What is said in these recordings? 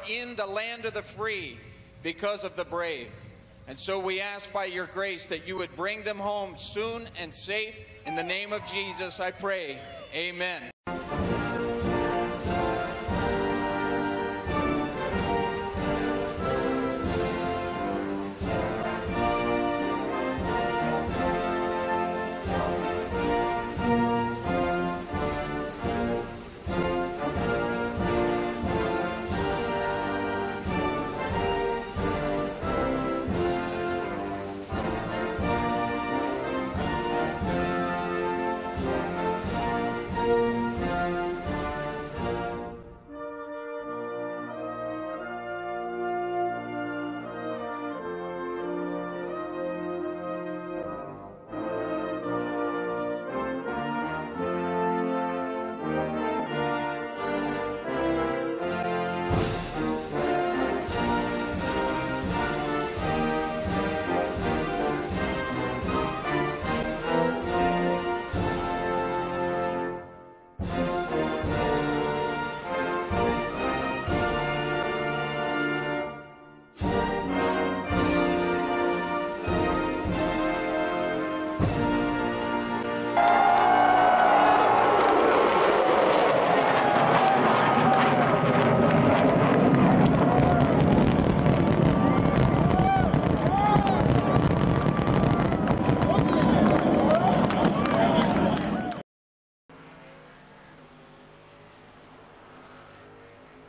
in the land of the free because of the brave. And so we ask by your grace that you would bring them home soon and safe. In the name of Jesus, I pray. Amen.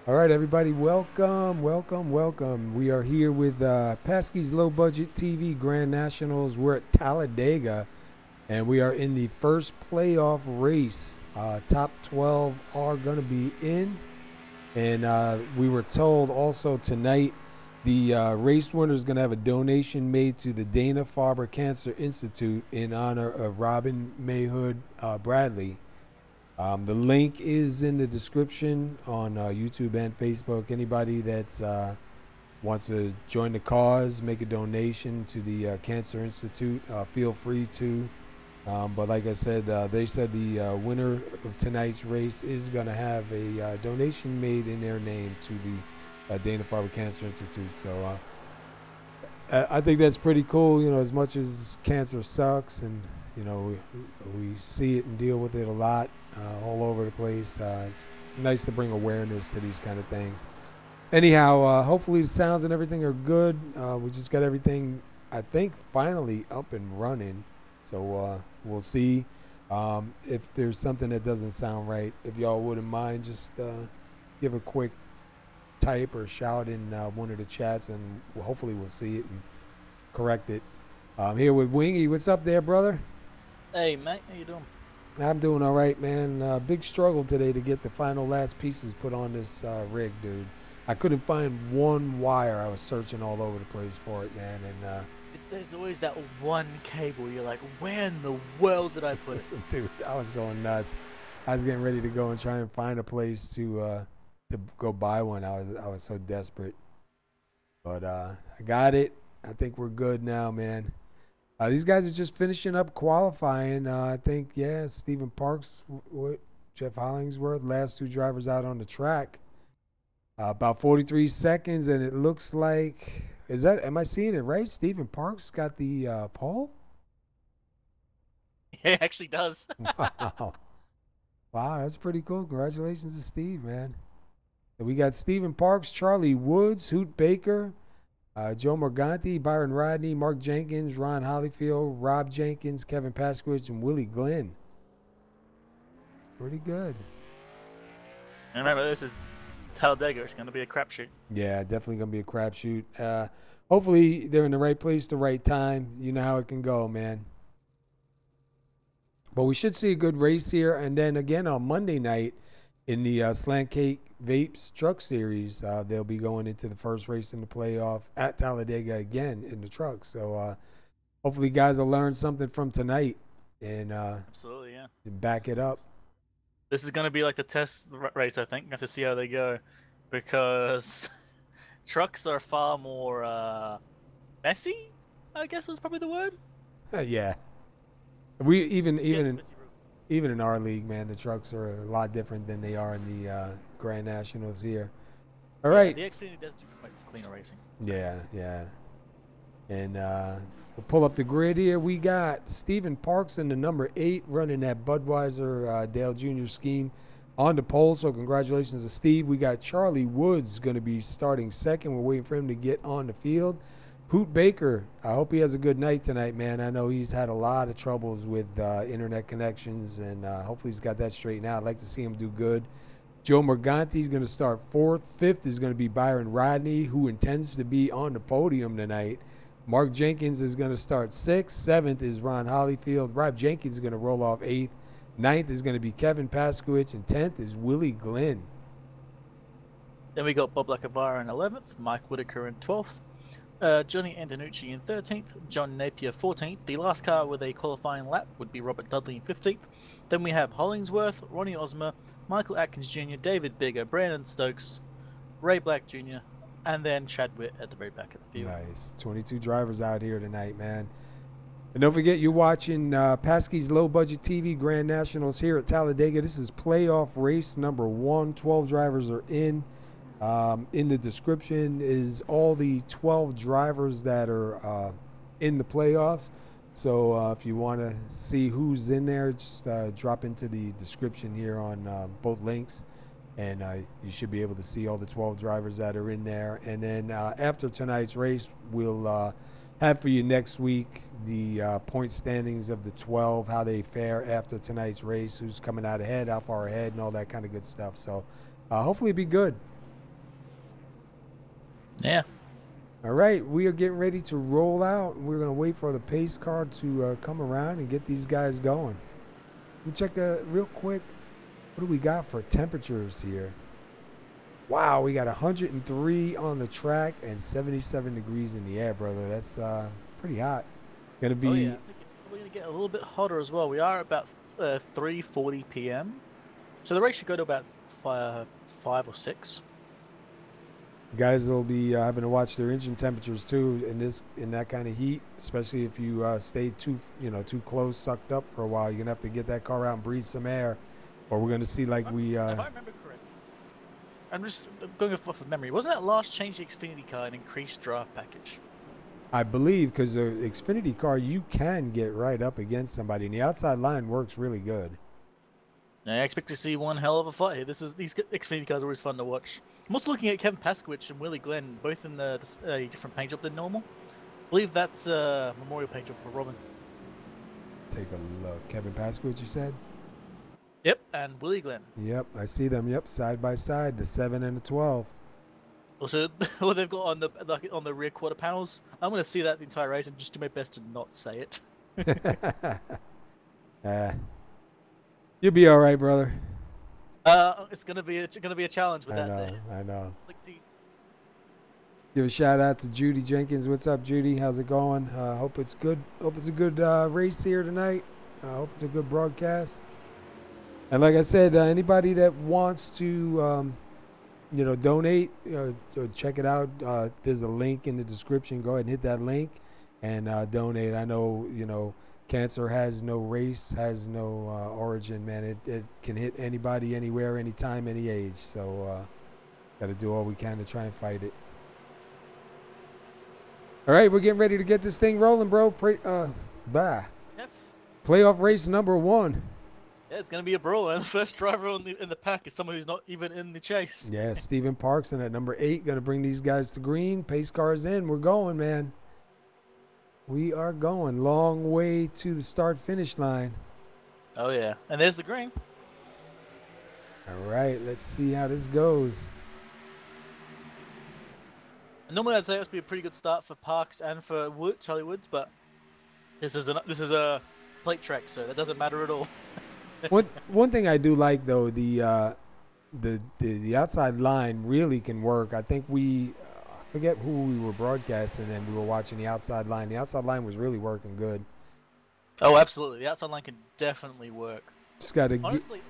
All right, everybody, welcome. We are here with PASKY's Low Budget TV Grand Nationals. We're at Talladega, and we are in the first playoff race. Top 12 are going to be in, and we were told also tonight the race winner is going to have a donation made to the Dana-Farber Cancer Institute in honor of Robin Mayhood Bradley. The link is in the description on YouTube and Facebook. Anybody that's wants to join the cause, make a donation to the Cancer Institute, feel free to. But like I said, they said the winner of tonight's race is going to have a donation made in their name to the Dana-Farber Cancer Institute. So I think that's pretty cool. You know, as much as cancer sucks, and you know we see it and deal with it a lot. All over the place. It's nice to bring awareness to these kind of things. Anyhow, hopefully the sounds and everything are good. We just got everything, I think, finally up and running. So we'll see if there's something that doesn't sound right. If y'all wouldn't mind, just give a quick type or shout in one of the chats, and hopefully we'll see it and correct it. I'm here with Wingy. What's up there, brother? Hey, mate. How you doing? I'm doing all right, man. Big struggle today to get the final last pieces put on this rig, dude. I couldn't find one wire. I was searching all over the place for it, man. And there's always that one cable. You're like, where in the world did I put it? Dude, I was going nuts. I was getting ready to go and try and find a place to go buy one. I was so desperate. But I got it. I think we're good now, man. These guys are just finishing up qualifying. I think, yeah, Stephen Parks, Jeff Hollingsworth, last two drivers out on the track. About 43 seconds, and it looks like, am I seeing it right? Stephen Parks got the pole? It actually does. Wow. Wow, that's pretty cool. Congratulations to Steve, man. And we got Stephen Parks, Charlie Woods, Hoot Baker, Joe Morganti, Byron Rodney, Mark Jenkins, Ron Hollifield, Rob Jenkins, Kevin Paskawych, and Willie Glynn. Pretty good. And remember, this is Talladega. It's going to be a crapshoot. Yeah, definitely going to be a crapshoot. Hopefully, they're in the right place, the right time. You know how it can go, man. But we should see a good race here. And then again on Monday night in the Slant Cake Vapes Truck Series, they'll be going into the first race in the playoff at Talladega again in the truck. So hopefully guys will learn something from tonight and absolutely, yeah, and back it up. This is going to be like the test race, I think. We have to see how they go, because trucks are far more messy, I guess is probably the word. Yeah. We even in our league, man, the trucks are a lot different than they are in the Grand Nationals here. All right. The Xfinity does do promote cleaner racing. Yeah, yeah. And we'll pull up the grid here. We got Stephen Parks in the number 8 running that Budweiser Dale Jr. scheme on the pole. So congratulations to Steve. We got Charlie Woods going to be starting second. We're waiting for him to get on the field. Hoot Baker, I hope he has a good night tonight, man. I know he's had a lot of troubles with internet connections, and hopefully he's got that straightened out. I'd like to see him do good. Joe Morganti is going to start 4th. 5th is going to be Byron Rodney, who intends to be on the podium tonight. Mark Jenkins is going to start 6th. 7th is Ron Hollifield. Rob Jenkins is going to roll off 8th. 9th is going to be Kevin Paskawych, and 10th is Willie Glynn. Then we got Bob Lacovara in 11th, Mike Whitaker in 12th, Johnny Antonucci in 13th, John Napier 14th. The last car with a qualifying lap would be Robert Dudley in 15th. Then we have Hollingsworth, Ronnie Osmer, Michael Atkins Jr., David Biggar, Brandon Stokes, Ray Black Jr., and then Chad Whitt at the very back of the field. Nice. 22 drivers out here tonight, man. And don't forget, you're watching Paskey's Low Budget TV Grand Nationals here at Talladega. This is playoff race number 1. 12 drivers are in. In the description is all the 12 drivers that are in the playoffs. So if you want to see who's in there, just drop into the description here on both links. And you should be able to see all the 12 drivers that are in there. And then after tonight's race, we'll have for you next week the point standings of the 12, how they fare after tonight's race, who's coming out ahead, how far ahead, and all that kind of good stuff. So hopefully it'll be good. Yeah. All right, we are getting ready to roll out. We're going to wait for the pace car to come around and get these guys going. Let me check real quick. What do we got for temperatures here? Wow, we got 103 on the track and 77 degrees in the air, brother. That's pretty hot. Gonna be. Oh yeah, I think we're gonna get a little bit hotter as well. We are about 3:40 p.m. So the race should go to about 5 or 6. Guys will be having to watch their engine temperatures too in that kind of heat, especially if you stay too close, sucked up for a while. You're gonna have to get that car out and breathe some air, or we're gonna see like we. If I remember correctly, I'm just going off of memory. Wasn't that last change the Xfinity car an increased draft package? I believe because the Xfinity car you can get right up against somebody, and the outside line works really good. I expect to see one hell of a fight here. These Xfinity cars are always fun to watch. I'm also looking at Kevin Paskawych and Willie Glynn, both in the different paint job than normal. I believe that's a memorial paint job for Robin. Take a look. Kevin Paskawych, you said? Yep, and Willie Glynn. Yep, I see them. Yep, side by side, the 7 and the 12. Also, what they've got on the rear quarter panels, I'm going to see that the entire race and just do my best to not say it. You'll be all right, brother. It's gonna be a challenge with that. I know. Like Give a shout out to Judy Jenkins. What's up, Judy? How's it going? Hope it's good. Hope it's a good race here tonight. Hope it's a good broadcast. And like I said, anybody that wants to, donate, check it out. There's a link in the description. Go ahead and hit that link and donate. I know, cancer has no race, has no origin, man. It can hit anybody, anywhere, anytime, any age. So got to do all we can to try and fight it. All right, we're getting ready to get this thing rolling, bro. Playoff race number 1. Yeah, it's going to be a brawl, and the first driver in the pack is someone who's not even in the chase. Yeah, Stephen Parks and at number 8 going to bring these guys to green. Pace cars in. We're going, man. We are going. Long way to the start-finish line. Oh, yeah. And there's the green. All right, let's see how this goes. Normally, I'd say it would be a pretty good start for Parks and for Charlie Woods, but this is a plate track, so that doesn't matter at all. One thing I do like though, the outside line really can work. I think I forget who we were broadcasting and we were watching the outside line. The outside line was really working good. Oh, absolutely. The outside line can definitely work. Just got to honestly.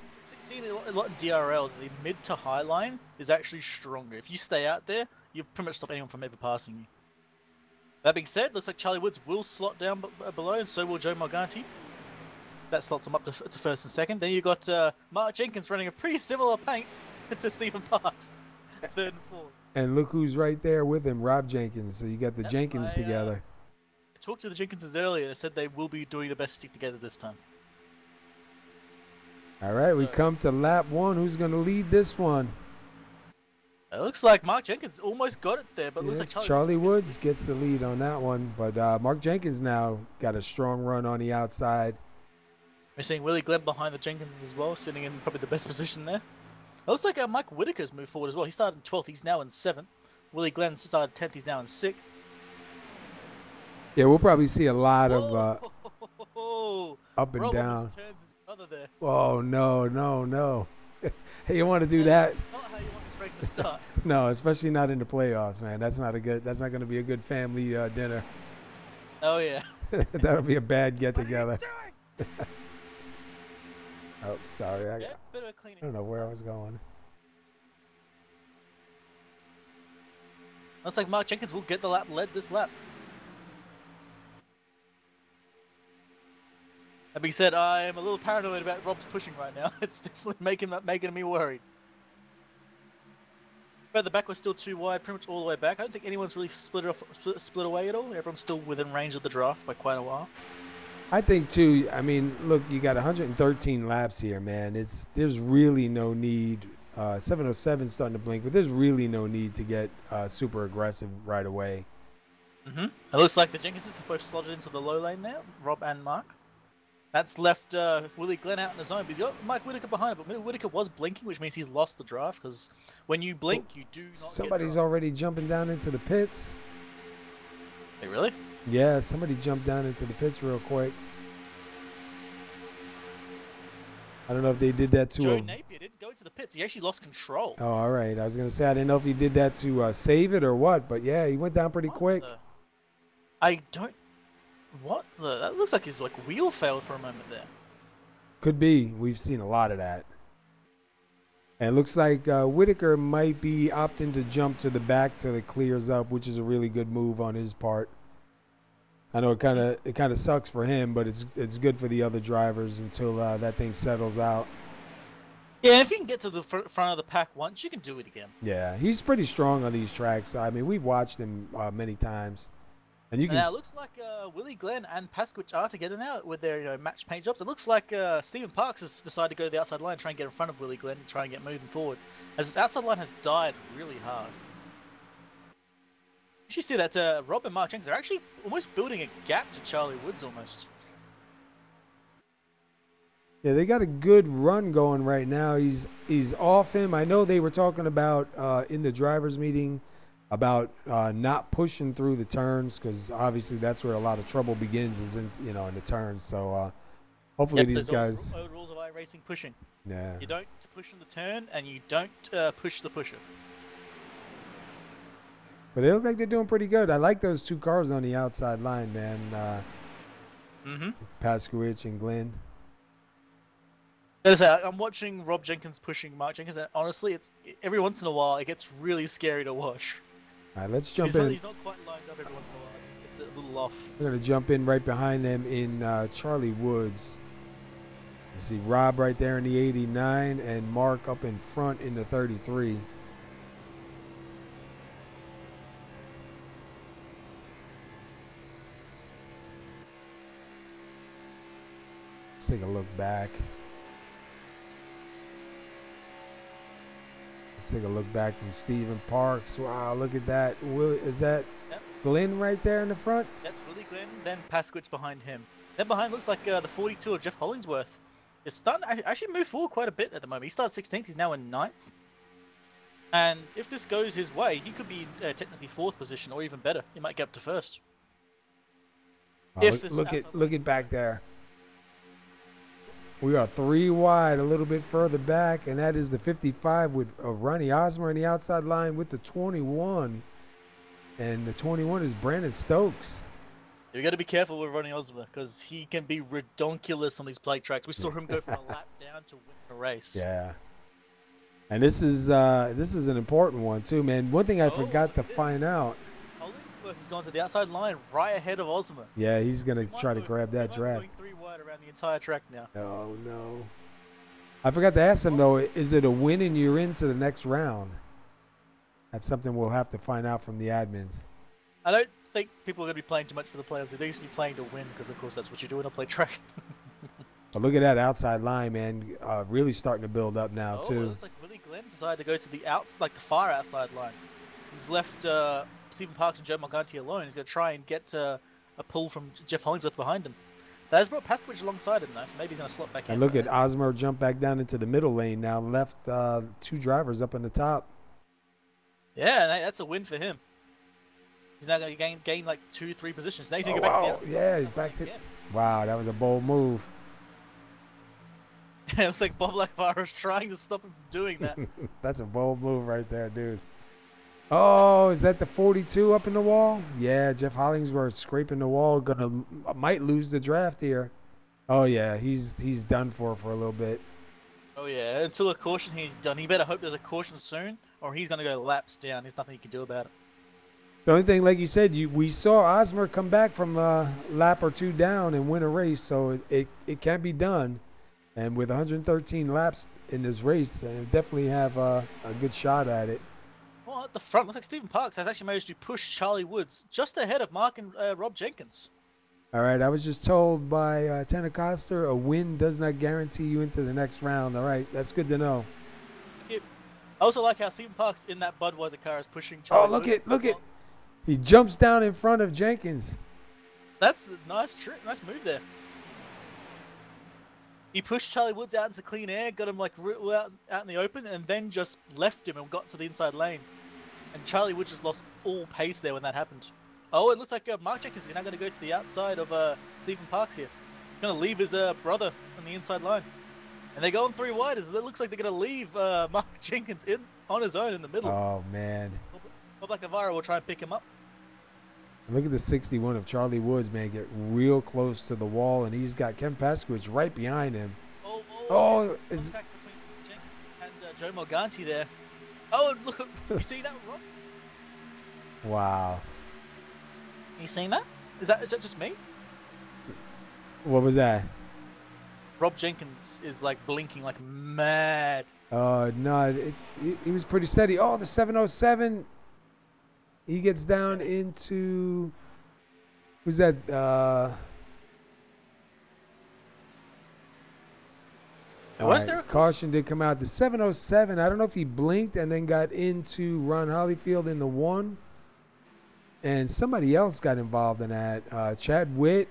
Seeing a lot in DRL, the mid to high line is actually stronger. If you stay out there, you pretty much stop anyone from ever passing you. That being said, looks like Charlie Woods will slot down below, and so will Joe Morganti. That slots him up to first and second. Then you got Mark Jenkins running a pretty similar paint to Stephen Parks, third and fourth. And look who's right there with him, Rob Jenkins. So you got the Yep, Jenkins together. I talked to the Jenkinses earlier. They said they will be doing the best stick together this time. All right, we come to lap 1. Who's going to lead this one? It looks like Mark Jenkins almost got it there, but it looks like Charlie Woods gets the lead on that one. But Mark Jenkins now got a strong run on the outside. We're seeing Willie Glenn behind the Jenkins as well, sitting in probably the best position there. It looks like Mike Whitaker's moved forward as well. He started in 12th, he's now in 7th. Willie Glenn started 10th, he's now in 6th. Yeah, we'll probably see a lot of up and Rob down. almost turns his brother there. Oh, no. Hey, you want to do that? Not how you want this race to start. No, especially not in the playoffs, man. That's not going to be a good family dinner. Oh, yeah. That'll be a bad get-together. What are you doing? Oh, sorry. I Bit of a cleaning. don't know where I was going. Looks like Mark Jenkins will get the lap led this lap. That being said, I am a little paranoid about Rob's pushing right now. It's definitely making me worried. But the back was still too wide, pretty much all the way back. I don't think anyone's really split away at all. Everyone's still within range of the draft by quite a while. I think too. I mean, look, you got 113 laps here, man. There's really no need. 707 starting to blink, but there's really no need to get super aggressive right away. It looks like the Jenkinses have both slotted into the low lane there, Rob and Mark. That's left Willie Glenn out in the zone, but he's got Mike Whitaker behind it. But Whitaker was blinking, which means he's lost the draft, because when you blink, you do not Somebody's get already jumping down into the pits. Hey, really? Yeah, somebody jumped down into the pits real quick. I don't know if they did that to Joe him. Napier didn't go into the pits. He actually lost control. Oh, all right. I was going to say, I didn't know if he did that to save it or what, but yeah, he went down pretty quick. I don't... What the... That looks like his wheel failed for a moment there. Could be. We've seen a lot of that. And it looks like Whitaker might be opting to jump to the back till it clears up, which is a really good move on his part. I know it kind of sucks for him, but it's good for the other drivers until that thing settles out. Yeah, if you can get to the front of the pack once, you can do it again. Yeah, he's pretty strong on these tracks. I mean, we've watched him many times, and you can. Now it looks like Willie Glenn and Paskawych are together now with their match paint jobs. It looks like Stephen Parks has decided to go to the outside line, and try and get in front of Willie Glenn, and try and get moving forward, as his outside line has died really hard. You see that Rob and Mark Jenkins are actually almost building a gap to Charlie Woods almost. Yeah, they got a good run going right now. He's off him. I know they were talking about in the drivers' meeting about not pushing through the turns, because obviously that's where a lot of trouble begins, is in the turns. So hopefully these guys. There's rules of iRacing pushing. Yeah. You don't push in the turn, and you don't push the pusher. But they look like they're doing pretty good. I like those two cars on the outside line, man. Paskawych and Glynn. I'm watching Rob Jenkins pushing Mark Jenkins, and honestly, it's every once in a while it gets really scary to watch. All right, let's jump in. He's not quite lined up every once in a while. It's a little off. We're going to jump in right behind them in Charlie Woods. You see Rob right there in the 89 and Mark up in front in the 33. Let's take a look back. Let's take a look back from Stephen Parks. Wow, look at that. Is that Glynn right there in the front? That's Willie Glenn, then Paskawych behind him. Then behind looks like the 42 of Jeff Hollingsworth. Is starting to actually move forward quite a bit at the moment. He started 16th, he's now in 9th. And if this goes his way, he could be in technically 4th position or even better. He might get up to 1st. Look at back there. We are 3 wide, a little bit further back, and that is the 55 of Ronnie Osmer in the outside line with the 21. And the 21 is Brandon Stokes. You got to be careful with Ronnie Osmer, because he can be redonkulous on these plate tracks. We saw him go from a lap down to win a race. Yeah. And this is an important one too, man. One thing I forgot to find out. Hollingsworth has gone to the outside line right ahead of Osmer. Yeah, he's gonna try to grab that draft. Going 3 wide around the entire track now. Oh no! I forgot to ask him though. Is it a win and you're into the next round? That's something we'll have to find out from the admins. I don't think people are going to be playing too much for the playoffs. They're going to be playing to win because, of course, that's what you do in a play track. But look at that outside line, man. Really starting to build up now, It too. looks like Willie Glynn decided to go to the the far outside line. He's left Stephen Parks and Joe Morganti alone. He's going to try and get a pull from Jeff Hollingsworth behind him. That has brought Paskawych alongside him, though, so maybe he's going to slot back in. And look at Osmer jump back down into the middle lane now. Left 2 drivers up in the top. Yeah, that's a win for him. He's now going to gain like 2-3 positions. Now he's going to go back to the outside. Yeah, he's back to... Wow, that was a bold move. It looks like Bob Lacovara is trying to stop him from doing that. That's a bold move right there, dude. Oh, is that the 42 up in the wall? Yeah, Jeff Hollingsworth scraping the wall. Might lose the draft here. Oh, yeah, he's done for a little bit. Oh, yeah, until a caution, he's done. He better hope there's a caution soon, or he's going to go laps down. There's nothing he can do about it. The only thing, like you said, we saw Osmer come back from a lap or 2 down and win a race, so it can be done. And with 113 laps in this race, they definitely have a good shot at it. Well, at the front, looks like Stephen Parks has actually managed to push Charlie Woods just ahead of Mark and Rob Jenkins. All right, I was just told by Tanner Coster, a win does not guarantee you into the next round. All right, that's good to know. I also like how Stephen Parks in that Budweiser car is pushing Charlie Woods. Look at. He jumps down in front of Jenkins. That's a nice trick, nice move there. He pushed Charlie Woods out into clean air, got him like out in the open, and then just left him and got to the inside lane. And Charlie Woods just lost all pace there when that happened. Oh, it looks like Mark Jenkins is now going to go to the outside of Stephen Parks here. Going to leave his brother on the inside line. And they're going 3 wide. It looks like they're going to leave Mark Jenkins on his own in the middle. Oh, man. Bob Lacovara will try and pick him up. Look at the 61 of Charlie Woods, man. Get real close to the wall, and he's got Ken Paskawych right behind him. It's between Jenkins and Joe Morganti there. Oh, look, you see that, Rob? Wow. You seen that? Is that just me? What was that? Rob Jenkins is like blinking like mad. No, he was pretty steady. Oh, the 707. He gets down into, who's that? Was there a caution did come out. The 707, I don't know if he blinked and then got into Ron Hollifield in the 1. And somebody else got involved in that. Chad Whitt.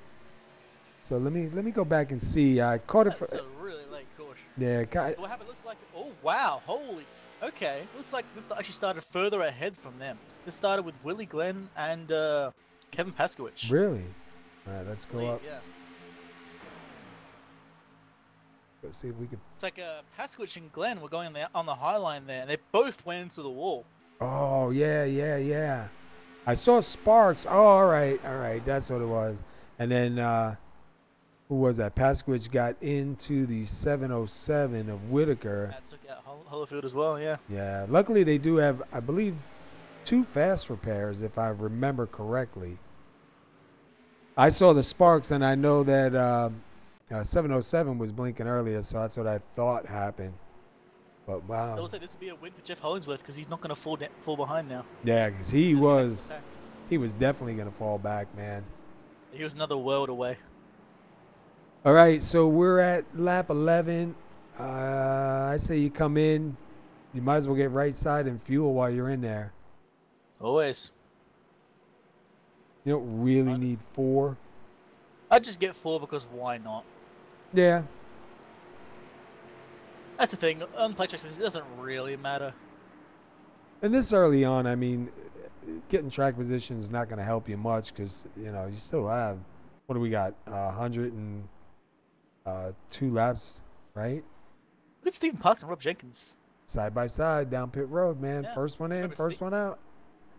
So let me go back and see. I caught it for. That's a really late caution. Yeah. What happened? Looks like. Oh wow! Holy. Okay. Looks like this actually started further ahead from them. This started with Willie Glynn and Kevin Paskawych. Really? All right. Let's go up. Yeah. Let's see if we can. It's like Paskawych and Glynn were going on the high line there, and they both went into the wall. Oh yeah. I saw sparks. Oh, all right. That's what it was. And then who was that? Paskawych got into the 707 of Whitaker. That took out Hollifield as well. Yeah. Yeah. Luckily, they do have, I believe, 2 fast repairs, if I remember correctly. I saw the sparks, and I know that 707 was blinking earlier, so that's what I thought happened. But wow. I will say this would be a win for Jeff Hollingsworth because he's not going to fall behind now. Yeah, because he was definitely going to fall back, man. He was another world away. All right, so we're at lap 11. I say you come in, you might as well get right side and fuel while you're in there. Always. You don't really need 4. I'd just get 4 because why not? Yeah. That's the thing. On play tracks, it doesn't really matter. And this early on, I mean, getting track position is not going to help you much because, you still have, what do we got, 102 laps, right? Look at Stephen Parks and Rob Jenkins. Side by side, down pit road, man. Yeah. First one in, first one out.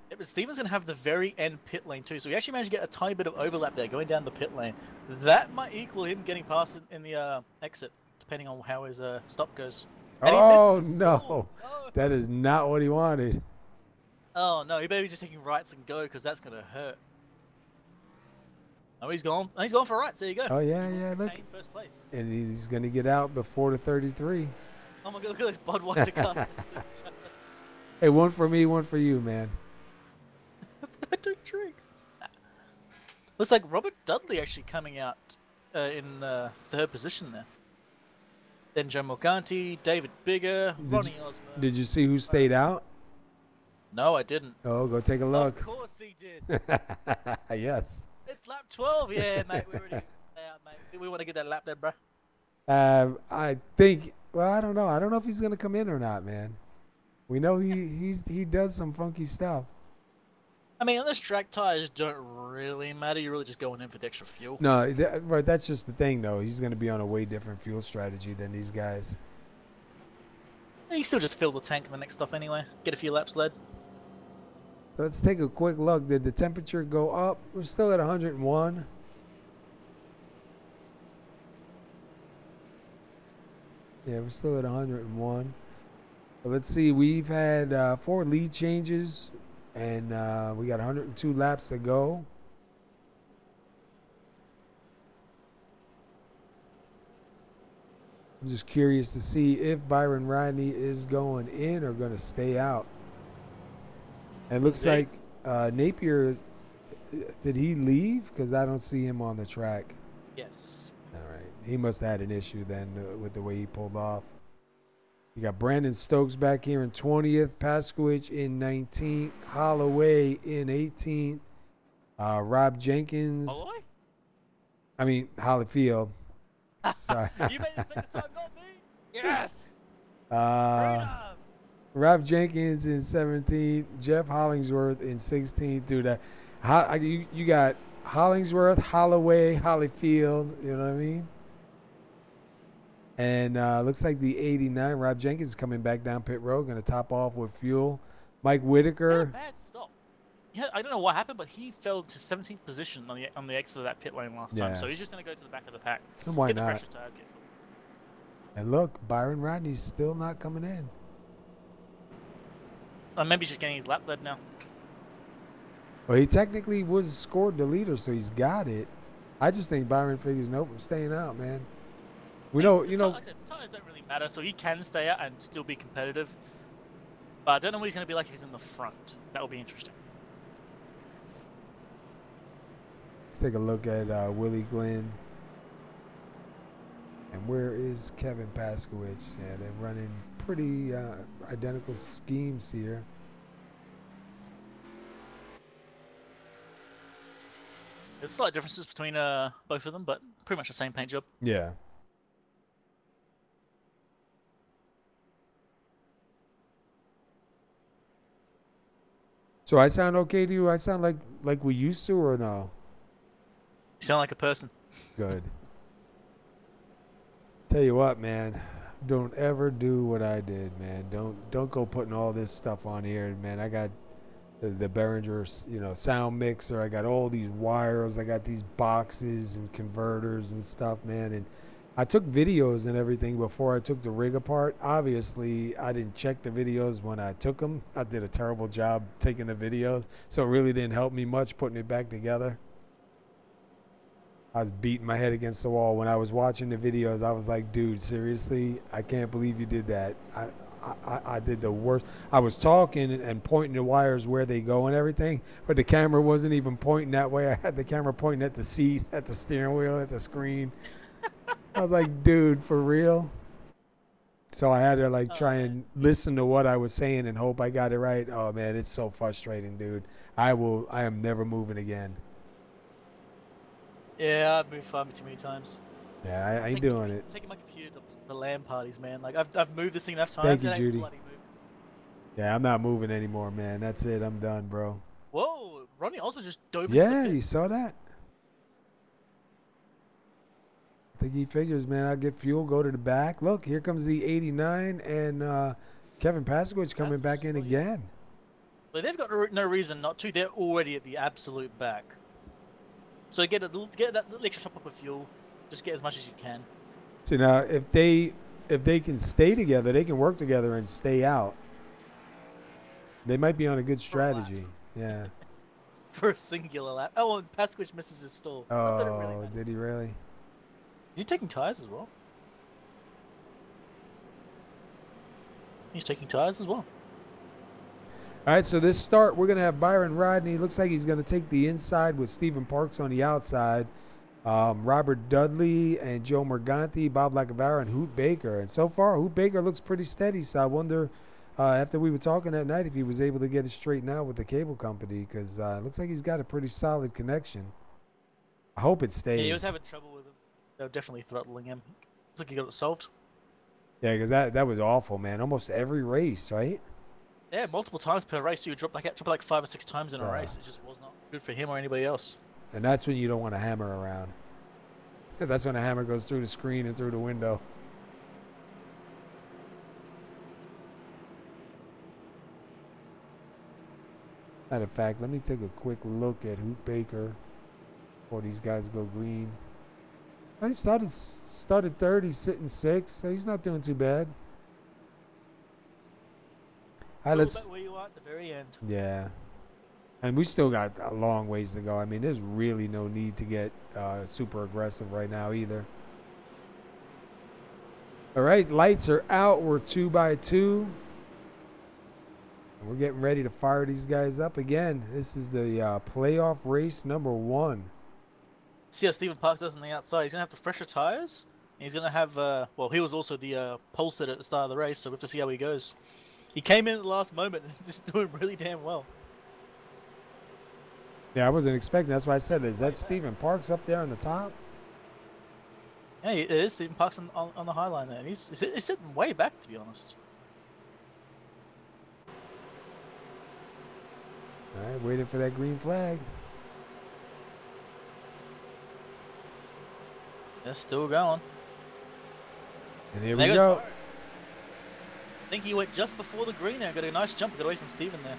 Yeah, but Stephen's going to have the very end pit lane too, so he actually managed to get a tiny bit of overlap there going down the pit lane. That might equal him getting past in the exit, depending on how his stop goes. And oh, no. That is not what he wanted. Oh, no. He better be just taking rights and go because that's going to hurt. Oh, he's gone. He's gone for rights. There you go. Oh, yeah. Look. First place. And he's going to get out before the 33. Oh, my God. Look at those Budweiser cars. Hey, one for me, one for you, man. I don't drink. Looks like Robert Dudley actually coming out in third position there. Then Joe Morganti, David Biggar, Ronnie Osborne. Did you see who stayed out? No, I didn't. Oh, go take a look. Of course he did. Yes. It's lap 12. Yeah, mate. We already out, mate. We want to get that lap there, bro. I think. Well, I don't know. I don't know if he's gonna come in or not, man. We know he does some funky stuff. I mean, unless track tires don't really matter, you're really just going in for the extra fuel. No, right. That's just the thing, though. He's gonna be on a way different fuel strategy than these guys. You still just fill the tank in the next stop anyway. Get a few laps led. Let's take a quick look. Did the temperature go up? We're still at 101. Yeah, we're still at 101. But let's see. We've had 4 lead changes, and we got 102 laps to go. I'm just curious to see if Byron Rodney is going in or going to stay out. And it looks like Napier, did he leave? Because I don't see him on the track. Yes. All right. He must have had an issue then with the way he pulled off. You got Brandon Stokes back here in 20th, Paskawych in 19th, Holloway in 18th, Rob Jenkins. Holloway? I mean, Hollifield. Sorry. You made the second time, not me. Yes. Rob Jenkins in 17th, Jeff Hollingsworth in 16th. Dude, you got Hollingsworth, Holloway, Hollifield. You know what I mean? And looks like the 89, Rob Jenkins coming back down pit road, going to top off with fuel. Mike Whitaker. Bad stop. Yeah, I don't know what happened, but he fell to 17th position on the exit of that pit lane last time. So he's just going to go to the back of the pack. And why get not? the freshest tires, get full. And look, Byron Rodney's still not coming in. Maybe he's just getting his lap led now. Well, he technically was scored the leader, so he's got it. I just think Byron figures, nope, I'm staying out, man. Like I said, the tires don't really matter, so he can stay out and still be competitive. But I don't know what he's going to be like if he's in the front. That will be interesting. Let's take a look at Willie Glynn. And where is Kevin Paskawych? Yeah, they're running pretty identical schemes here. There's slight differences between both of them, but pretty much the same paint job. Yeah. So I sound okay to you? I sound like we used to, or no? You sound like a person. Good. Tell you what, man. Don't ever do what I did, man. Don't go putting all this stuff on here, man. I got the Behringer, sound mixer. I got all these wires. I got these boxes and converters and stuff, man. And I took videos and everything before I took the rig apart. Obviously, I didn't check the videos when I took them. I did a terrible job taking the videos, so it really didn't help me much putting it back together. I was beating my head against the wall. When I was watching the videos, I was like, dude, seriously? I can't believe you did that. I did the worst. I was talking and pointing the wires where they go and everything, but the camera wasn't even pointing that way. I had the camera pointing at the seat, at the steering wheel, at the screen. I was like, dude, for real? So I had to try and listen to what I was saying and hope I got it right. Oh, man, it's so frustrating, dude. I am never moving again. Yeah, I've moved far too many times. Yeah, I ain't doing it. Taking my computer to the LAN parties, man. Like I've moved this thing enough Thank times. you, it ain't Judy. bloody moving. Yeah, I'm not moving anymore, man. That's it. I'm done, bro. Whoa, Rodney also just dove into Yeah, the pit. you saw that? I think he figures, man, I'll get fuel, go to the back. Look, here comes the 89 and Kevin Paskawych coming back in again. But they've got no reason not to. They're already at the absolute back. So get that little extra top up of fuel. Just get as much as you can. So now, if they can stay together, they can work together and stay out. They might be on a good strategy. Yeah. For a singular lap. Oh, and Paskawych misses his stall. Not that it really Oh, matters. did he really? Is he taking tires as well? He's taking tires as well. All right, so this start, we're going to have Byron Rodney. Looks like he's going to take the inside with Stephen Parks on the outside. Robert Dudley and Joe Morganti, Bob Lacovara, and Hoot Baker. And so far, Hoot Baker looks pretty steady. So I wonder, after we were talking that night, if he was able to get it straightened out with the cable company, because it looks like he's got a pretty solid connection. I hope it stays. Yeah, he was having trouble with him. They were definitely throttling him. Looks like he got it solved. Yeah, because that was awful, man. Almost every race, right? Yeah, multiple times per race. You would drop like 5 or 6 times in a race. It just was not good for him or anybody else. And that's when you don't want to hammer around. That's when a hammer goes through the screen and through the window. Matter of fact, let me take a quick look at Hoot Baker before these guys go green. He started third. He's sitting 6th, so he's not doing too bad. All right, about where you are at the very end. Yeah. And we still got a long ways to go. I mean, there's really no need to get super aggressive right now either. All right, lights are out. We're 2 by 2. We're getting ready to fire these guys up again. This is the playoff race number 1. See how Stephen Parks does on the outside. He's going to have the fresher tires. He's going to have, well, he was also the pole setter at the start of the race, so we have to see how he goes. He came in at the last moment and just doing really damn well. Yeah, I wasn't expecting. That's why I said, is that Stephen Parks up there on the top? Yeah, it is Stephen Parks on the high line there. He's sitting way back, to be honest. All right, waiting for that green flag. They're still going. And here we go. I think he went just before the green there and got a nice jump, got away from Stephen there.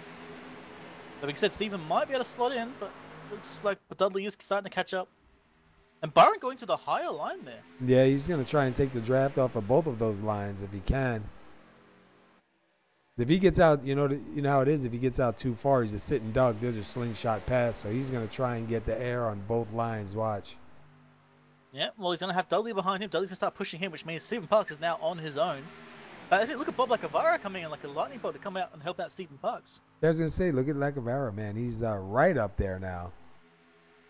But like I said, Stephen might be able to slot in, but looks like Dudley is starting to catch up. And Byron going to the higher line there. Yeah, he's going to try and take the draft off of both of those lines if he can. If he gets out, you know how it is. If he gets out too far, he's a sitting duck. There's a slingshot pass, so he's going to try and get the air on both lines. Watch. Yeah, well, he's going to have Dudley behind him. Dudley's going to start pushing him, which means Stephen Parks is now on his own. Look at Bob Lacovara coming in like a lightning bolt to come out and help out Stephen Parks. I was going to say, look at Lacovara, man. He's right up there now.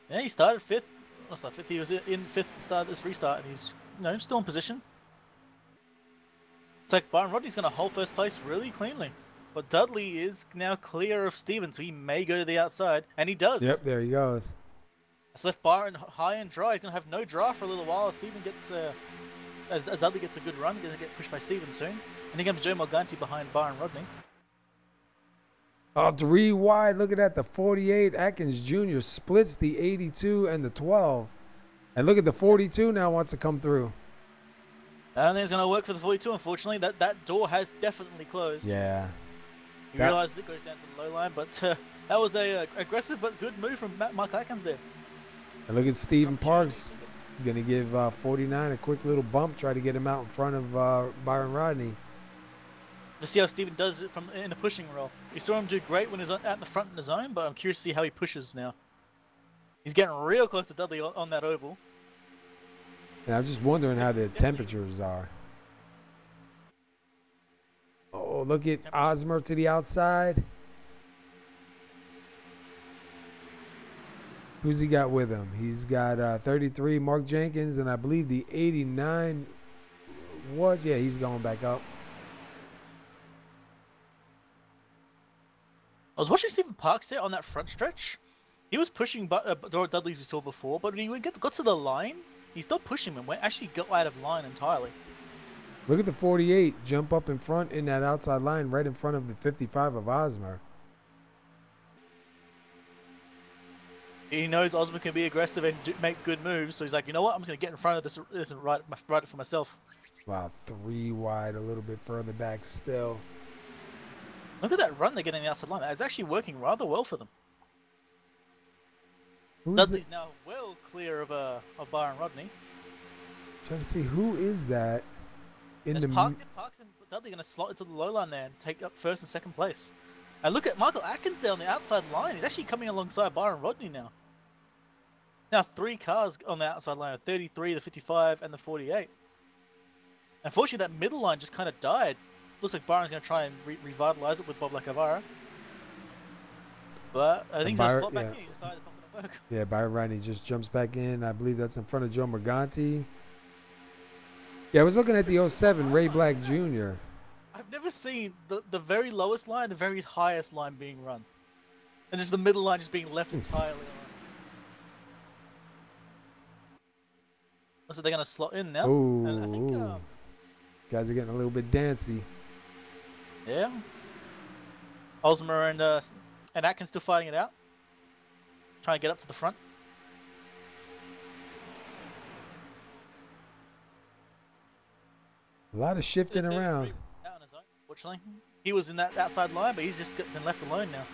Yeah, he started 5th. What's that, 5th? He was in 5th at the start of this restart, and he's still in position. It's like Byron Rodney's going to hold first place really cleanly. But Dudley is now clear of Stephen, so he may go to the outside, and he does. Yep, there he goes. It's left Byron high and dry. He's going to have no draft for a little while. Stephen gets, as Dudley gets a good run, he's going to get pushed by Stephen soon. And here comes Joe Morganti behind Byron Rodney. Oh, 3 wide. Look at that. The 48. Atkins Jr. splits the 82 and the 12. And look at the 42 now wants to come through. I don't think it's going to work for the 42, unfortunately. That door has definitely closed. Yeah. He realizes it goes down to the low line, but that was a aggressive but good move from Mark Atkins there. And look at Stephen Parks. Going to give 49 a quick little bump, try to get him out in front of Byron Rodney. To see how Stephen does it in a pushing role. We saw him do great when he was out the front in the zone, but I'm curious to see how he pushes now. He's getting real close to Dudley on that oval. And I'm just wondering how the temperatures are. Oh, look at Osmer to the outside. Who's he got with him? He's got 33, Mark Jenkins, and I believe the 89 was, yeah, he's going back up. I was watching Stephen Parks there on that front stretch. He was pushing Dudley as we saw before, but when he got to the line, he stopped pushing him and actually got out of line entirely. Look at the 48 jump up in front in that outside line right in front of the 55 of Osmer. He knows Osmer can be aggressive and make good moves, so he's like, you know what, I'm just going to get in front of this and write it for myself. Wow, 3 wide, a little bit further back still. Look at that run they're getting the outside line. It's actually working rather well for them. Dudley's now well clear of Byron Rodney. Trying to see who is that. Parks and Dudley going to slot into the low line there and take up 1st and 2nd place. And look at Michael Atkins there on the outside line. He's actually coming alongside Byron Rodney now. Now 3 cars on the outside line, the 33, the 55, and the 48. Unfortunately, that middle line just kind of died. Looks like Byron's going to try and revitalize it with Bob Lacovara. But I think he's going to slot back yeah. in. He decided it's not going to work. Yeah, Byron Rodney just jumps back in. I believe that's in front of Joe Morganti. Yeah, I was looking at the 07 Ray Black Jr. I've never seen the very lowest line, the very highest line being run. And just the middle line just being left entirely alone. So they're going to slot in now. Ooh, and I think, guys are getting a little bit dancy. Yeah. Osmer and Atkins still fighting it out. Trying to get up to the front. A lot of shifting around. Out on his own, fortunately. He was in that outside line, but he's just been left alone now.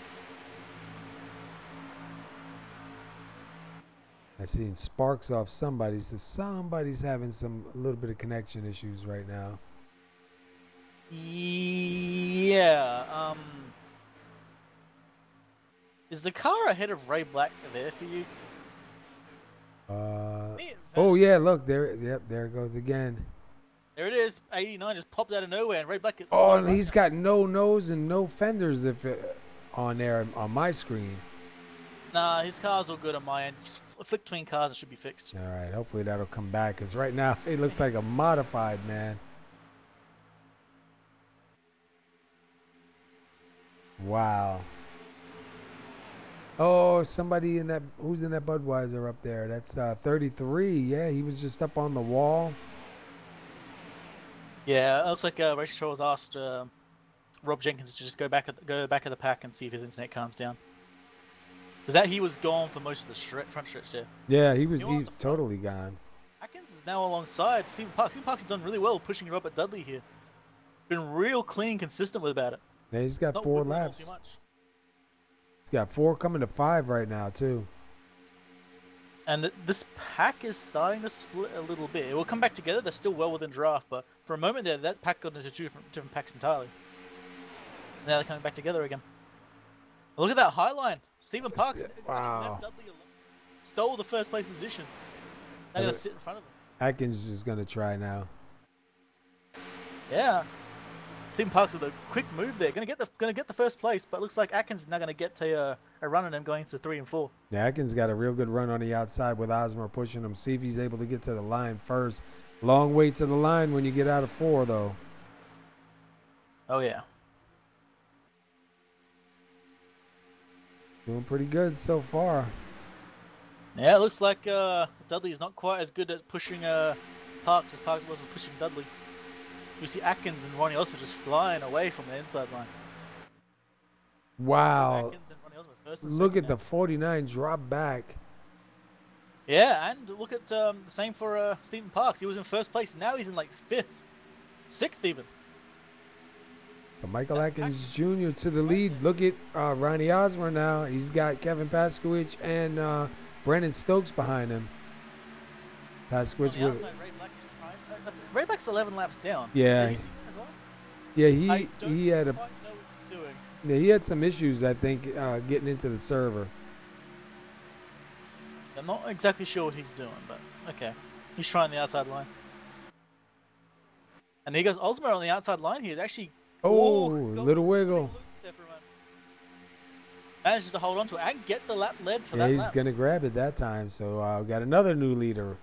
I seen sparks off somebody, so somebody's having a little bit of connection issues right now. Yeah. Is the car ahead of Ray Black there for you? Oh yeah, look there. Yep, there it goes again. There it is. 89 just popped out of nowhere, and Ray Black. Oh, and he's got no nose and no fenders on there on my screen. Nah, his car's all good on my end. Just flick between cars, it should be fixed. All right, hopefully that'll come back, because right now it looks like a modified, man. Wow. Oh, somebody in that, who's in that Budweiser up there? That's 33. Yeah, he was just up on the wall. Yeah, it looks like Race Control has asked Rob Jenkins to just go back at the pack and see if his internet calms down. Because he was gone for most of the front stretch there. Yeah, he's totally gone. Atkins is now alongside Stephen Parks. Stephen Parks has done really well pushing Robert Dudley here. Been real clean, consistent about it. Yeah, he's got 4 laps. He's got 4 coming to 5 right now too. And this pack is starting to split a little bit. It will come back together. They're still well within draft, but for a moment there, that pack got into two different packs entirely. Now they're coming back together again. Look at that high line. Stephen Parks left Dudley alone. Stole the first place position. Now going to sit in front of him. Atkins is going to try now. Yeah. Stephen Parks with a quick move there. Going to get the first place, but looks like Atkins is now going to get a run on him going to 3 and 4. Yeah, Atkins got a real good run on the outside with Osmer pushing him. See if he's able to get to the line first. Long way to the line when you get out of 4, though. Oh, yeah. Doing pretty good so far. Yeah, it looks like Dudley is not quite as good at pushing Parks as Parks was pushing Dudley. We see Atkins and Ronnie Osmer just flying away from the inside line. Wow. Atkins and Ronnie Osmer first and look at now. the 49 drop back. Yeah, and look at the same for Stephen Parks. He was in first place. Now he's in like 5th, 6th even. But Michael Atkins Jr. to the lead. Look at Ronnie Osmer now. He's got Kevin Paskawych and Brandon Stokes behind him. Paskawych with outside, Ray Black is trying. Ray Black's 11 laps down. Yeah. Have you seen that as well? Yeah, I don't he had quite know what he's doing. Yeah, he had some issues, I think, getting into the server. I'm not exactly sure what he's doing, but okay. He's trying the outside line. And he goes Osmer on the outside line here. It's actually little wiggle. Manages to hold on to it and get the lap led for Yeah, that he's lap. going to grab it that time. So we got another new leader.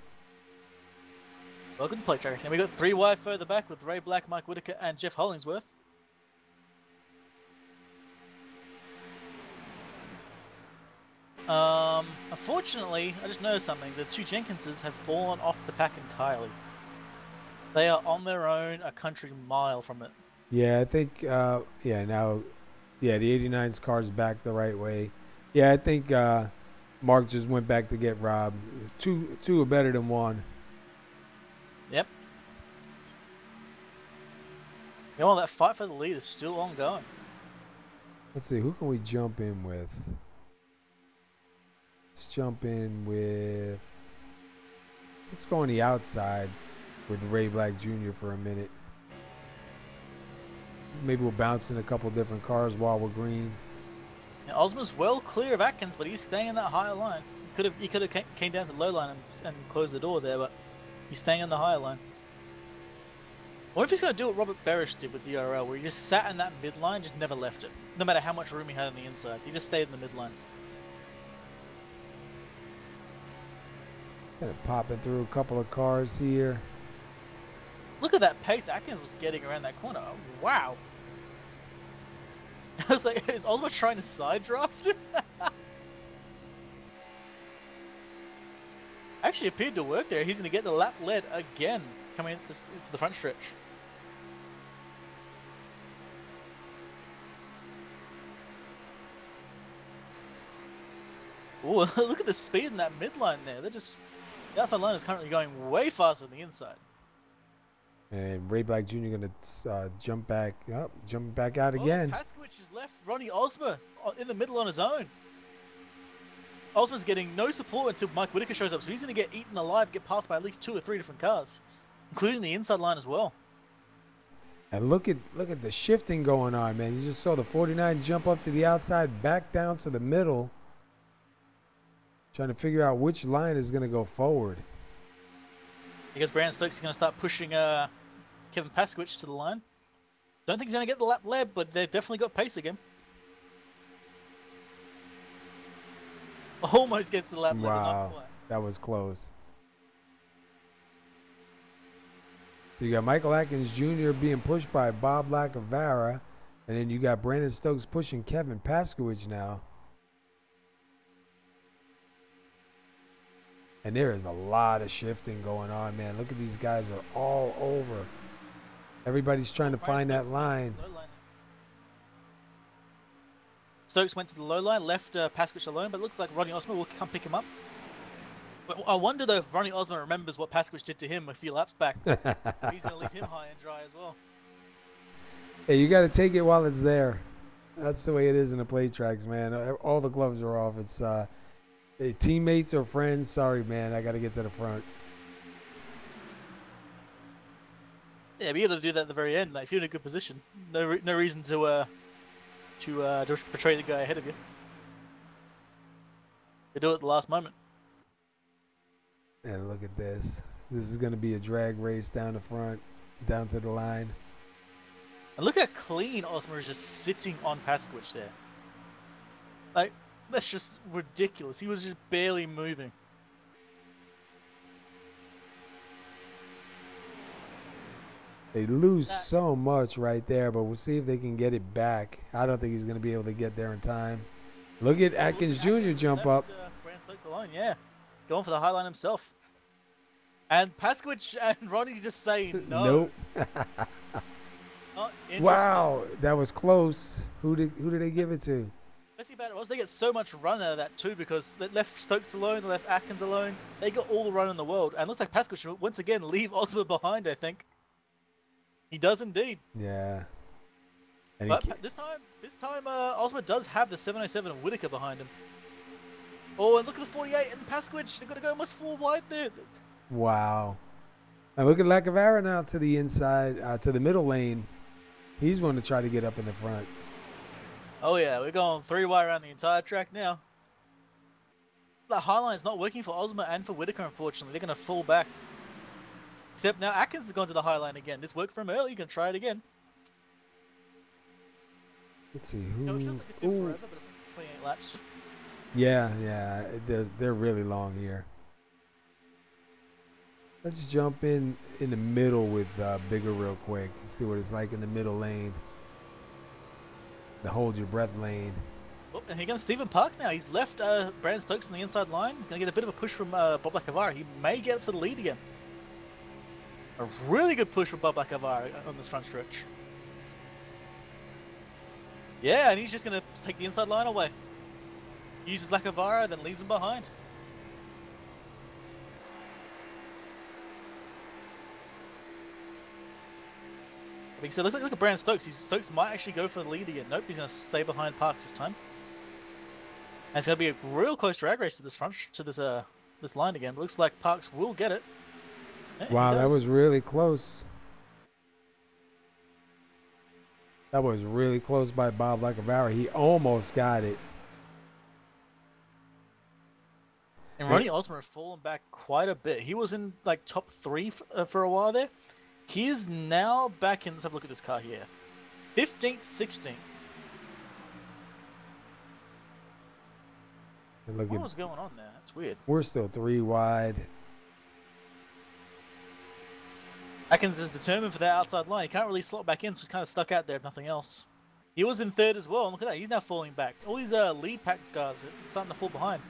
Welcome to Plate Track Racing. We got 3 wide further back with Ray Black, Mike Whitaker, and Jeff Hollingsworth. Unfortunately, I just noticed something. The 2 Jenkinses have fallen off the pack entirely. They are on their own, a country mile from it. Yeah, I think, now, the 89's car's back the right way. Yeah, I think Mark just went back to get Rob. Two are better than 1. Yep. You know, that fight for the lead is still ongoing. Let's see, who can we jump in with? Let's jump in with... Let's go on the outside with Ray Black Jr. for a minute. Maybe we'll bounce in a couple different cars while we're green. Now, Osmer's well clear of Atkins, but he's staying in that higher line. He could have came down to the low line and closed the door there, but he's staying in the higher line. What if he's going to do what Robert Berish did with DRL, where he just sat in that midline, just never left it, no matter how much room he had on the inside. He just stayed in the midline. Kind of popping through a couple of cars here. Look at that pace Atkins was getting around that corner. Oh, wow. I was like, is Osborne trying to side draft? Actually appeared to work there. He's going to get the lap lead again coming into the front stretch. Oh, look at the speed in that midline there. They're just... The outside line is currently going way faster than the inside. And Ray Black Jr. going to jump back up, jump back out again. Paskawych has left Ronnie Osmer in the middle on his own. Osmer's getting no support until Mike Whitaker shows up, so he's going to get eaten alive, get passed by at least 2 or 3 different cars, including the inside line as well. And look at the shifting going on, man. You just saw the 49 jump up to the outside, back down to the middle, trying to figure out which line is going to go forward. Because Brandon Stokes is going to start pushing Kevin Paskawych to the line. Don't think he's going to get the lap led, but they've definitely got pace again. Almost gets the lap led. Wow, that was close. You got Michael Atkins Jr. being pushed by Bob Lacovara, and then you got Brandon Stokes pushing Kevin Paskawych now. And there is a lot of shifting going on, man. Look at these guys are all over. Everybody's trying to find that line. Stokes went to the low line, left Paskawych alone, but it looks like Ronnie Osmer will come pick him up. But I wonder though if Ronnie Osmer remembers what Paskawych did to him a few laps back. He's going to leave him high and dry as well. Hey, you got to take it while it's there. That's the way it is in the play tracks, man. All the gloves are off. It's hey, teammates or friends. Sorry, man. I got to get to the front. Yeah, but you got to do that at the very end. Like, if you're in a good position, no reason to portray the guy ahead of you. They do it at the last moment. And look at this. This is going to be a drag race down the front, down to the line. And look how clean Osmer is just sitting on Paskawych there. Like, that's just ridiculous. He was just barely moving. They lose so much right there, but we'll see if they can get it back. I don't think he's going to be able to get there in time. Look at Atkins Jr. jump up. Brandon Stokes alone, yeah. Going for the high line himself. And Paskawych and Rodney just say no. Nope. Wow, that was close. Who did they give it to? Best about it was they get so much run out of that too, because they left Stokes alone, they left Atkins alone. They got all the run in the world. And it looks like Paskawych will once again leave Osmer behind, I think. He does indeed. Yeah. And but this time, Osmer does have the 707 and Whitaker behind him. Oh, and look at the 48 and Paskawych. They're going to go almost 4 wide there. Wow. And look at Lacovara now to the inside, to the middle lane. He's going to try to get up in the front. Oh, yeah. We're going 3 wide around the entire track now. The high line's not working for Osmer and for Whitaker, unfortunately. They're going to fall back. Except now Atkins has gone to the high line again. This worked for him early. You can try it again. Let's see who. No, it feels like it's been forever, but it's like 28 laps. Yeah. They're really long here. Let's jump in the middle with Biggar real quick. See what it's like in the middle lane. The hold your breath lane. Oh, and here comes Stephen Parks now. He's left Brandon Stokes on the inside line. He's going to get a bit of a push from Bob Lacovara. He may get up to the lead again. A really good push from Bob Lacovara on this front stretch. Yeah, and he's just going to take the inside line away. Uses Lacovara, then leaves him behind. So look at Brandon Stokes. Stokes might actually go for the lead again. Nope, he's going to stay behind Parks this time. And it's going to be a real close drag race to this this line again. But looks like Parks will get it. Yeah, wow, that was really close. That was really close by Bob Lacovara. He almost got it. And Ronnie Osmer has fallen back quite a bit. He was in like top 3 for a while there. He is now back in. Let's have a look at this car here. 15th, 16th. And look What was going on there? That's weird. We're still 3 wide. Atkins is determined for that outside line. He can't really slot back in, so he's kind of stuck out there if nothing else. He was in 3rd as well, and look at that. He's now falling back. All these lead pack guys are starting to fall behind.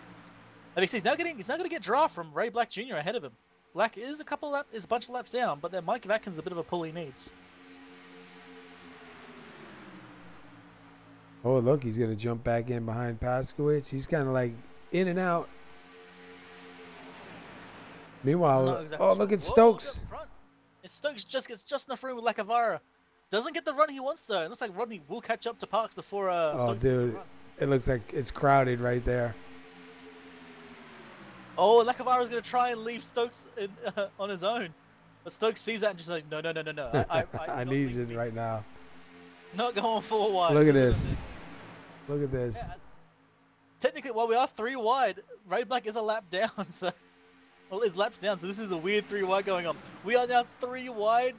And he's now going to get draft from Ray Black Jr. ahead of him. Black is a bunch of laps down, but then Mike Atkins a bit of a pull he needs. Oh, look, he's going to jump back in behind Paskawych. He's kind of like in and out. Meanwhile, oh, look at Stokes. Look at Stokes gets just enough room with Lacovara. Doesn't get the run he wants, though. It looks like Rodney will catch up to Parks before Stokes gets a run. It looks like it's crowded right there. Oh, Lacovara's going to try and leave Stokes on his own. But Stokes sees that and just like, no. I need you right now. Not going 4 wide. Look at this. Look at this. Yeah. Technically, while we are 3 wide, Ray Black is a lap down, so... Well, his lap's down, so this is a weird 3 wide going on. We are now 3 wide,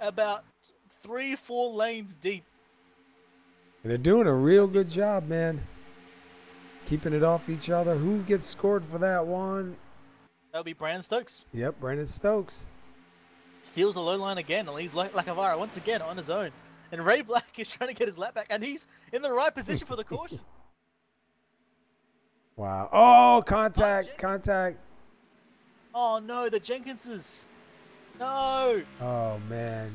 about 3-4 lanes deep. And they're doing a real good job, man. Keeping it off each other. Who gets scored for that one? That would be Brandon Stokes. Yep, Brandon Stokes. Steals the low line again and leaves Lacovara once again on his own. And Ray Black is trying to get his lap back, and he's in the right position for the caution. Wow. Oh, contact. Oh, no, the Jenkinses. No. Oh, man.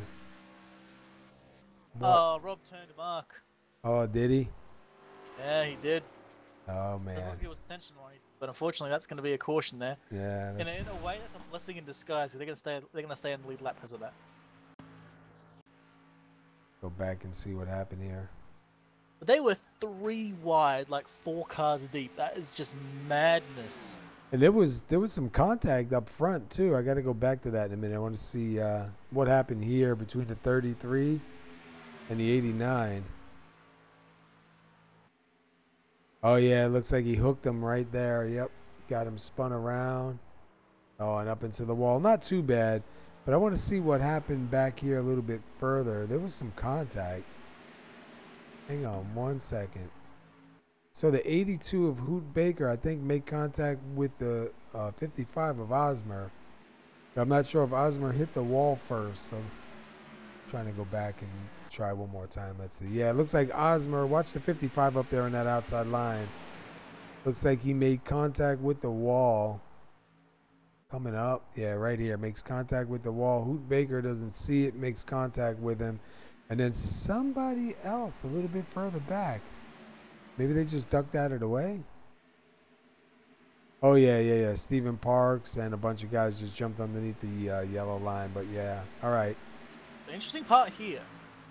What? Oh, Rob turned Mark. Oh, did he? Yeah, he did. Oh, man. It was intentional, but unfortunately, that's going to be a caution there. Yeah. In a way, that's a blessing in disguise. They're going to stay in the lead lap because of that. Go back and see what happened here. But they were 3 wide, like 4 cars deep. That is just madness. And there was some contact up front too. I got to go back to that in a minute. I want to see what happened here between the 33 and the 89. Oh yeah, it looks like he hooked him right there. Yep, got him spun around. Oh, and up into the wall. Not too bad, but I want to see what happened back here a little bit further. There was some contact. Hang on 1 second. So the 82 of Whitaker, I think, made contact with the 55 of Osmer. But I'm not sure if Osmer hit the wall first. So I'm trying to go back and try one more time. Let's see. Yeah, it looks like Osmer, watch the 55 up there on that outside line. Looks like he made contact with the wall. Coming up. Yeah, right here. Makes contact with the wall. Whitaker doesn't see it, makes contact with him. And then somebody else a little bit further back. Maybe they just ducked out of the way. Oh, yeah. Stephen Parks and a bunch of guys just jumped underneath the yellow line. But, yeah. All right. The interesting part here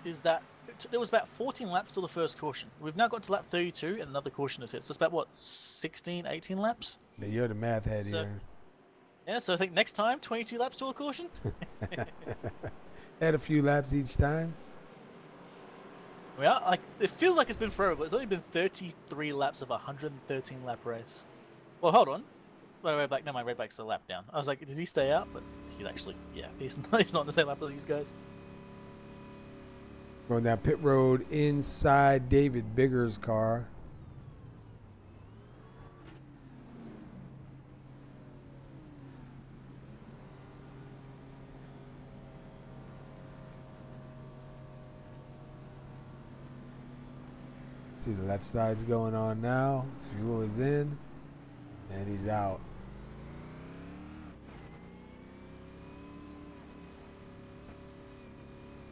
is that there was about 14 laps till the first caution. We've now got to lap 32 and another caution is hit. So it's about, what, 16, 18 laps? Yeah, you're the math head here. Yeah, so I think next time, 22 laps to a caution. Add a few laps each time. Yeah, it feels like it's been forever, but it's only been 33 laps of a 113 lap race. Well, hold on. Ray Black's a lap down. I was like, did he stay out? But he's actually, yeah, he's not on the same lap as these guys. Going down pit road inside David Biggar's car. See, the left side's going on now. Fuel is in, and he's out.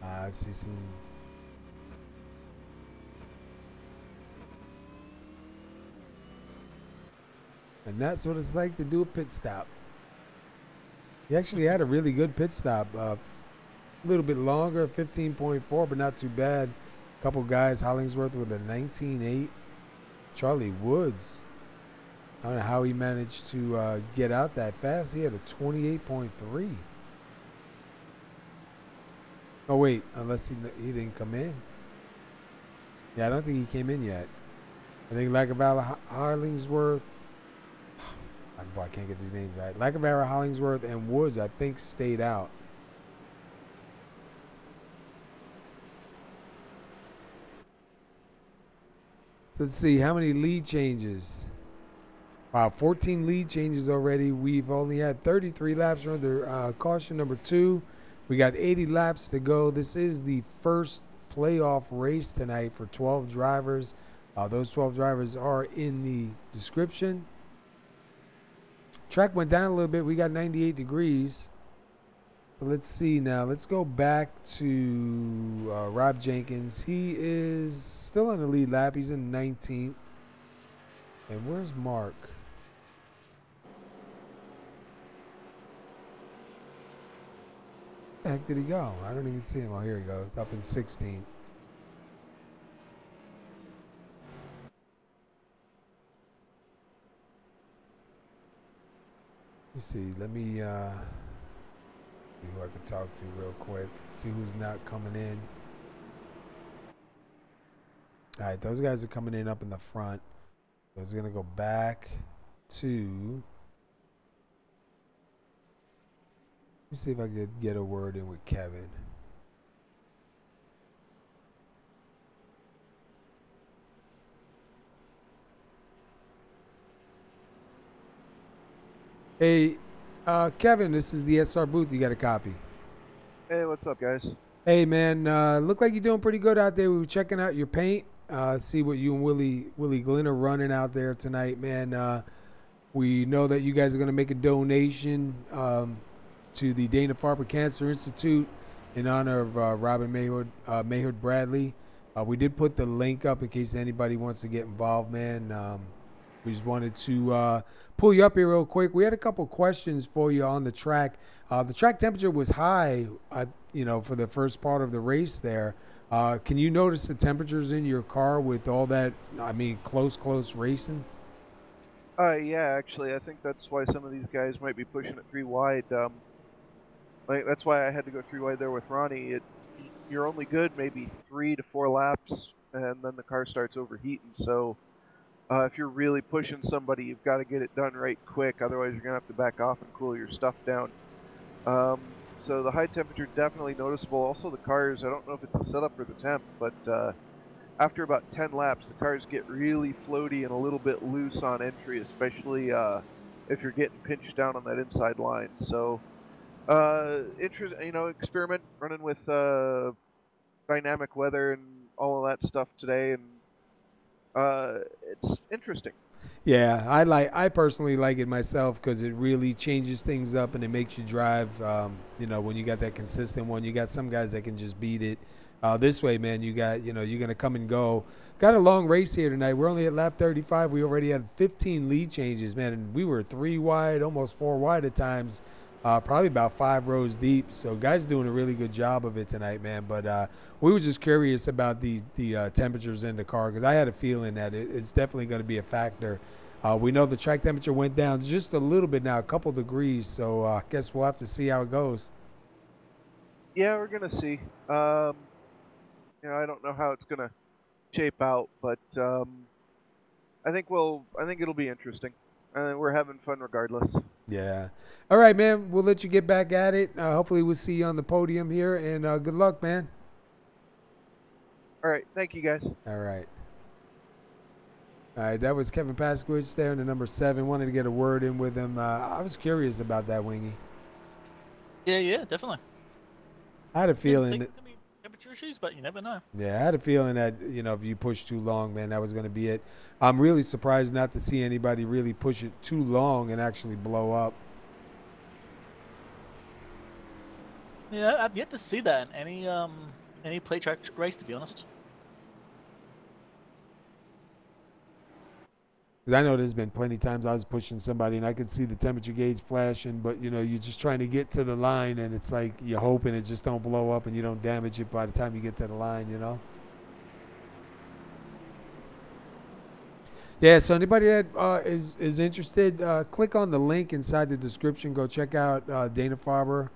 I see some. And that's what it's like to do a pit stop. He actually had a really good pit stop. A little bit longer, 15.4, but not too bad. Couple guys, Hollingsworth with a 19.8. Charlie Woods, I don't know how he managed to get out that fast. He had a 28.3. Oh, wait, unless he didn't come in. Yeah, I don't think he came in yet. I think Lacovara, Hollingsworth. Boy, I can't get these names right. Lacovara, Hollingsworth, and Woods, I think, stayed out. Let's see, how many lead changes? Wow, 14 lead changes already. We've only had 33 laps. We're under caution number 2. We got 80 laps to go. This is the first playoff race tonight for 12 drivers. Those 12 drivers are in the description. Track went down a little bit. We got 98 degrees. But let's see now. Let's go back to Rob Jenkins. He is still on the lead lap. He's in 19th. And where's Mark? Where the heck did he go? I don't even see him. Oh, here he goes. Up in 16th. Let me see. Let me see who I can talk to real quick. See who's not coming in. All right, those guys are coming in up in the front. I was going to go back to... Let me see if I could get a word in with Kevin. Hey, Kevin, this is the SR booth. You got a copy? Hey, what's up, guys? Hey, man, look like you're doing pretty good out there. We were checking out your paint. See what you and Willie Glynn are running out there tonight, man. We know that you guys are going to make a donation to the Dana-Farber Cancer Institute in honor of Robin Mayhood Bradley. We did put the link up in case anybody wants to get involved, man. We just wanted to pull you up here real quick. We had a couple questions for you on the track. The track temperature was high, for the first part of the race there. Can you notice the temperatures in your car with all that, close racing? Yeah, actually, I think that's why some of these guys might be pushing it 3 wide. That's why I had to go 3 wide there with Ronnie. You're only good maybe 3 to 4 laps, and then the car starts overheating. So if you're really pushing somebody, you've got to get it done right quick. Otherwise, you're going to have to back off and cool your stuff down. So the high temperature definitely noticeable. Also the cars, I don't know if it's the setup or the temp, but after about 10 laps, the cars get really floaty and a little bit loose on entry, especially if you're getting pinched down on that inside line. So, experiment running with dynamic weather and all of that stuff today, and it's interesting. Yeah, I personally like it myself because it really changes things up and it makes you drive. When you got that consistent one, you got some guys that can just beat it. This way, man, you got, you're going to come and go. Got a long race here tonight. We're only at lap 35. We already had 15 lead changes, man, and we were 3 wide, almost 4 wide at times, probably about 5 rows deep. So guys doing a really good job of it tonight, man. But we were just curious about the temperatures in the car because I had a feeling that it's definitely going to be a factor. We know the track temperature went down just a little bit now, a couple degrees. So I guess we'll have to see how it goes. Yeah, we're going to see. I don't know how it's going to shape out, but I think it'll be interesting. And we're having fun regardless. Yeah. All right, man. We'll let you get back at it. Hopefully we'll see you on the podium here, and good luck, man. All right. Thank you, guys. All right. All right, that was Kevin Paskawych there in the number 7. Wanted to get a word in with him. I was curious about that, Wingy. Yeah, definitely. I had a feeling Didn't think it was gonna be temperature issues, but you never know. Yeah, I had a feeling that, if you push too long, man, that was going to be it. I'm really surprised not to see anybody really push it too long and actually blow up. Yeah, I've yet to see that in any play track race, to be honest. Because I know there's been plenty of times I was pushing somebody and I could see the temperature gauge flashing, but, you're just trying to get to the line and it's like you're hoping it just don't blow up and you don't damage it by the time you get to the line, Yeah, so anybody that is interested, click on the link inside the description. Go check out Dana-Farber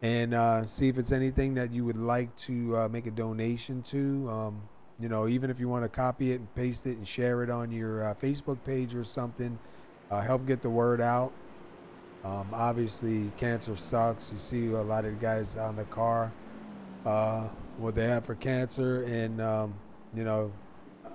and see if it's anything that you would like to make a donation to. Even if you want to copy it and paste it and share it on your Facebook page or something, help get the word out. Obviously, cancer sucks. You see a lot of the guys on the car, what they have for cancer, and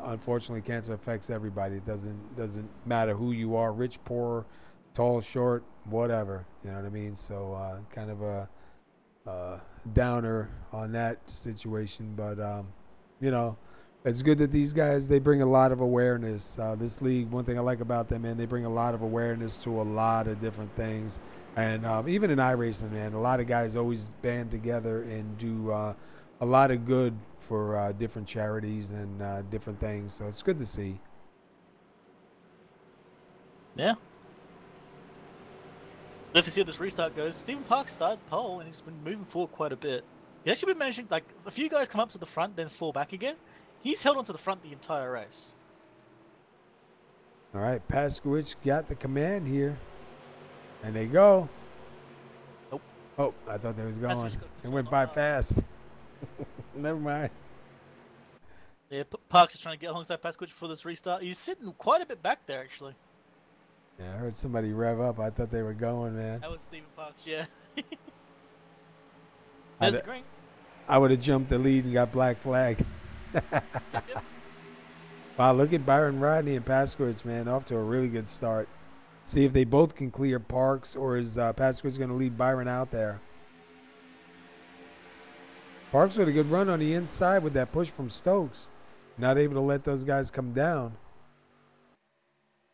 unfortunately, cancer affects everybody. It doesn't matter who you are, rich, poor, tall, short, whatever. You know what I mean? So kind of a downer on that situation. But, you know, it's good that these guys, they bring a lot of awareness. This league, one thing I like about them, man, they bring a lot of awareness to a lot of different things. And even in iRacing, man, a lot of guys always band together and do a lot of good for different charities and different things. So it's good to see. Yeah. Let's see how this restart goes. Stephen Parks started the pole and he's been moving forward quite a bit. He's actually been managing, like, a few guys come up to the front, then fall back again. He's held onto the front the entire race. All right, Paskawych got the command here. And they go. Nope. Oh, I thought they was going. It went by fast. Never mind. Yeah, Parks is trying to get alongside Paskawych for this restart. He's sitting quite a bit back there, actually. Yeah, I heard somebody rev up. I thought they were going, man. That was Stephen Parks, yeah. There's the green. I would have jumped the lead and got black flag. Yep. Wow, look at Byron Rodney and Paskawych, man. Off to a really good start. See if they both can clear Parks, or is Paskawych going to leave Byron out there? Parks with a good run on the inside with that push from Stokes. Not able to let those guys come down.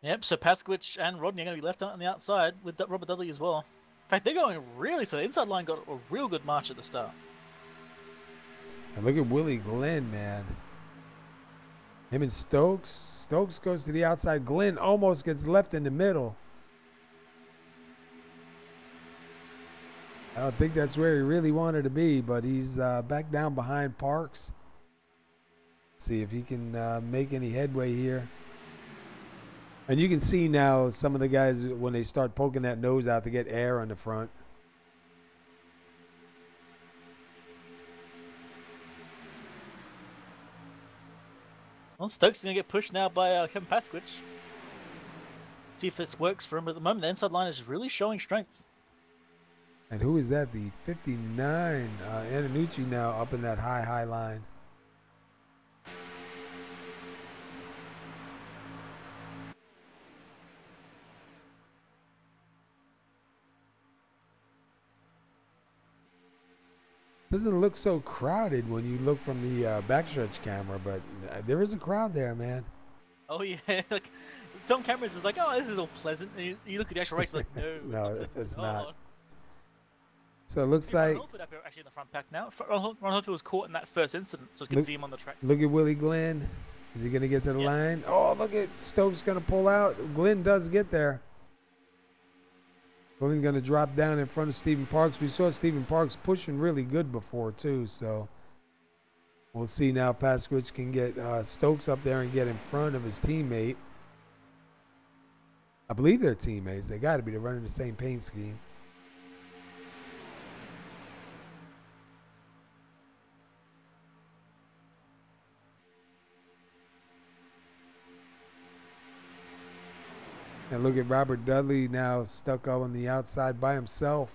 Yep, so Paskawych and Rodney are going to be left out on the outside with Robert Dudley as well. In fact, they're going really, so the inside line got a real good march at the start. And look at Willie Glynn, man. Him and Stokes. Stokes goes to the outside. Glynn almost gets left in the middle. I don't think that's where he really wanted to be, but he's back down behind Parks. See if he can make any headway here. And you can see now some of the guys, when they start poking that nose out to get air on the front. Well, Stokes is going to get pushed now by Kevin Paskawych. See if this works for him. At the moment, the inside line is really showing strength. And who is that? The 59, Antonucci now up in that high line. Doesn't look so crowded when you look from the backstretch camera, but there is a crowd there, man. Oh yeah, like some cameras is like, oh, this is all pleasant. And you look at the actual race, like, no, no, it's not. Oh. So it looks like Ron Hollifield up here actually in the front pack now. Ron Hollifield was caught in that first incident, so you can see him on the track. Look at Willie Glynn. Is he gonna get to the line? Oh, look at Stokes gonna pull out. Glynn does get there. Glynn gonna drop down in front of Stephen Parks. We saw Stephen Parks pushing really good before too, so we'll see now if Paskawych can get Stokes up there and get in front of his teammate. I believe they're teammates. They got to be. They're running the same paint scheme. And look at Robert Dudley now stuck up on the outside by himself.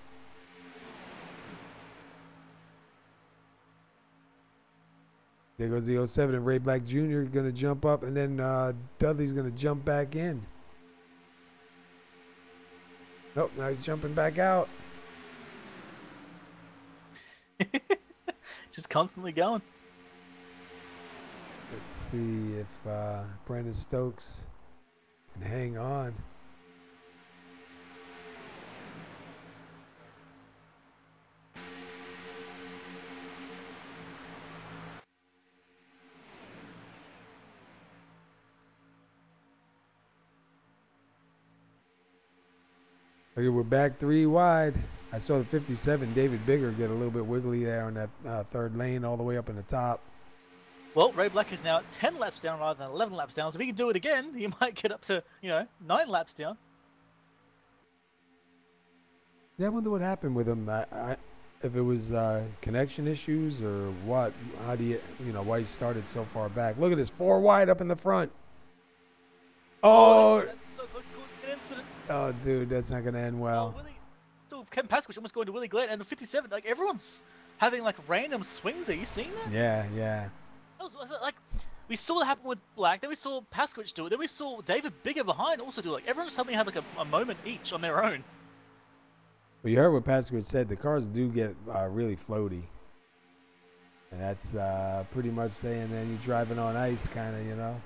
There goes the 07 and Ray Black Jr. going to jump up, and then Dudley's going to jump back in. Nope, now he's jumping back out. Just constantly going. Let's see if Brandon Stokes can hang on. Okay, we're back 3 wide. I saw the 57, David Biggar, get a little bit wiggly there on that third lane all the way up in the top. Well, Ray Black is now 10 laps down rather than 11 laps down. So if he can do it again, he might get up to, 9 laps down. Yeah, I wonder what happened with him. If it was connection issues or what. How do you, why he started so far back. Look at this, 4 wide up in the front. Oh, that's so close to causing an incident. Oh, dude, that's not going to end well. So Kevin Paskawych almost going to Willie Glynn, and the 57, everyone's having random swings. Are you seeing that? Yeah. we saw what happened with Black, then we saw Paskawych do it, then we saw David Biggar behind also do it. Like, everyone suddenly had like a moment each on their own. Well, you heard what Paskawych said. The cars do get really floaty. And that's pretty much saying that you're driving on ice, kind of, you know.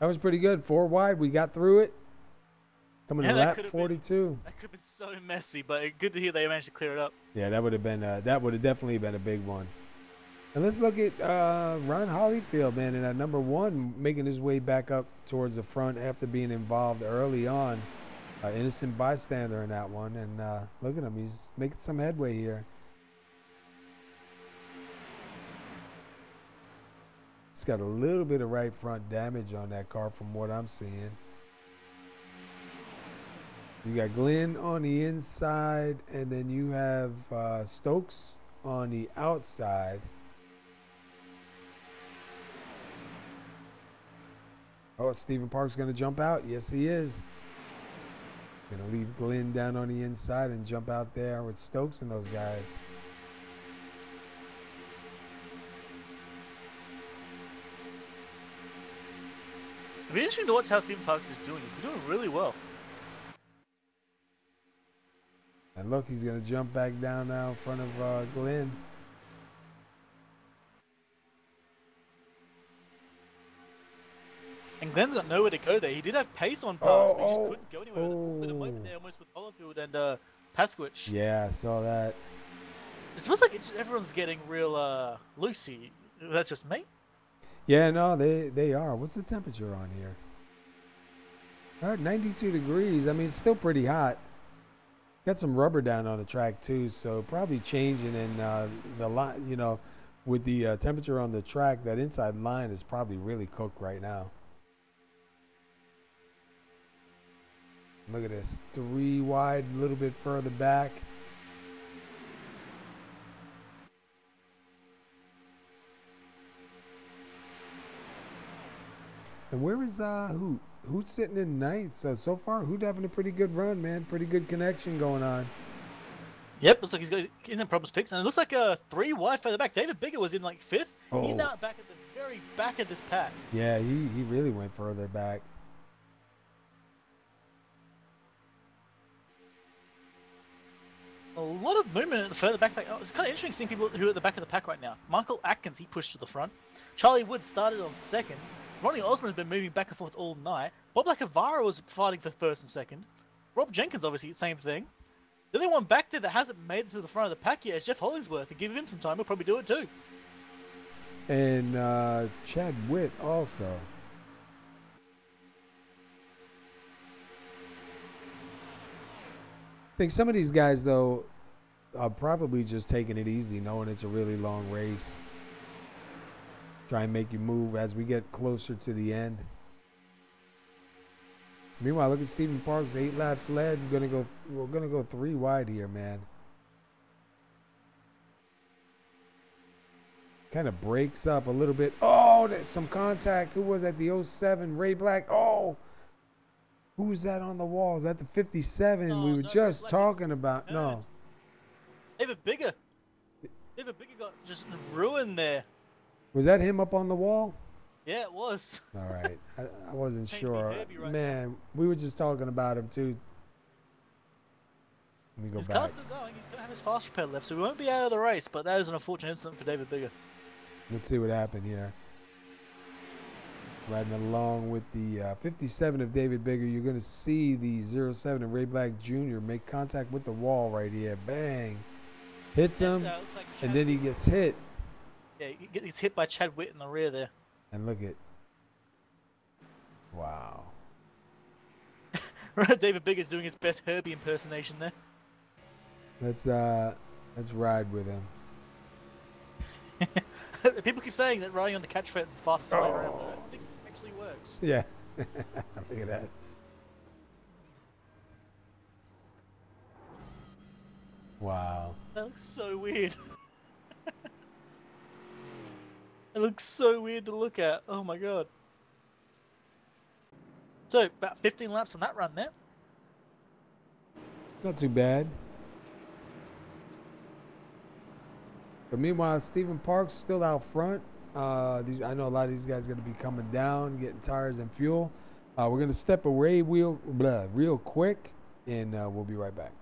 That was pretty good. 4 wide. We got through it. Coming to lap 42. That could have been so messy, but good to hear they managed to clear it up. Yeah, that would have definitely been a big one. And let's look at Ron Hollifield, man, in that number 1, making his way back up towards the front after being involved early on. Innocent bystander in that one, and look at him, he's making some headway here. It's got a little bit of right front damage on that car from what I'm seeing. You got Glynn on the inside, and then you have Stokes on the outside. Oh, Stephen Park's going to jump out. Yes, he is. Going to leave Glynn down on the inside and jump out there with Stokes and those guys. It'll be interesting to watch how Stephen Parks is doing. He's doing really well. And look, he's going to jump back down now in front of Glynn. And Glenn's got nowhere to go there. He did have pace on Parks, but he just couldn't go anywhere. With a moment there almost with Hollifield and Paskawych. Yeah, I saw that. It feels like everyone's getting real loosey. That's just me? Yeah, no, they are. What's the temperature on here? All right, 92 degrees. I mean, it's still pretty hot. Got some rubber down on the track too, so probably changing in the line. You know, with the temperature on the track, that inside line is probably really cooked right now. Look at this, 3 wide, a little bit further back. And where is Hoot? Hoot's sitting in 9th. So far, Hoot having a pretty good run, man. Pretty good connection going on. Yep, looks like he's got his problems fixed. And it looks like 3 wide further back. David Biggar was in like 5th. Oh. He's now back at the very back of this pack. Yeah, he really went further back. A lot of movement at the further back. It's kind of interesting seeing people who are at the back of the pack right now. Michael Atkins, he pushed to the front. Charlie Wood started on 2nd. Rodney Osmond's been moving back and forth all night. Bob Lacovara was fighting for 1st and 2nd. Rob Jenkins, obviously, same thing. The only one back there that hasn't made it to the front of the pack yet is Jeff Hollingsworth. And give him some time, he'll probably do it too. And Chad Whitt also. I think some of these guys, though, are probably just taking it easy, knowing it's a really long race. Try and make you move as we get closer to the end. Meanwhile, look at Stephen Parks, 8 laps led. We're gonna go 3 wide here, man. Kind of breaks up a little bit. Oh, there's some contact. Who was that? The 07, Ray Black. Oh. Who was that on the wall? Is that the 57 we were just talking about? No. David Biggar. David Biggar got just ruined there. Was that him up on the wall? Yeah, it was. All right. I wasn't sure. Right Man, now. We were just talking about him, too. Let me go his back. car's still going. He's going to have his fast repair left, so we won't be out of the race, but that is an unfortunate incident for David Biggar. Let's see what happened here. Riding along with the 57 of David Biggar, you're going to see the 07 of Ray Black Jr. make contact with the wall right here. Bang. Hits him, like and then he gets hit. Yeah, he gets hit by Chad Whitt in the rear there. And look at. Wow. David Biggar's doing his best Herbie impersonation there. Let's ride with him. People keep saying that riding on the catch fence is the fastest way around, but I don't think it actually works. Yeah. Look at that. Wow. That looks so weird. It looks so weird to look at. Oh my god. So, about 15 laps on that run there. Not too bad. But meanwhile, Stephen Parks still out front. I know a lot of these guys are going to be coming down, getting tires and fuel. We're going to step away real quick, and we'll be right back.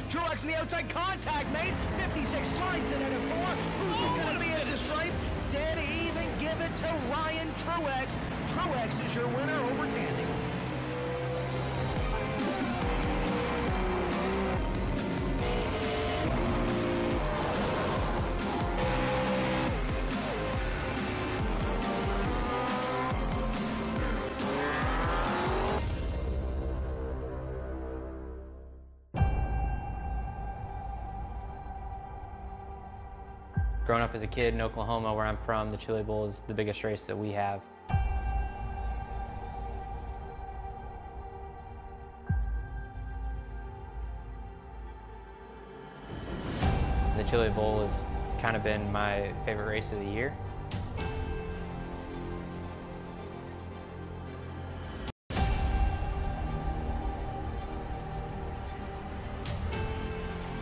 Truex in the outside, contact made. 56 slides in at a 4. Who's going to be at the stripe? Dead even, give it to Ryan Truex. Truex is your winner over Tandy. Growing up as a kid in Oklahoma, where I'm from, the Chili Bowl is the biggest race that we have. The Chili Bowl has kind of been my favorite race of the year.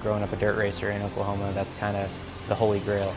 Growing up a dirt racer in Oklahoma, that's kind of the holy grail.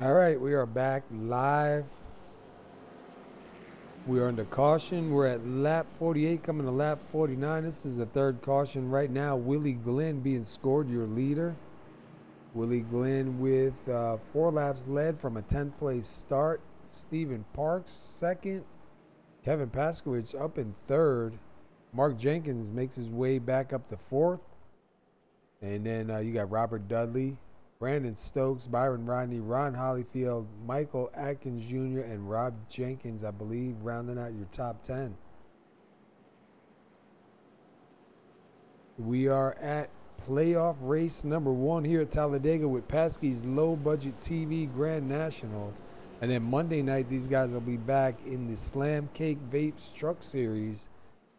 All right, we are back live. We are under caution. We're at lap 48, coming to lap 49. This is the third caution right now. Willie Glynn being scored, your leader. Willie Glynn with 4 laps led from a 10th place start. Stephen Parks second. Kevin Paskawych up in third. Mark Jenkins makes his way back up to fourth. And then you got Robert Dudley, Brandon Stokes, Byron Rodney, Ron Hollifield, Michael Atkins Jr., and Rob Jenkins, I believe, rounding out your top 10. We are at playoff race number 1 here at Talladega with Pasky's Low Budget TV Grand Nationals. And then Monday night, these guys will be back in the Slam Cake Vapes Truck Series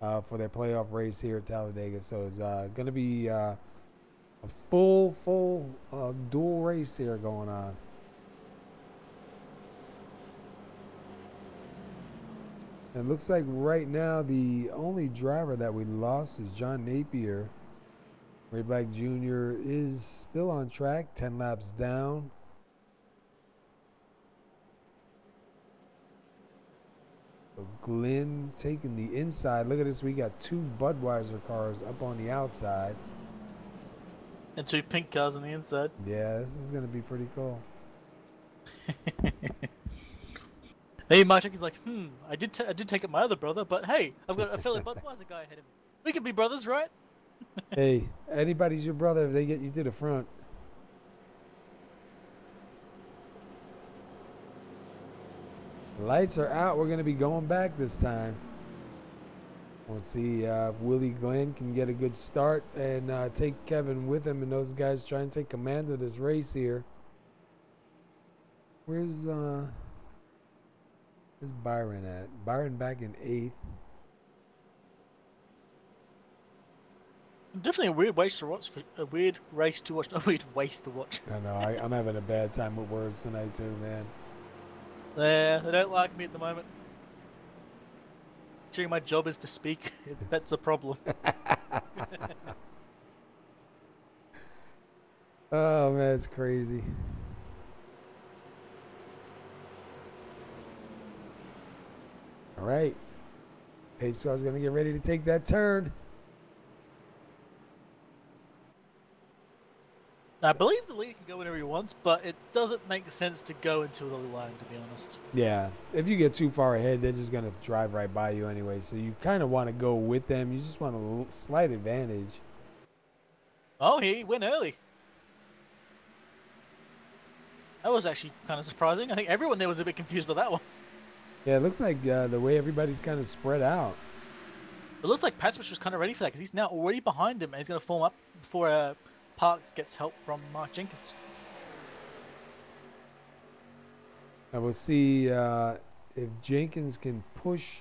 for their playoff race here at Talladega. So it's going to be a full dual race here going on. It looks like right now the only driver that we lost is John Napier. Ray Black Jr. is still on track, 10 laps down. So Glynn taking the inside. Look at this, we got 2 Budweiser cars up on the outside. And 2 pink cars on the inside. Yeah, this is going to be pretty cool. Hey, Mark Jenkins like, I did take up my other brother, but hey, I've got a fellow Budweiser guy ahead of me. We can be brothers, right? Hey, anybody's your brother if they get you to the front. Lights are out. We're going to be going back this time. We'll see if Willie Glynn can get a good start and take Kevin with him, and those guys try and take command of this race here. Where's Byron at? Byron back in 8th. Definitely a weird race to watch. A weird race to watch. A weird waste to watch. I know. I'm having a bad time with words tonight too, man. Yeah, they don't like me at the moment. Considering my job is to speak, that's a problem. Oh man, it's crazy. All right, pace car's gonna get ready to take that turn. I believe the lead can go whenever he wants, but it doesn't make sense to go into the line, to be honest. Yeah, if you get too far ahead, they're just going to drive right by you anyway. So you kind of want to go with them. You just want a slight advantage. Oh, he went early. That was actually kind of surprising. I think everyone there was a bit confused by that one. Yeah, it looks like the way everybody's kind of spread out. It looks like Paskawych was kind of ready for that because he's now already behind him and he's going to form up before Parks gets help from Mark Jenkins. And we'll see if Jenkins can push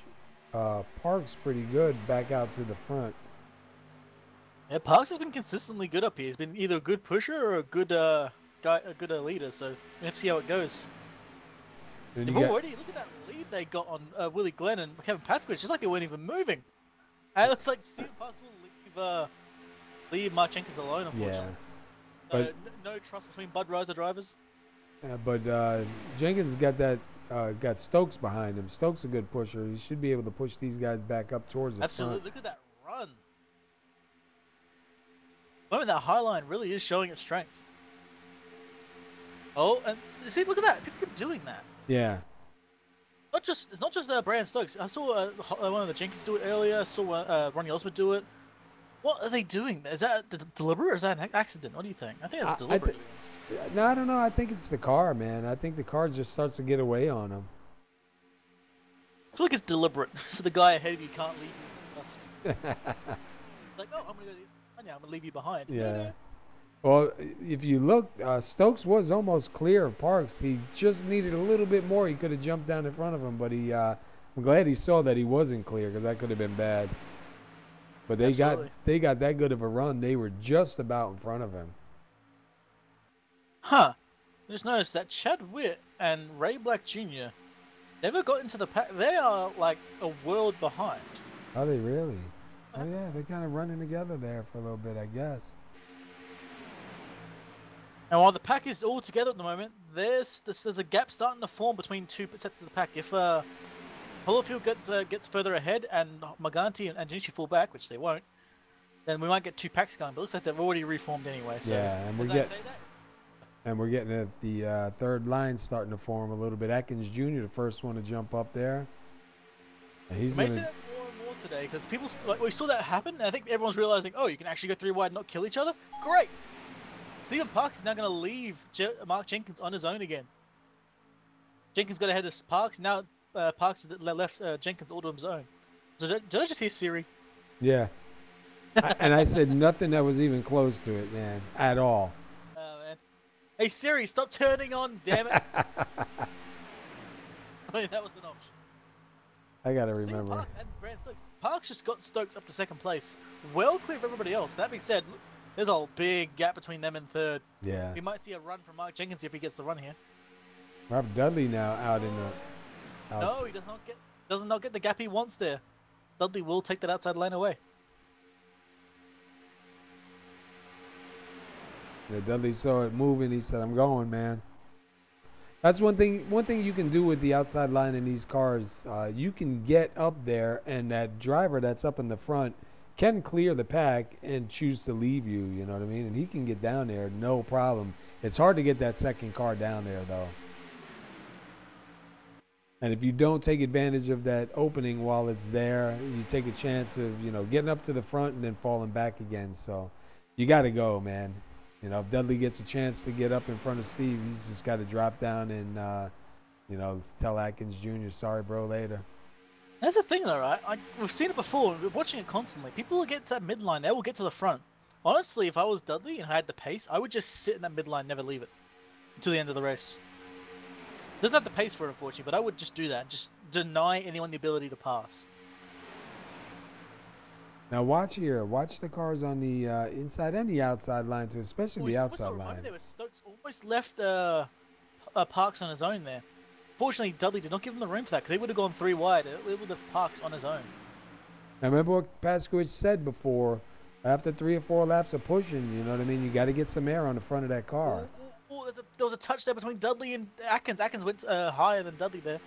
Parks pretty good back out to the front. Yeah, Parks has been consistently good up here. He's been either a good pusher or a good leader. So we have to see how it goes. They've already look at that lead they got on Willie Glynn and Kevin Paskawych. It's like they weren't even moving. And it looks like CM Parks will leave Mark Jenkins alone, unfortunately. Yeah. But no trust between Budweiser drivers. Yeah, but Jenkins got that got Stokes behind him. Stokes a good pusher. He should be able to push these guys back up towards the front. Look at that run. I mean, that high line really is showing its strength. Oh, and see, look at that. People keep doing that. Yeah. It's not just Brandon Stokes. I saw one of the Jenkins do it earlier. I saw Ronnie Osmond do it. What are they doing? Is that deliberate or is that an accident? What do you think? I think that's deliberate. No, I don't know. I think it's the car, man. I think the car just starts to get away on him. I feel like it's deliberate. So the guy ahead of you can't leave you dust. Like, oh, I'm gonna leave you behind. Yeah. Well, if you look, Stokes was almost clear of Parks. He just needed a little bit more. He could have jumped down in front of him, but I'm glad he saw that he wasn't clear because that could have been bad. But they got that good of a run. They were just about in front of him. Huh. I just noticed that Chad Whitt and Ray Black Jr. never got into the pack. They are like a world behind. Are they really? Oh, yeah. They're kind of running together there for a little bit, I guess. And while the pack is all together at the moment, there's a gap starting to form between 2 sets of the pack. If Hollifield gets further ahead and Morganti and Janici fall back, which they won't, then we might get 2 packs going. But it looks like they've already reformed anyway. So yeah, and as I say that, And we're getting at the third line starting to form a little bit. Atkins Jr., the first one to jump up there. And he's may see that more and more today because people like we saw that happen. And I think everyone's realizing, oh, you can actually go 3 wide and not kill each other. Great. Stephen Parks is now going to leave Mark Jenkins on his own again. Jenkins got ahead of Parks. Now Parks has left Jenkins all to his own. Did I just hear Siri? Yeah. And I said nothing that was even close to it, man, at all. Oh, man. Hey, Siri, stop turning on, damn it. I mean, that was an option. I got to Stephen remember. Parks and Brand Stokes. Parks just got Stokes up to second place. Well clear of everybody else. That being said, there's a big gap between them and third. Yeah. We might see a run from Mark Jenkins if he gets the run here. Robert Dudley now out in the... No, he does not get the gap he wants there. Dudley will take that outside lane away. Yeah, Dudley saw it moving. He said, I'm going, man. That's one thing you can do with the outside line in these cars. You can get up there, and that driver that's up in the front can clear the pack and choose to leave you, you know what I mean? And he can get down there, no problem. It's hard to get that second car down there, though. And if you don't take advantage of that opening while it's there, you take a chance of, you know, getting up to the front and then falling back again. So you got to go, man. You know, if Dudley gets a chance to get up in front of Steve, he's just got to drop down and, you know, tell Atkins Jr., sorry, bro, later. That's the thing, though, right? We've seen it before. We're watching it constantly. People will get to that midline. They will get to the front. Honestly, if I was Dudley and I had the pace, I would just sit in that midline, never leave it until the end of the race. Doesn't have the pace for it, unfortunately, but I would just do that. Just deny anyone the ability to pass. Now watch here. Watch the cars on the inside and the outside line, too, especially the outside line. There was Stokes almost left Parks on his own there. Fortunately, Dudley did not give him the room for that because he would have gone 3 wide. It would have Parks on his own. Now remember what Paskawych said before. After 3 or 4 laps of pushing, you know what I mean? You got to get some air on the front of that car. There was a touch there between Dudley and Atkins. Atkins went higher than Dudley there.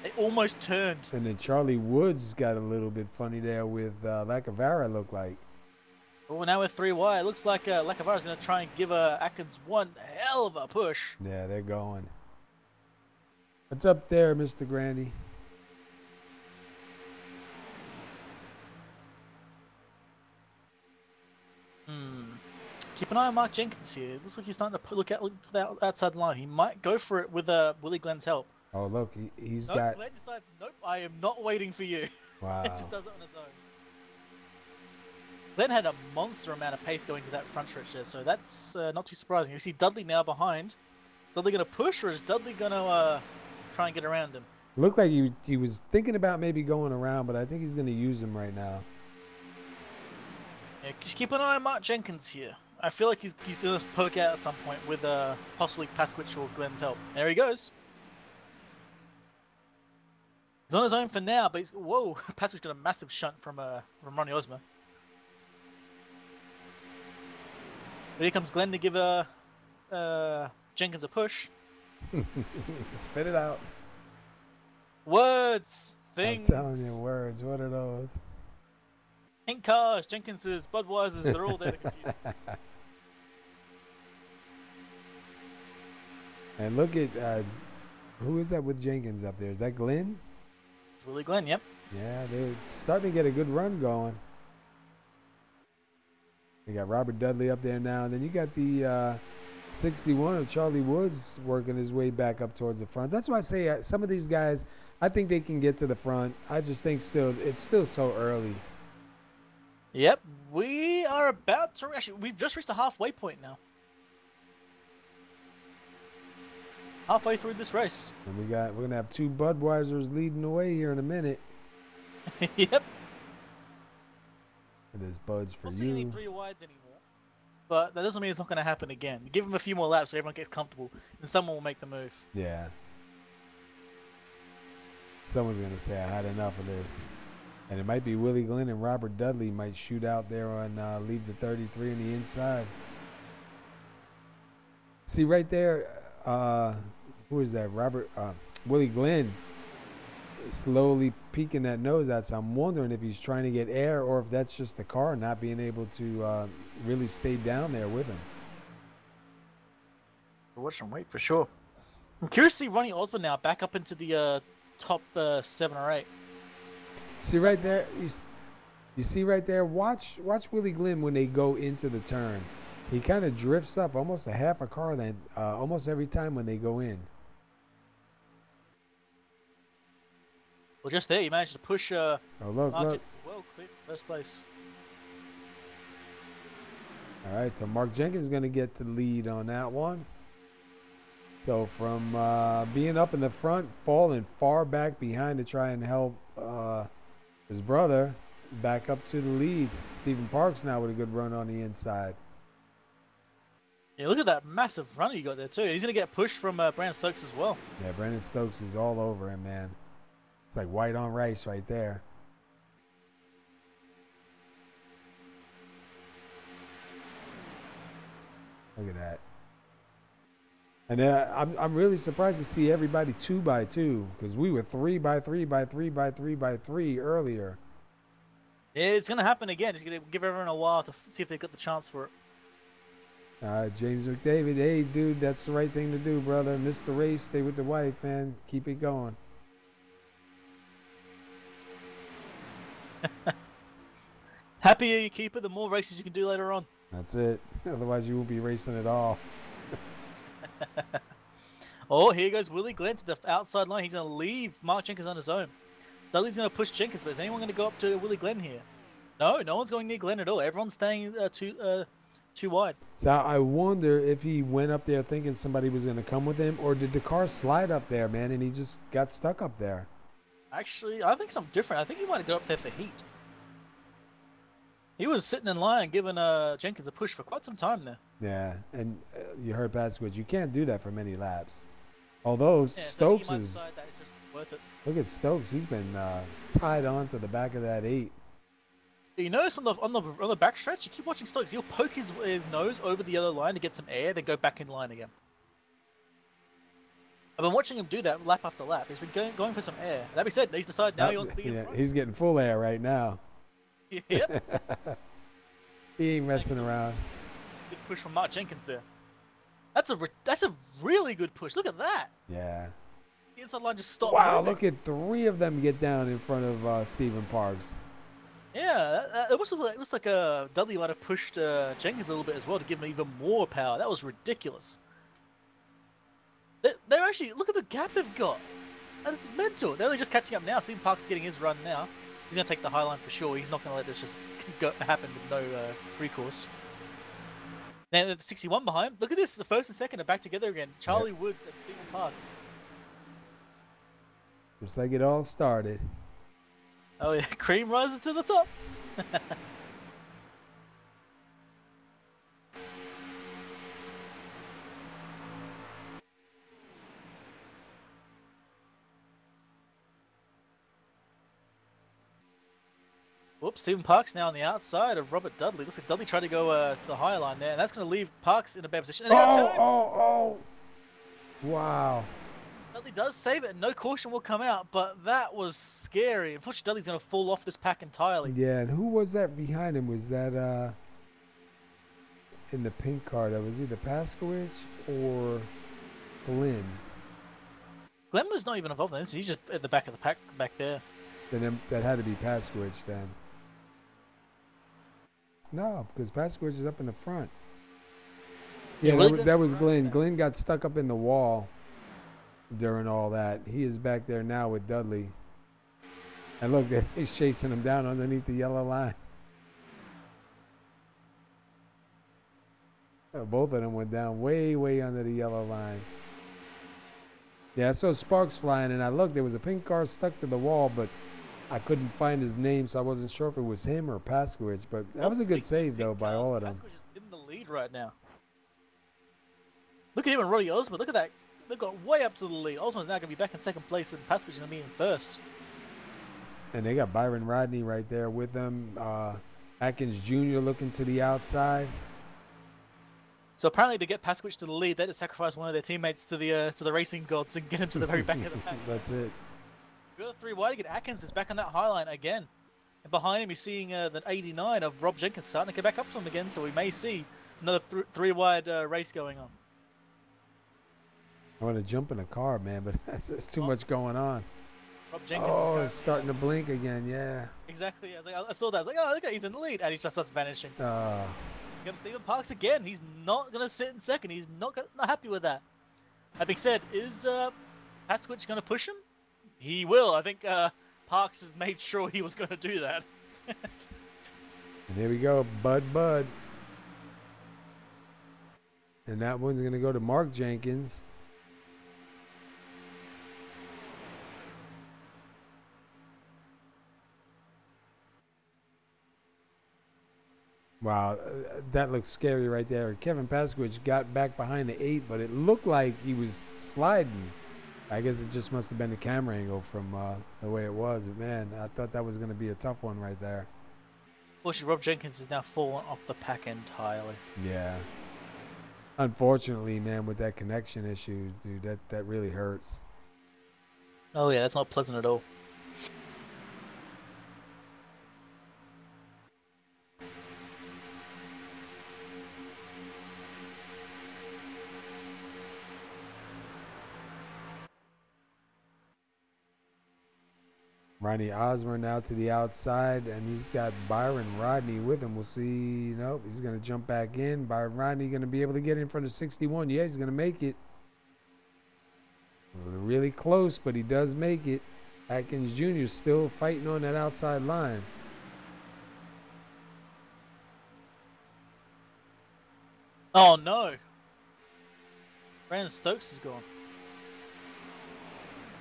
They almost turned. And then Charlie Woods got a little bit funny there with Lacovara, looked like. Well, now we're 3 wide. Looks like Lacovara's going to try and give Atkins one hell of a push. Yeah, they're going. What's up there, Mr. Grandy? Keep an eye on Mark Jenkins here. Looks like he's starting to look to the outside line. He might go for it with Willie Glenn's help. Oh, look, he's nope, got... Glenn decides, nope, I am not waiting for you. Wow. He just does it on his own. Glenn had a monster amount of pace going to that front stretch there, so that's not too surprising. You see Dudley now behind. Dudley going to push, or is Dudley going to try and get around him? Looked like he was thinking about maybe going around, but I think he's going to use him right now. Yeah, just keep an eye on Mark Jenkins here. I feel like he's going to poke out at some point with possibly Paskawych or Glenn's help. There he goes. He's on his own for now, but he's... Whoa, Paskawych got a massive shunt from Ronnie Osmer. But here comes Glenn to give Jenkins a push. Spit it out. Words, things. I'm telling you, words. What are those? Pink cars, Jenkins's, Budweiser's, they're all there to confuse. And look at, who is that with Jenkins up there? Is that Glynn? It's Willie Glynn, yep. Yeah, they're starting to get a good run going. You got Robert Dudley up there now, and then you got the 61 of Charlie Woods working his way back up towards the front. That's why I say some of these guys, I think they can get to the front. I just think it's still so early. Yep, we are about to... Actually, we've just reached the halfway point now. Halfway through this race. And we're going to have 2 Budweisers leading the way here in a minute. Yep. There's Buds for We'll you. see any 3 wides anymore. But that doesn't mean it's not going to happen again. Give them a few more laps so everyone gets comfortable, and someone will make the move. Yeah. Someone's going to say, I had enough of this. And it might be Willie Glynn and Robert Dudley might shoot out there on leave the 33 on the inside. See right there, who is that? Willie Glynn slowly peeking that nose out. So I'm wondering if he's trying to get air or if that's just the car not being able to really stay down there with him. Watch and wait for sure. I'm curious to see Ronnie Osborne now back up into the top 7 or 8. See right there, you see right there. Watch Willie Glynn when they go into the turn. He kind of drifts up almost a half a car length almost every time when they go in. Well, just there, you managed to push. Oh look. Well, clear first place. All right, so Mark Jenkins is going to get the lead on that one. So from being up in the front, falling far back behind to try and help his brother back up to the lead. Stephen Parks now with a good run on the inside. Yeah, look at that massive run he got there too. He's going to get pushed from Brandon Stokes as well. Yeah, Brandon Stokes is all over him, man. It's like white on rice right there. Look at that. And I'm really surprised to see everybody 2 by 2 because we were 3 by 3 by 3 by 3 by 3 earlier. Yeah, it's going to happen again. He's going to give everyone a while to see if they've got the chance for it. James McDavid, hey, dude, that's the right thing to do, brother. Miss the race, stay with the wife, man. Keep it going. Happier you keep it, the more races you can do later on. That's it. Otherwise, you won't be racing at all. Oh, here goes Willie Glynn to the outside line. He's going to leave Mark Jenkins on his own. Dudley's going to push Jenkins, but is anyone going to go up to Willie Glynn here? No one's going near Glynn at all. Everyone's staying too wide. So I wonder if he went up there thinking somebody was going to come with him, or did the car slide up there, man, and he just got stuck up there? Actually, I think something different. I think he might have got up there for heat. He was sitting in line giving Jenkins a push for quite some time there. Yeah, and you heard Paskawych, you can't do that for many laps. Although Stokes is, worth it. Look at Stokes, he's been tied on to the back of that 8. You notice on the back stretch, you keep watching Stokes. He'll poke his nose over the yellow line to get some air, then go back in line again. I've been watching him do that lap after lap. He's been going for some air. That being said, he's decided now he wants to be in front. He's getting full air right now. Yep. He ain't messing around. Good push from Mark Jenkins there. That's a really good push. Look at that. Yeah. The inside line just stopped. Wow, moving. Look at 3 of them get down in front of Stephen Parks. Yeah, it looks like Dudley might have pushed Jenkins a little bit as well to give him even more power. That was ridiculous. They're actually, look at the gap they've got. That is mental. They're only just catching up now. Stephen Parks is getting his run now. He's going to take the high line for sure. He's not going to let this just happen with no recourse. Now, the 61 behind. Look at this. The first and second are back together again. Charlie Woods and Stephen Parks. Just like it all started. Oh, yeah. Cream rises to the top. Whoops, Stephen Parks now on the outside of Robert Dudley. Looks like Dudley tried to go to the higher line there, and that's going to leave Parks in a bad position. Oh! Wow. Dudley does save it, and no caution will come out, but that was scary. Unfortunately, Dudley's going to fall off this pack entirely. Yeah, and who was that behind him? Was that in the pink car? That was either Paskawych or Glynn. Glynn was not even involved in this. He's just at the back of the pack back there. Then that had to be Paskawych then. No, because Paskawych is up in the front. Yeah, that was Glynn. Glynn got stuck up in the wall during all that. He is back there now with Dudley. And look, he's chasing him down underneath the yellow line. Both of them went down way, way under the yellow line. Yeah, I saw sparks flying, and I looked. There was a pink car stuck to the wall, but I couldn't find his name, so I wasn't sure if it was him or Paskawych. But that was a good save, though, by all of them. Paskawych is in the lead right now. Look at him and Rodney Osborne. Look at that. They've got way up to the lead. Osborne's now going to be back in second place, and Paskawych is going to be in first. And they got Byron Rodney right there with them. Atkins Jr. looking to the outside. So apparently, to get Paskawych to the lead, they had to sacrifice one of their teammates to the racing gods and get him to the very back of the pack. That's it. We got 3 wide again. Atkins is back on that high line again. And behind him, you're seeing the 89 of Rob Jenkins starting to get back up to him again. So we may see another 3 wide race going on. I want to jump in a car, man, but there's too much going on. Rob Jenkins Oh, is it's starting to blink again, yeah. Exactly. I saw that. I was like, oh, look at, he's in the lead, and he just starts vanishing. Here comes Stephen Parks again. He's not gonna sit in second. He's not happy with that. That being said, is Paskawych gonna push him? He will. I think Parks has made sure he was gonna do that. And here we go, Bud. And that one's gonna go to Mark Jenkins. Wow, that looks scary right there. Kevin Paskawych got back behind the 8, but it looked like he was sliding. I guess it just must have been the camera angle from the way it was. But man, I thought that was going to be a tough one right there. Fortunately, Rob Jenkins has now fallen off the pack entirely. Yeah. Unfortunately, man, with that connection issue, dude, that really hurts. Oh yeah, that's not pleasant at all. Ronnie Osborne out to the outside, and he's got Byron Rodney with him. We'll see. Nope, he's going to jump back in. Byron Rodney going to be able to get in front of 61. Yeah, he's going to make it. Really close, but he does make it. Atkins Jr. still fighting on that outside line. Oh no! Brandon Stokes is gone.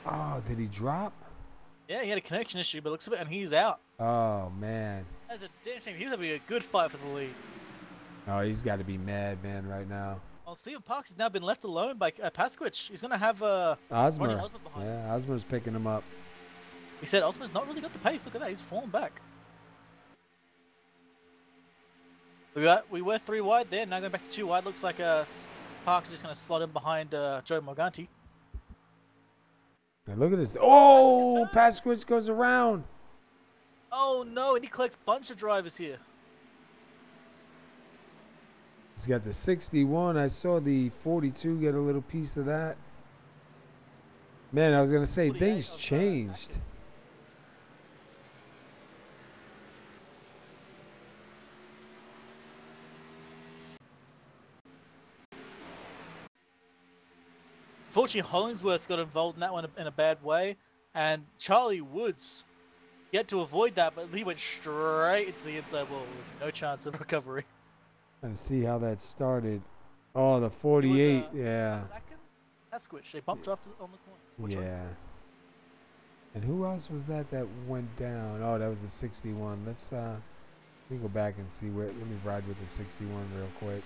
Oh, did he drop? Yeah, he had a connection issue, but looks of it, and he's out. Oh, man. That's a damn shame. He was having a good fight for the lead. Oh, he's got to be mad, man, right now. Well, Stephen Parks has now been left alone by Paskawych. He's going to have Osmer. behind him. Yeah, Osmer's picking him up. He said Osmer's not really got the pace. Look at that. He's fallen back. We were 3 wide there. Now going back to 2 wide. Looks like Parks is just going to slot in behind Joe Morganti. Now look at this. Oh, Paskawych goes around. Oh, no. And he collects a bunch of drivers here. He's got the 61. I saw the 42 get a little piece of that. Man, I was going to say, things changed. Fortunately, Hollingsworth got involved in that one in a bad way, and Charlie Woods had to avoid that, but he went straight into the inside wall with no chance of recovery. Trying to see how that started. Oh, the 48, yeah. Paskawych, they bumped off on the corner. Yeah. And who else was that went down? Oh, that was the 61. Let's let me go back and see where. Let me ride with the 61 real quick.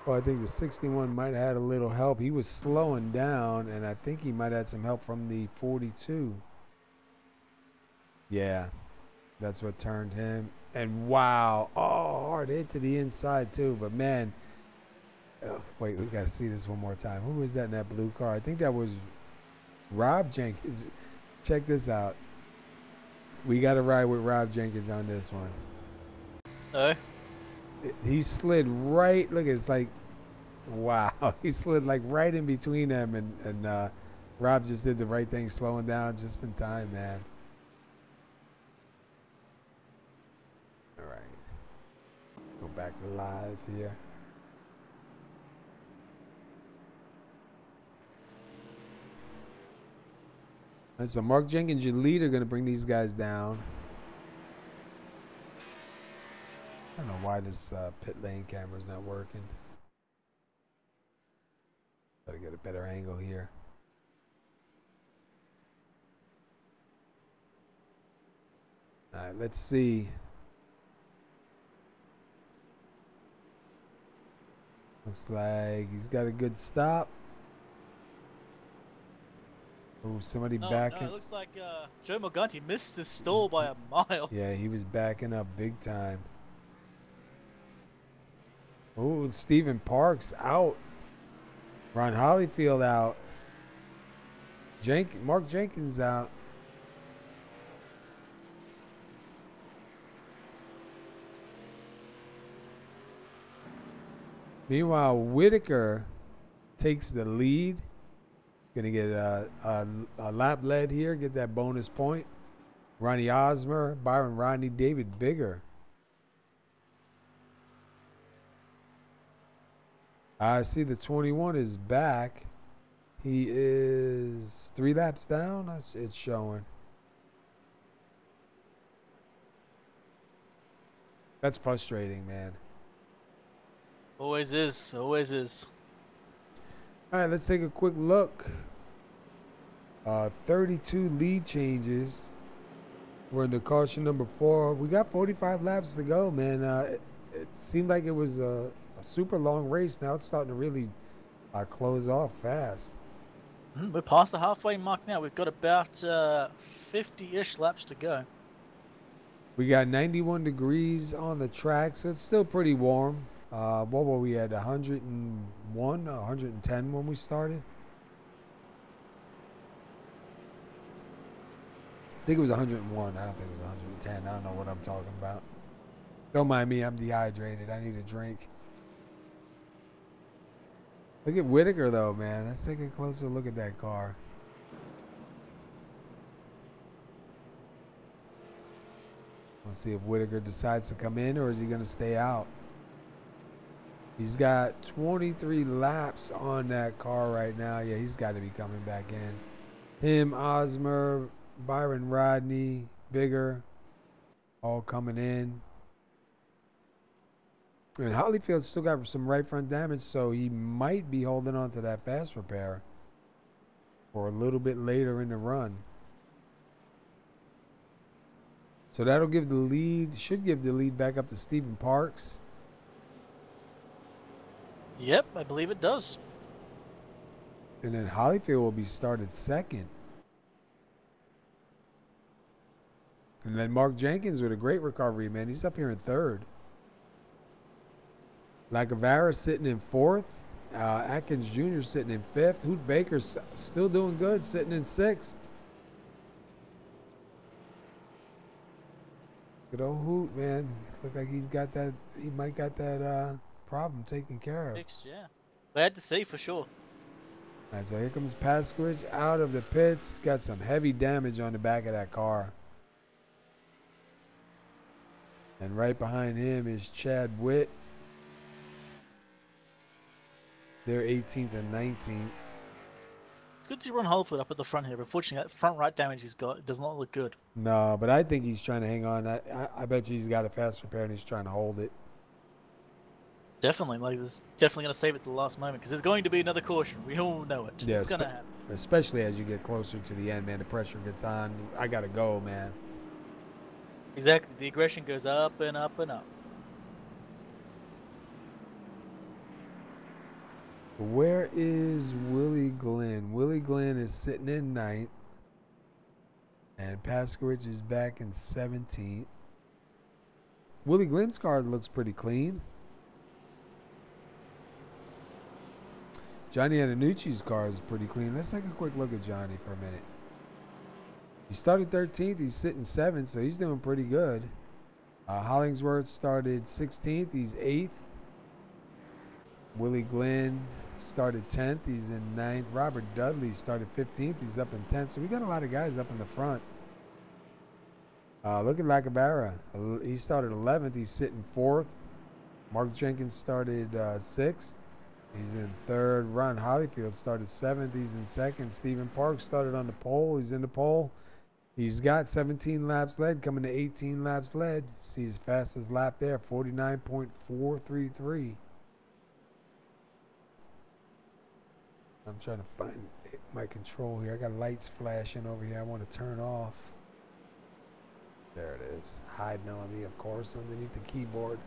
Well, I think the 61 might have had a little help. He was slowing down, and I think he might have had some help from the 42. Yeah, that's what turned him. And wow, oh, hard hit to the inside too. But man, wait, we got to see this one more time. Who was that in that blue car? I think that was Rob Jenkins. Check this out. We got to ride with Rob Jenkins on this one. He slid right. Look, it's like, wow. He slid like right in between them, and Rob just did the right thing, slowing down just in time, man. All right, go back live here. And so Mark Jenkins, your leader, going to bring these guys down. I don't know why this pit lane camera is not working. Gotta get a better angle here. All right, let's see. Looks like he's got a good stop. Oh, somebody backing. No, it looks like Joe Morganti missed his stall by a mile. Yeah, he was backing up big time. Oh, Stephen Parks out. Ron Hollifield out. Mark Jenkins out. Meanwhile, Whitaker takes the lead. Gonna get a lap lead here, get that bonus point. Ronnie Osmer, Byron Rodney, David Biggar. I see the 21 is back. He is 3 laps down. It's showing. That's frustrating, man. Always is. Always is. All right, let's take a quick look. 32 lead changes. We're in the caution number 4. We got 45 laps to go, man. It seemed like it was a super long race. Now it's starting to really close off fast. We're past the halfway mark now. We've got about 50-ish laps to go. We got 91 degrees on the track, so it's still pretty warm. What were we at, 101, 110 when we started? I think it was 101. I don't think it was 110. I don't know what I'm talking about. Don't mind me. I'm dehydrated. I need a drink. Look at Whitaker, though, man. Let's take a closer look at that car. We'll see if Whitaker decides to come in or is he going to stay out. He's got 23 laps on that car right now. Yeah, he's got to be coming back in. Him, Osmer, Byron Rodney, Biggar, all coming in. And Hollifield still got some right front damage, so he might be holding on to that fast repair for a little bit later in the run. So that'll give the lead, should give the lead back up to Stephen Parks. Yep, I believe it does. And then Hollifield will be started second. And then Mark Jenkins with a great recovery, man. He's up here in third. Lacovara sitting in fourth. Atkins Jr. sitting in fifth. Hoot Baker's still doing good, sitting in sixth. Good old Hoot, man. Look like he's got that. He might got that problem taken care of. Fixed, yeah. Glad to see for sure. All right, so here comes Paskawych out of the pits. Got some heavy damage on the back of that car. And right behind him is Chad Whitt. They're 18th and 19th. It's good to run Hollifield up at the front here, but fortunately that front right damage he's got does not look good. No, but I think he's trying to hang on. I bet you he's got a fast repair and he's trying to hold it. Definitely, like this, definitely going to save it to the last moment because there's going to be another caution. We all know it. Yeah, it's going to happen. Especially as you get closer to the end, man. The pressure gets on. I got to go, man. Exactly. The aggression goes up and up and up. Where is Willie Glynn? Willie Glynn is sitting in 9th. And Paskawych is back in 17th. Willie Glynn's car looks pretty clean. Johnny Antonucci's car is pretty clean. Let's take a quick look at Johnny for a minute. He started 13th. He's sitting 7th, so he's doing pretty good. Hollingsworth started 16th. He's 8th. Willie Glynn started 10th. He's in 9th. Robert Dudley started 15th. He's up in 10th. So we got a lot of guys up in the front. Look at Lacovara. He started 11th. He's sitting 4th. Mark Jenkins started 6th. He's in 3rd. Ron Hollifield started 7th. He's in 2nd. Stephen Parks started on the pole. He's in the pole. He's got 17 laps led, coming to 18 laps led. See his fastest lap there, 49.433. I'm trying to find my control here. I got lights flashing over here I want to turn off. There it is. Hiding on me, of course, underneath the keyboard.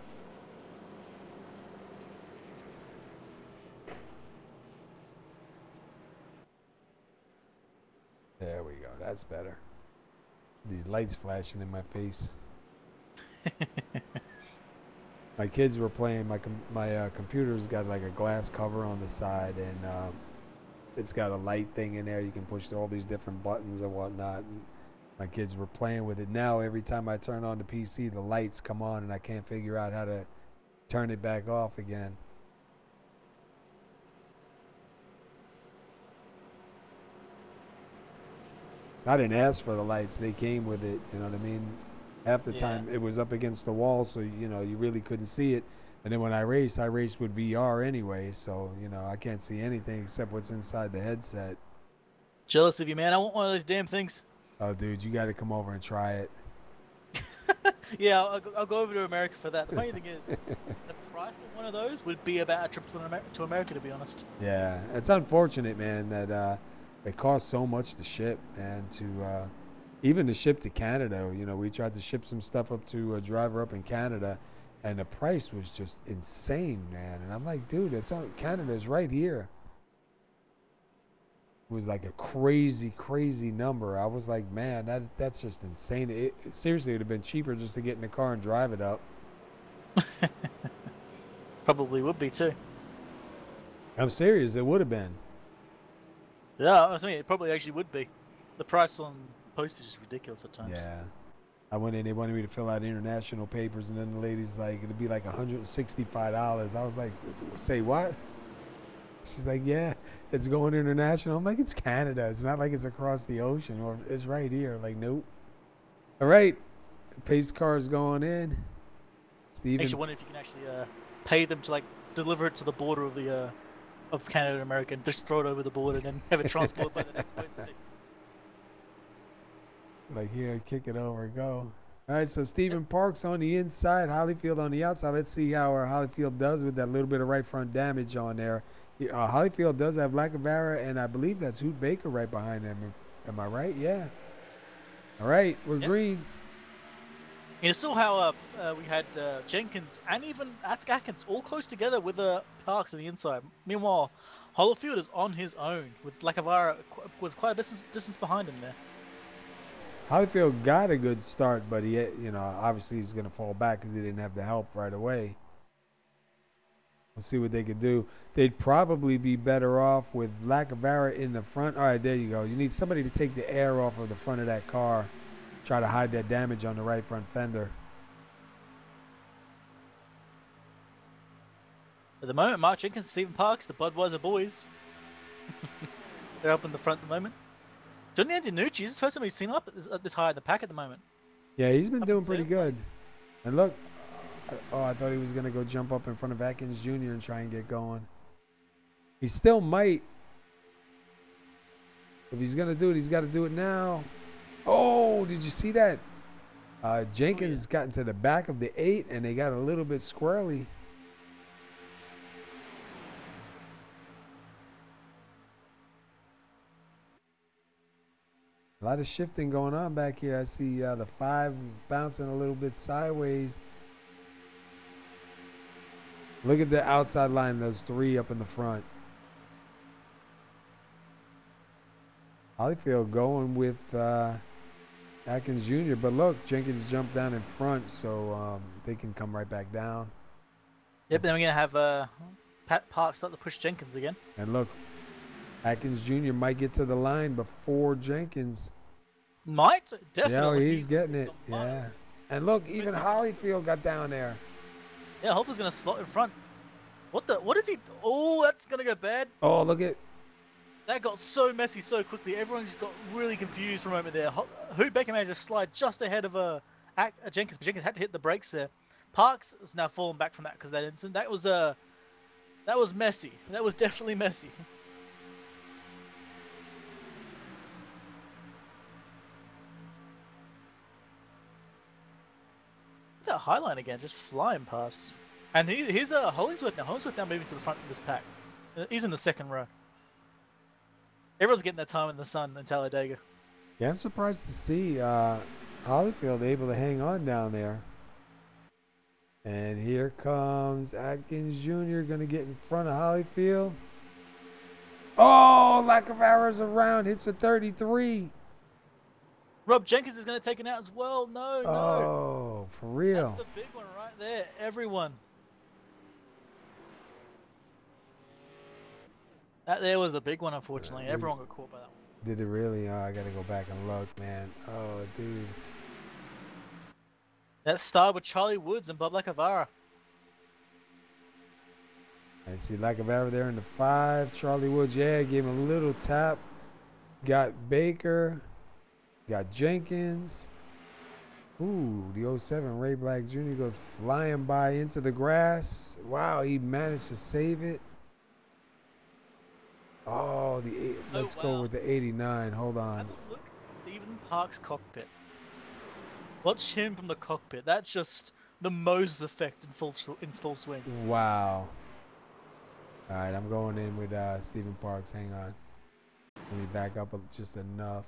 There we go. That's better. These lights flashing in my face. My kids were playing. My computer's got like a glass cover on the side, and it's got a light thing in there. You can push all these different buttons and whatnot. And my kids were playing with it. Now every time I turn on the PC, the lights come on, and I can't figure out how to turn it back off again. I didn't ask for the lights. They came with it. You know what I mean? Half the time it was up against the wall, so, you know, you really couldn't see it. And then when I raced with VR anyway, so, you know, I can't see anything except what's inside the headset. Jealous of you, man. I want one of those damn things. Oh, dude, you got to come over and try it. Yeah, I'll go over to America for that. The funny thing is, the price of one of those would be about a trip to America, to be honest. Yeah, it's unfortunate, man, that it costs so much to ship, and to even to ship to Canada. You know, we tried to ship some stuff up to a driver up in Canada, and the price was just insane, man. And I'm like, dude, Canada's right here. It was like a crazy, crazy number. I was like, man, that's just insane. Seriously, it would have been cheaper just to get in the car and drive it up. Probably would be too. I'm serious, it would have been. Yeah, I mean, it probably actually would be. The price on postage is ridiculous at times. Yeah. I went in, they wanted me to fill out international papers, and then the lady's like, it'd be like $165. I was like, say what? She's like, yeah, it's going international. I'm like, it's Canada. It's not like it's across the ocean, or it's right here. Like, nope. All right. Pace car's going in. Steven. Makes you wonder if you can actually pay them to, like, deliver it to the border of the of Canada and America, and just throw it over the border and then have it transported by the next postage. Like, here, kick it over, go. All right, so Stephen Parks on the inside, Hollifield on the outside. Let's see how our Hollifield does with that little bit of right front damage on there. Hollifield does have Lacovara, and I believe that's Whitaker right behind him. Am I right? Yeah. All right, we're green. You saw how we had Jenkins and even Atkins all close together with Parks on the inside. Meanwhile, Hollifield is on his own with Lacovara was quite a distance behind him there. Hollifield got a good start, but he, you know, obviously he's going to fall back because he didn't have the help right away. We'll see what they could do. They'd probably be better off with Lacovara in the front. All right, there you go. You need somebody to take the air off of the front of that car. Try to hide that damage on the right front fender. At the moment, Mark Jenkins, Stephen Parks, the Budweiser boys. They're up in the front at the moment. Johnny Antonucci is the first time we've seen him up this high in the pack at the moment. Yeah, he's been doing pretty good. And look, oh, I thought he was going to go jump up in front of Atkins Jr. and try and get going. He still might. If he's going to do it, he's got to do it now. Oh, did you see that? Jenkins got into the back of the 8, and they got a little bit squirrely. A lot of shifting going on back here. I see the 5 bouncing a little bit sideways. Look at the outside line, those 3 up in the front. Hollifield going with Atkins Jr., but look, Jenkins jumped down in front, so they can come right back down. Yep, then we're going to have Parks start to push Jenkins again. And look, Atkins Jr. might get to the line before Jenkins. Might? Definitely. Yeah, he's getting it. Yeah. And look, even Hollifield got down there. Yeah, Holfield's going to slot in front. What is he? Oh, that's going to go bad. Oh, look at. That got so messy so quickly. Everyone just got really confused for a moment there. Whitaker managed to slide just ahead of Jenkins, but Jenkins had to hit the brakes there. Parks has now fallen back from that because that incident. That was messy. That was definitely messy. That Highline again, just flying past. And here's Hollingsworth now. Hollingsworth now moving to the front of this pack. He's in the second row. Everyone's getting their time in the sun in Talladega. Yeah, I'm surprised to see Hollifield able to hang on down there. And here comes Atkins Jr. going to get in front of Hollifield. Oh, Lacovara's around. Hits a 33. Rob Jenkins is going to take it out as well. No, no. Oh, for real. That's the big one right there. Everyone. That there was a big one, unfortunately. Everyone got caught by that one. Did it really? Oh, I got to go back and look, man. Oh, dude. That started with Charlie Woods and Bob Lacovara. I see Lacovara there in the 5. Charlie Woods, yeah, gave him a little tap. Got Baker. Got Jenkins. Ooh, the '07 Ray Black Jr. goes flying by into the grass. Wow, he managed to save it. Oh, let's go with the '89. Hold on. Have a look at Stephen Park's cockpit. Watch him from the cockpit. That's just the Moses effect in full swing. Wow. All right, I'm going in with Stephen Parks. Hang on. Let me back up just enough.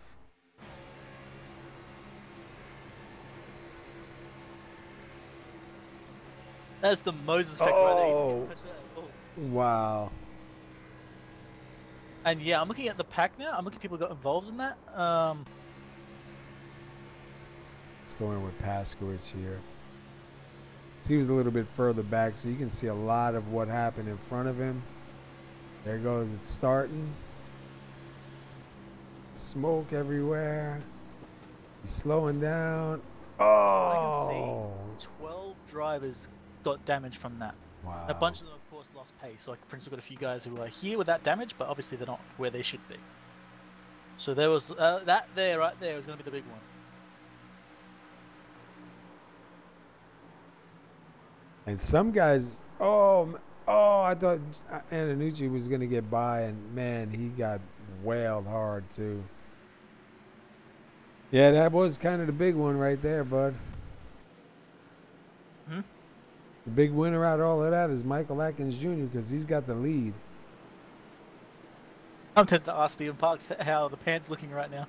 That's the Moses effect right there. You can touch that. Oh. Wow. And yeah, I'm looking at the pack now. I'm looking at people who got involved in that. Let's go in with Paskawych here. So he was a little bit further back, so you can see a lot of what happened in front of him. There goes it's starting. Smoke everywhere. He's slowing down. Oh! I can see 12 drivers got damage from that. Wow. A bunch of them, of course, lost pace. Like, for instance, we've got a few guys who are here with that damage, but obviously they're not where they should be. So there was that there, right there, was going to be the big one. And some guys, I thought Antonucci was going to get by, and man, he got wailed hard too. Yeah, that was kind of the big one right there, bud. The big winner out of all of that is Michael Atkins Jr. because he's got the lead. I'm tempted to ask Stephen Parks how the pant's looking right now.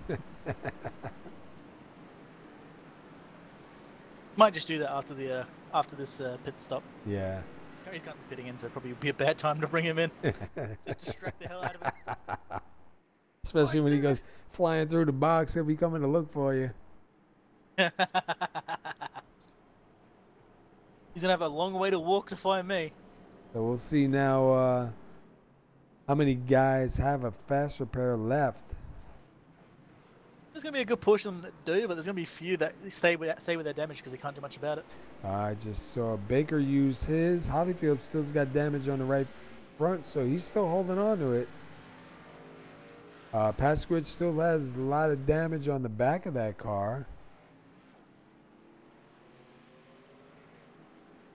Might just do that after this pit stop. Yeah. He's currently pitting in, so it'd probably be a bad time to bring him in. Just distract the hell out of him. Especially when he goes flying through the box, he'll be coming to look for you. He's gonna have a long way to walk to find me. So we'll see now how many guys have a fast repair left. There's gonna be a good portion of them that do, but there's gonna be a few that stay with their damage because they can't do much about it. I just saw Baker use his. Hollifield still's got damage on the right front, so he's still holding on to it. Paskawych still has a lot of damage on the back of that car.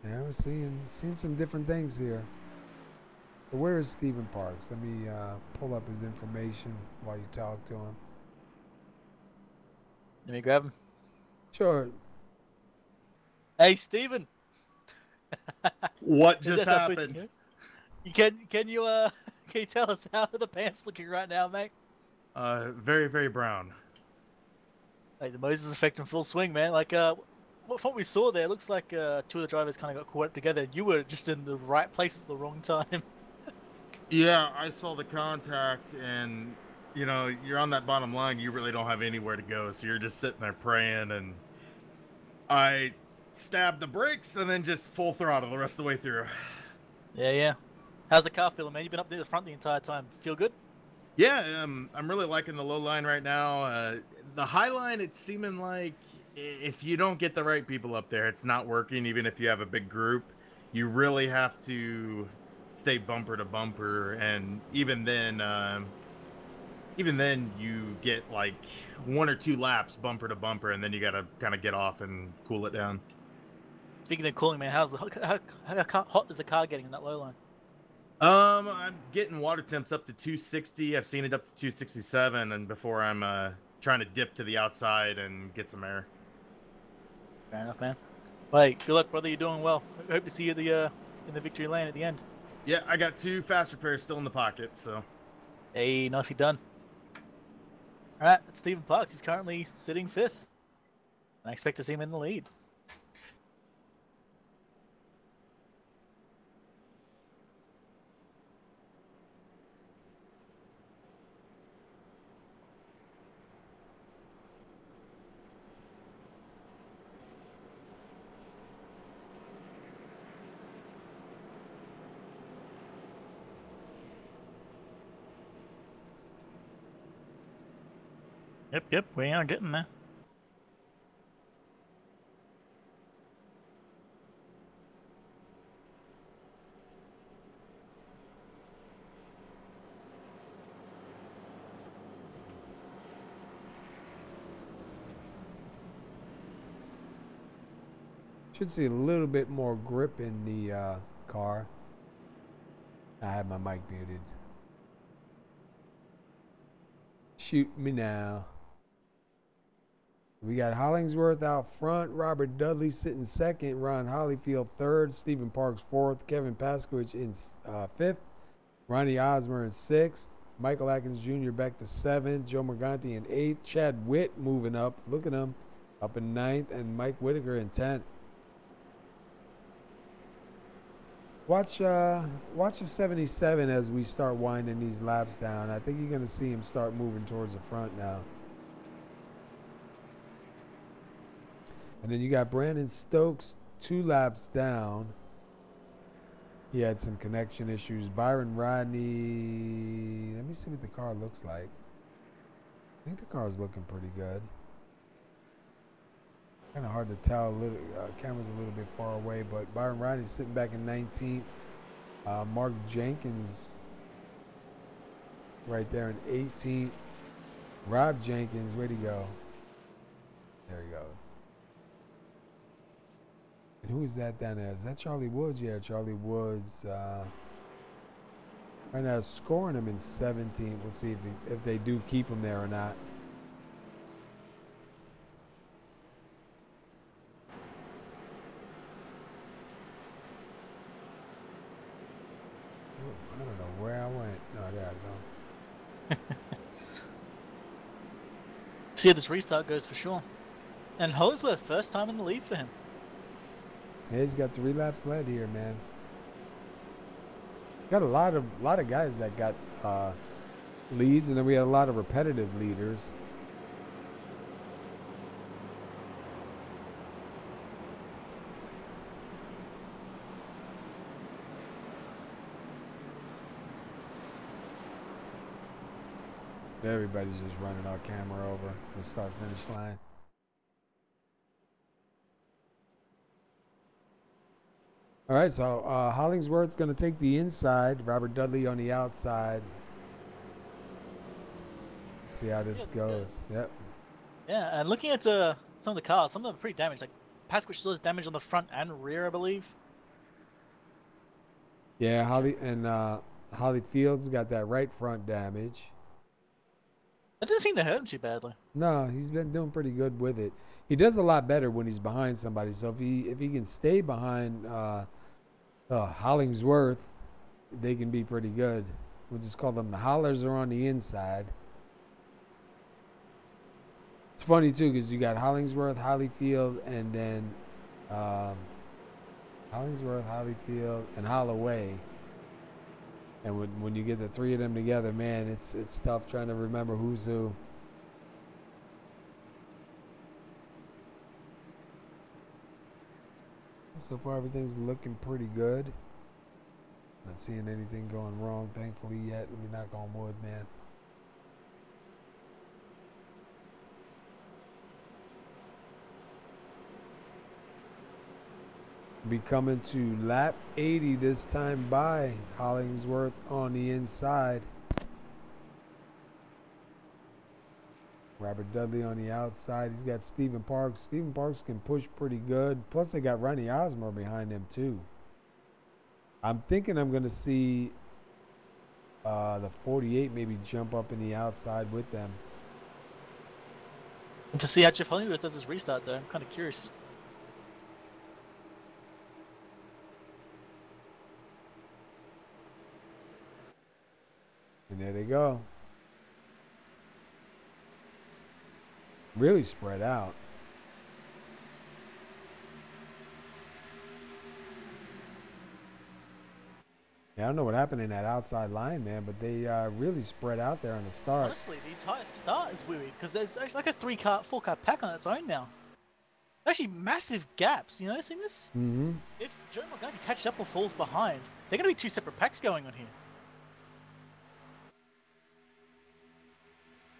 Yeah, we're seeing some different things here. But where is Stephen Parks? Let me pull up his information while you talk to him. Let me grab him. Sure. Hey, Stephen. What just happened? Can you tell us how the pants looking right now, mate? Very, very brown. Like the Moses effect in full swing, man. Like from what we saw there, it looks like two of the drivers kind of got caught up together. You were just in the right place at the wrong time. Yeah, I saw the contact, and you know, you're on that bottom line. You really don't have anywhere to go, so you're just sitting there praying. And I stabbed the brakes and then just full throttle the rest of the way through. Yeah. How's the car feeling, man? You've been up near the front the entire time. Feel good? Yeah, I'm really liking the low line right now. The high line, it's seeming like if you don't get the right people up there, it's not working. Even if you have a big group, you really have to stay bumper to bumper, and even then you get like 1 or 2 laps bumper to bumper, and then you gotta kind of get off and cool it down. Speaking of cooling, man, how hot is the car getting in that low line? I'm getting water temps up to 260. I've seen it up to 267, and before I'm trying to dip to the outside and get some air. Fair enough, man. Hey, good luck, brother. You're doing well. I hope to see you in the victory lane at the end. Yeah, I got 2 fast repairs still in the pocket, so. Hey, nicely done. All right, that's Stephen Parks. He's currently sitting 5th. I expect to see him in the lead. Yep, we are getting there. Should see a little bit more grip in the car. I had my mic muted. Shoot me now. We got Hollingsworth out front, Robert Dudley sitting second, Ron Hollifield third, Stephen Parks fourth, Kevin Paskawych in fifth, Ronnie Osmer in sixth, Michael Atkins Jr. back to seventh, Joe Morganti in eighth, Chad Whitt moving up, look at him, up in ninth, and Mike Whitaker in 10th. Watch a 77 as we start winding these laps down. I think you're going to see him start moving towards the front now. And then you got Brandon Stokes 2 laps down. He had some connection issues. Byron Rodney. Let me see what the car looks like. I think the car is looking pretty good. Kind of hard to tell. Camera's a little bit far away, but Byron Rodney's sitting back in 19th. Mark Jenkins right there in 18th. Rob Jenkins, where'd he go? There he goes. And who is that down there? Is that Charlie Woods? Yeah, Charlie Woods. Right now, scoring him in 17th. We'll see if they do keep him there or not. I don't know where I went. No, there I go. See how this restart goes for sure. And Hollingsworth, first time in the lead for him. Yeah, he's got 3 laps led here, man. Got a lot of guys that got leads, and then we had a lot of repetitive leaders. Everybody's just running our camera over the start-finish line. All right, so Hollingsworth's going to take the inside. Robert Dudley on the outside. See how this goes. Yep. Yeah, and looking at some of the cars, some of them are pretty damaged. Like Paskawych still has damage on the front and rear, I believe. Yeah, Hollyfield's got that right front damage. That didn't seem to hurt him too badly. No, he's been doing pretty good with it. He does a lot better when he's behind somebody. So if he can stay behind Hollingsworth, they can be pretty good. We'll just call them the Hollers are on the inside. It's funny too because you got Hollingsworth, Hollifield, and then Hollingsworth, Hollifield, and Holloway. And when you get the 3 of them together, man, it's tough trying to remember who's who. So far, everything's looking pretty good. Not seeing anything going wrong, thankfully, yet. Let me knock on wood, man. Be coming to lap 80 this time by Hollingsworth on the inside. Robert Dudley on the outside. He's got Stephen Parks. Stephen Parks can push pretty good. Plus, they got Ronnie Osmer behind him, too. I'm thinking I'm going to see the 48 maybe jump up in the outside with them. And to see how Jeff Hollingsworth does his restart, though, I'm kind of curious. And there they go. Really spread out. Yeah, I don't know what happened in that outside line, man, but they really spread out there on the start. Honestly, the entire start is weird because there's actually like a 4-car pack on its own now. Actually, massive gaps. You noticing this? Mm-hmm. If Joe Morganti catches up or falls behind, they're going to be 2 separate packs going on here.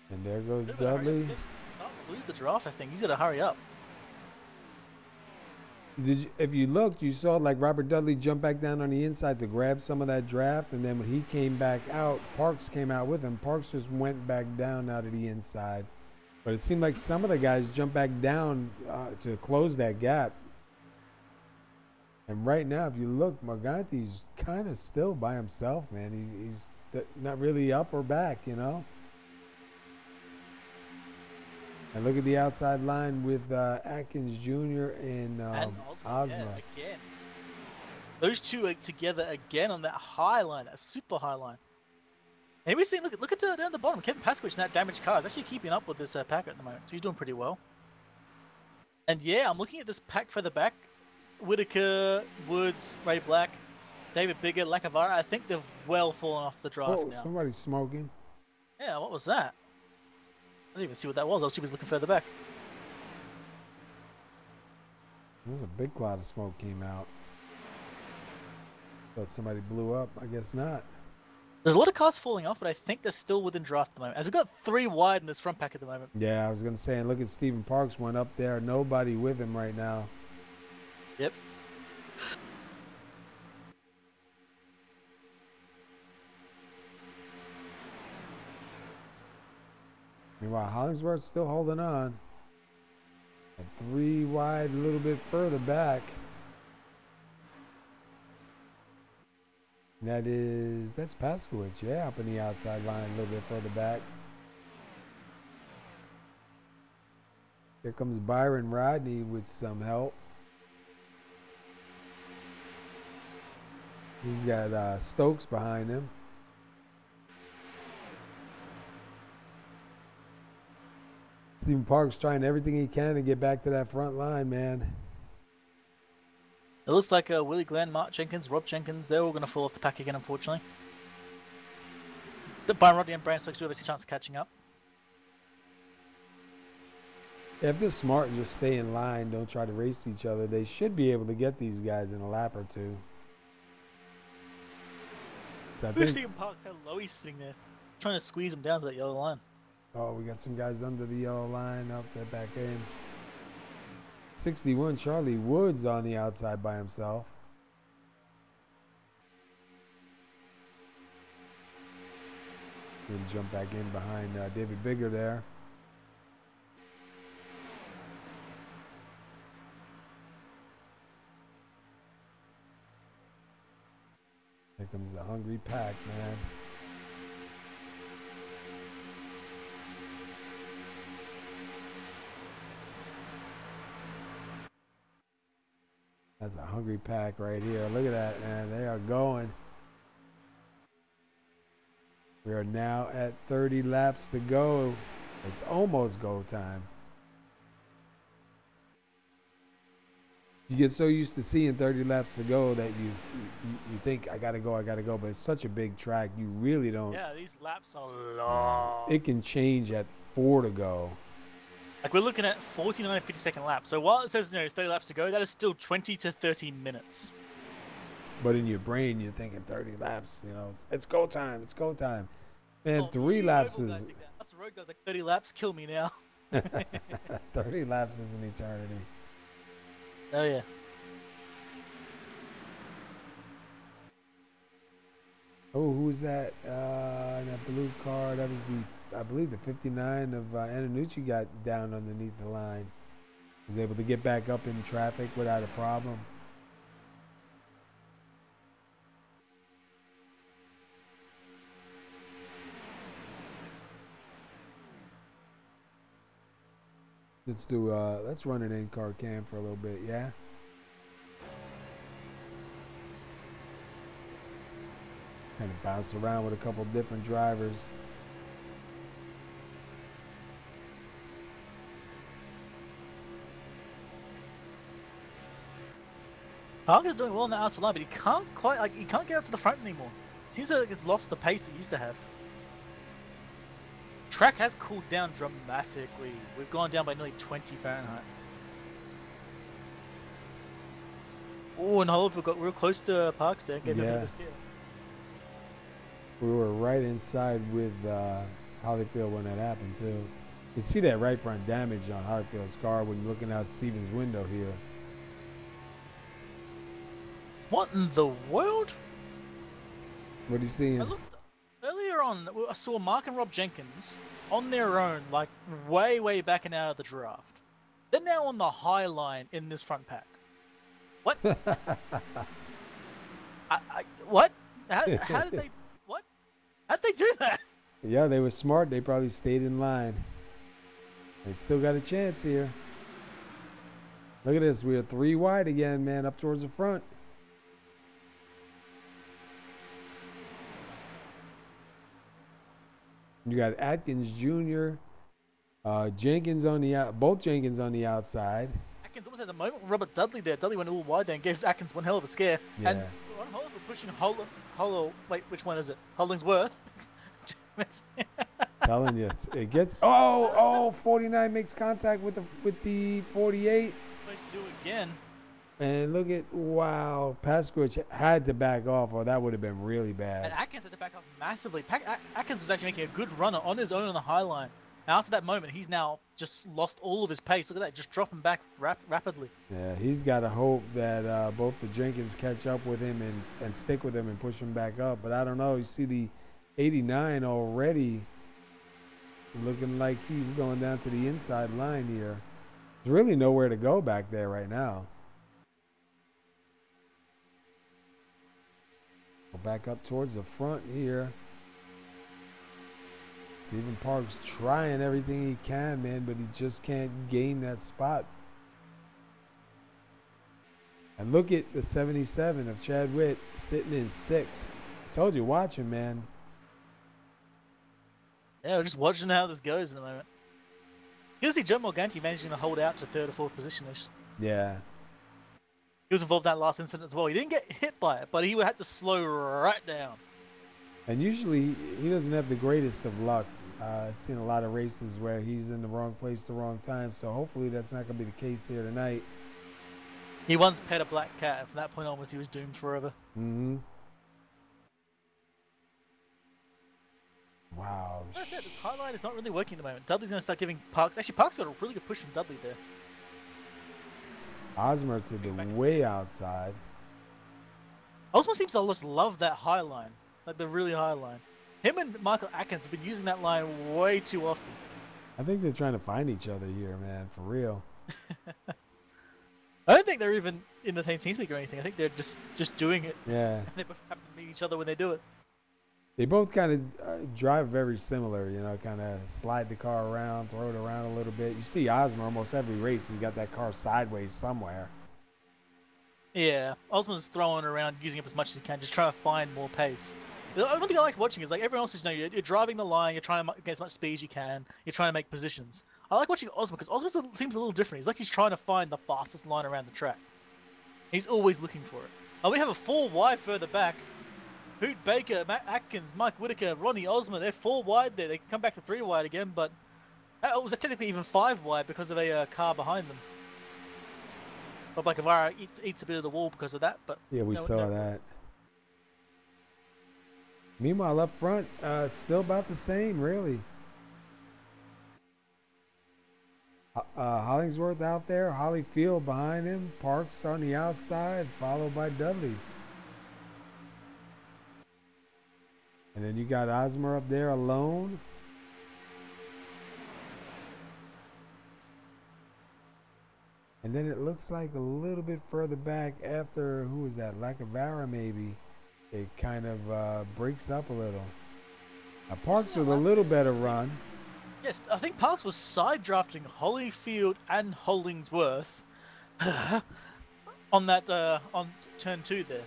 And there goes Dudley. Lose the draft, I think. He's got to hurry up. If you looked, you saw like Robert Dudley jump back down on the inside to grab some of that draft, and then when he came back out, Parks came out with him. Parks just went back down out of the inside. But it seemed like some of the guys jumped back down to close that gap. And right now, if you look, Morganti's kind of still by himself, man. He's not really up or back, you know. And look at the outside line with Atkins Jr. and Ozma. Yeah, again. Those two are together again on that high line, that super high line. And we're seeing, look at down the bottom. Kevin Paskawych in that damaged car is actually keeping up with this pack at the moment. He's doing pretty well. And yeah, I'm looking at this pack further back. Whitaker, Woods, Ray Black, David Biggar, Lacovara. I think they've well fallen off the draft now. Somebody's smoking. Yeah, what was that? I didn't even see what that was. I was just looking further back. There's a big cloud of smoke came out. Thought somebody blew up. I guess not. There's a lot of cars falling off, but I think they're still within draft at the moment. As we've got 3 wide in this front pack at the moment. Yeah, I was going to say, and look at Stephen Parks went up there. Nobody with him right now. Yep. Meanwhile, Hollingsworth's still holding on. And 3 wide, a little bit further back. And that's Paskawych, yeah, up in the outside line, a little bit further back. Here comes Byron Rodney with some help. He's got Stokes behind him. Stephen Parks trying everything he can to get back to that front line, man. It looks like Willie Glynn, Mark Jenkins, Rob Jenkins, they're all going to fall off the pack again, unfortunately. But Byron Rodney and Brian Stokes do have a chance of catching up. If they're smart and just stay in line, don't try to race each other, they should be able to get these guys in a lap or two. So We've seen Parks how low he's sitting there, trying to squeeze him down to that yellow line. Oh, we got some guys under the yellow line up there back in. 61, Charlie Woods on the outside by himself. He'll jump back in behind David Biggar there. Here comes the hungry pack, man. That's a hungry pack right here. Look at that, man. They are going. We are now at 30 laps to go. It's almost go time. You get so used to seeing 30 laps to go that you think, I gotta go, but it's such a big track, you really don't. Yeah, these laps are long. It can change at 4 to go. Like, we're looking at 49 and 50-second laps. So while it says, 30 laps to go, that is still 20 to 30 minutes. But in your brain, you're thinking 30 laps, it's go time, it's go time. Man, 3 laps is... That's the road guys, like 30 laps, kill me now. 30 laps is an eternity. Oh, yeah. Oh, who was that in that blue car? That was I believe the 59 of Antonucci got down underneath the line. Was able to get back up in traffic without a problem. Let's run an in-car cam for a little bit, yeah? Kind of bounce around with a couple different drivers. Parker's doing well in the outside line, but he can't get up to the front anymore. Seems like it's lost the pace it used to have. Track has cooled down dramatically. We've gone down by nearly 20 Fahrenheit. Oh, and Hollifield got real close to Parks there. Gave him a bit of a scare. We were right inside with Hollifield when that happened, too. You can see that right front damage on Hollifield's car when you're looking out Steven's window here. What in the world? What are you seeing? Earlier on, I saw Mark and Rob Jenkins on their own, like way back and out of the draft. They're now on the high line in this front pack. What? What? How did they? What? How'd they do that? Yeah, they were smart. They probably stayed in line. They still got a chance here. Look at this. We're 3 wide again, man, up towards the front. You got Atkins Jr., Jenkins on the both Jenkins on the outside. Atkins almost had the moment with Robert Dudley there. Dudley went all wide there and gave Atkins one hell of a scare. Yeah. And Ron Hollifield pushing wait, which one is it? Hollingsworth. Telling you, it gets. Oh, 49 makes contact with the 48. Let's do it again. And look at, wow, Paskawych had to back off, or that would have been really bad. And Atkins had to back off massively. Atkins was actually making a good runner on his own on the high line. And after that moment, he's now just lost all of his pace. Look at that, just dropping back rapidly. Yeah, he's got to hope that both the Jenkins catch up with him and stick with him and push him back up. But I don't know. You see the 89 already looking like he's going down to the inside line here. There's really nowhere to go back there right now. Go back up towards the front here. Stephen Parks trying everything he can, man, but he just can't gain that spot. And look at the 77 of Chad Whitt sitting in 6th. I told you, watch him, man. Yeah, we're just watching how this goes at the moment. You see Joe Morganti managing to hold out to 3rd or 4th position-ish. Yeah. He was involved in that last incident as well. He didn't get hit by it, but he had to slow right down. And usually he doesn't have the greatest of luck. I've seen a lot of races where he's in the wrong place at the wrong time, so hopefully that's not going to be the case here tonight. He once pet a black cat, and from that point onwards he was doomed forever. Mm-hmm. Wow. Like I said, this highline is not really working at the moment. Dudley's going to start giving Parks... Actually, Parks got a really good push from Dudley there. Osmer to the way outside. Osmer seems to just love that high line, like the really high line. Him and Michael Atkins have been using that line way too often. I think they're trying to find each other here, man, for real. I don't think they're even in the same team speak or anything. I think they're just doing it. Yeah. And they both happen to meet each other when they do it. They both kind of drive very similar, you know, kind of slide the car around, throw it around a little bit. You see Osmer almost every race, he's got that car sideways somewhere. Yeah, Osmer's throwing around, using up as much as he can, just trying to find more pace. The one thing I like watching is, like, everyone else is, you know, you're driving the line, you're trying to get as much speed as you can, you're trying to make positions. I like watching Osmer because Osmer seems a little different. He's like he's trying to find the fastest line around the track. He's always looking for it. Oh, we have a 4 wide further back. Hoot, Baker, Matt Atkins, Mike Whitaker, Rodney, Osmer, they're 4 wide there. They come back to 3 wide again, but that was technically even 5 wide because of a car behind them. But Lacovara eats a bit of the wall because of that. But yeah, we saw that. Meanwhile, up front, still about the same, really. Hollingsworth out there, Hollifield behind him, Parks on the outside, followed by Dudley. And then you got Osmer up there alone. And then it looks like a little bit further back after, who was that, Lacovara maybe, it kind of breaks up a little. Parks with a little better run. Yes, I think Parks was side drafting Hollifield and Hollingsworth on that on turn 2 there.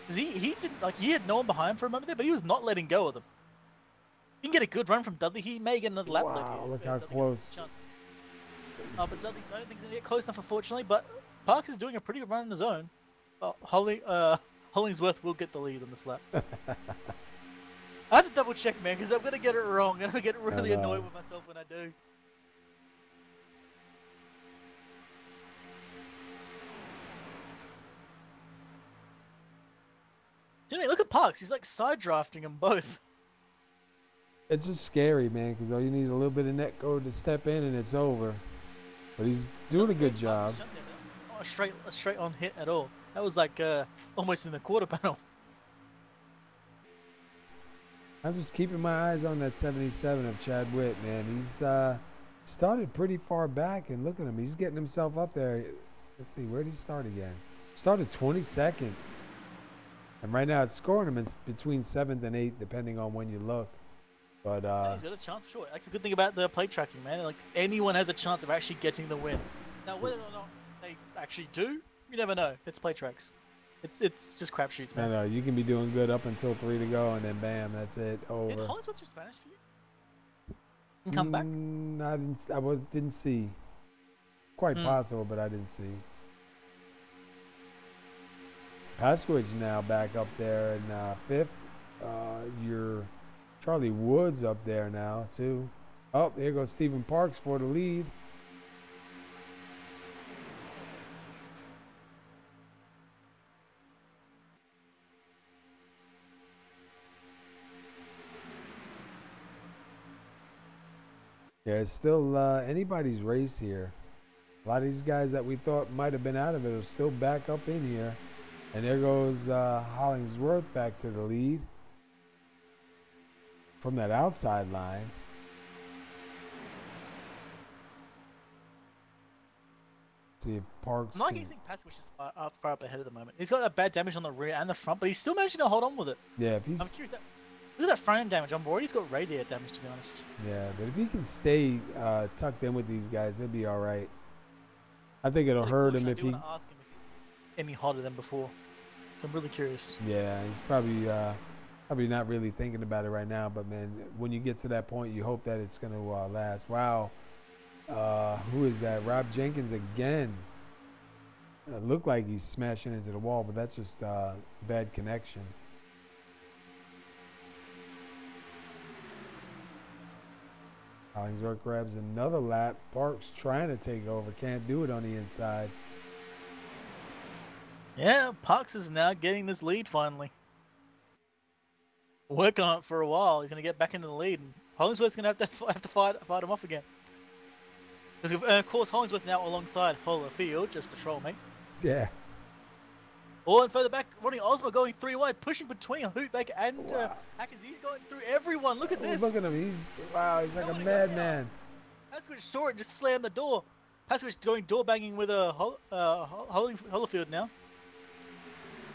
Because he didn't, like, he had no one behind for a moment there, but he was not letting go of them. You can get a good run from Dudley. He may get another lap later. Wow, look how close. But Dudley, I don't think he's going to get close enough, unfortunately. But Parks is doing a pretty good run on his own. Hollingsworth will get the lead on this lap. I have to double check, man, because I'm going to get it wrong. I'm going to get really annoyed with myself when I do. Dude, look at Parks. He's like side drafting them both. It's just scary, man, because all you need is a little bit of net code to step in and it's over. But he's doing a good job. Not a straight on hit at all. That was like almost in the quarter panel. I'm just keeping my eyes on that 77 of Chad Whitt, man. He's started pretty far back, and look at him. He's getting himself up there. Let's see, where did he start again? Started 22nd. And right now it's scoring him in between 7th and 8th, depending on when you look. But yeah, he's got a chance for sure. That's the good thing about the plate tracking, man. Like anyone has a chance of actually getting the win. Now, whether or not they actually do, you never know. It's plate tracks. It's just crapshoots, man. I know you can be doing good up until 3 to go, and then bam, that's it. Over. Did Hollingsworth just vanish for you? And come back? I didn't see. Quite possible, but I didn't see. Paskawych now back up there in 5th. Your Charlie Woods up there now too. Oh, there goes Stephen Parks for the lead. Yeah, it's still anybody's race here. A lot of these guys that we thought might have been out of it are still back up in here. And there goes Hollingsworth back to the lead from that outside line. See if Parks. I'm not think Paskawych is far up ahead at the moment. He's got that bad damage on the rear and the front, but he's still managing to hold on with it. Yeah, if he's. I'm curious. Look at that front end damage on board. He's got radiator damage, to be honest. Yeah, but if he can stay tucked in with these guys, he'll be all right. I think it'll hurt him if he. I want to ask him if he's any hotter than before. So I'm really curious. Yeah, he's probably not really thinking about it right now. But man, when you get to that point, you hope that it's gonna last. Wow, who is that? Rob Jenkins again. It looked like he's smashing into the wall, but that's just bad connection. Hollingsworth grabs another lap. Parks trying to take over. Can't do it on the inside. Yeah, Parks is now getting this lead finally. Working on it for a while. He's going to get back into the lead. And Hollingsworth's going to have to fight him off again. And of course, Hollingsworth now alongside Hollifield, just a troll, mate. Yeah. Oh, and further back, Rodney Osmer going 3 wide, pushing between Whitaker and Atkins. He's going through everyone. Look at this. Look at him. He's like a madman. Paskawych saw it and just slammed the door. Paskawych going door banging with a Hollifield now.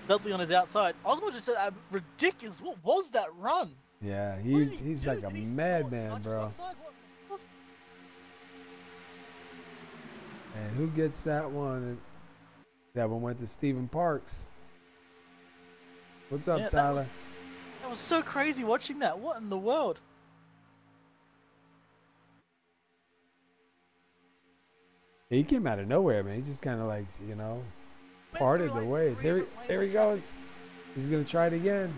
Dudley on his outside. Osmer just said, ridiculous. What was that run? Yeah, he's like a madman, bro. And who gets that one? That one went to Stephen Parks. What's up, Tyler? That was so crazy watching that. What in the world? He came out of nowhere, man. He just kind of like, parted the ways. Here he goes. He's going to try it again.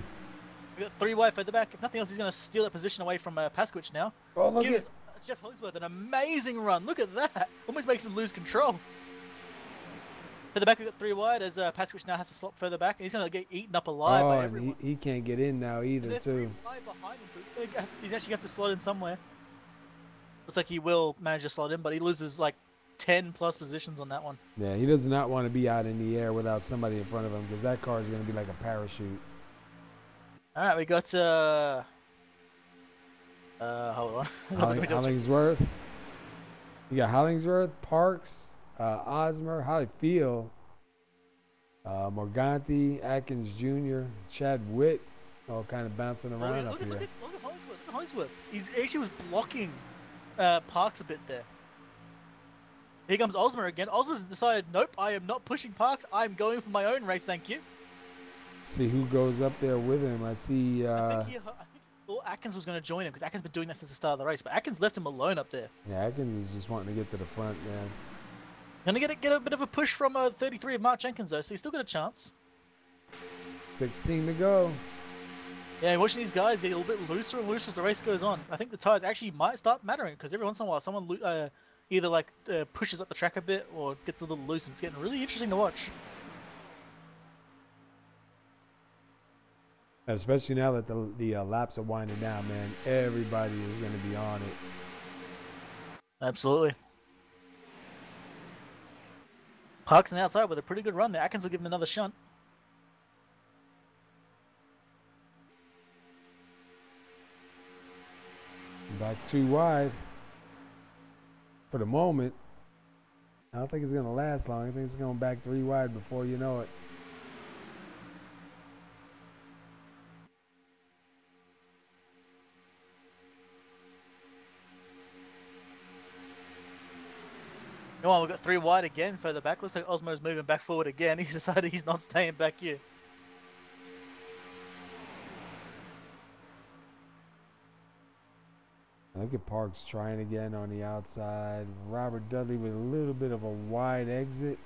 We got 3 wide further back. If nothing else, he's going to steal that position away from Paskawych now. Oh, look at Jeff Hollingsworth, an amazing run. Look at that. Almost makes him lose control. Further back, we've got 3 wide as Paskawych now has to slot further back. And he's going to get eaten up alive by everyone. He can't get in now either, and too. 3 wide behind him, so he's actually going to have to slot in somewhere. Looks like he will manage to slot in, but he loses like 10 plus positions on that one. Yeah, he does not want to be out in the air without somebody in front of him because that car is going to be like a parachute. All right, we got hold on. Hollingsworth. You got Hollingsworth, Parks, Osmer, Hollifield, Morganti, Atkins Jr., Chad Whitt, all kind of bouncing around up here. Look at Hollingsworth. Look at Hollingsworth. He actually was blocking Parks a bit there. Here comes Osmer again. Osmer's decided, nope, I am not pushing Parks. I'm going for my own race, thank you. See who goes up there with him. I see. I think Atkins was going to join him because Atkins has been doing that since the start of the race, but Atkins left him alone up there. Yeah, Atkins is just wanting to get to the front, man. Going to get a bit of a push from 33 of Mark Jenkins, though, so he's still got a chance. 16 to go. Yeah, watching these guys get a little bit looser and looser as the race goes on. I think the tires actually might start mattering because every once in a while someone either pushes up the track a bit or gets a little loose, and it's getting really interesting to watch. Especially now that the laps are winding down, man. Everybody is going to be on it. Absolutely. Parks on the outside with a pretty good run there. Atkins will give him another shunt. Back 2 wide for the moment. I don't think it's going to last long. I think it's going back 3 wide before you know it. You know what, we've got 3 wide again further back. Looks like Osmo's moving back forward again. He's decided he's not staying back here. Look at Parks trying again on the outside. Robert Dudley with a little bit of a wide exit.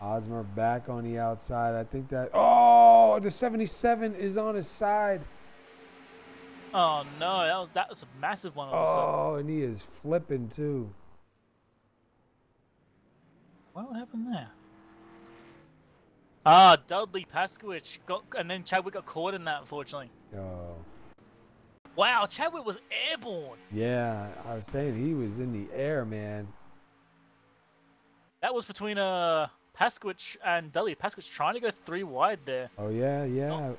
Osmer back on the outside. I think that... Oh, the 77 is on his side. Oh no, that was a massive one. Oh, and he is flipping too. What happened there? Ah, Dudley Paskawych got, and then Chadwick got caught in that, unfortunately. Oh. Wow, Chadwick was airborne. Yeah, I was saying he was in the air, man. That was between Paskawych and Dudley. Paskawych trying to go 3 wide there. Oh yeah, yeah.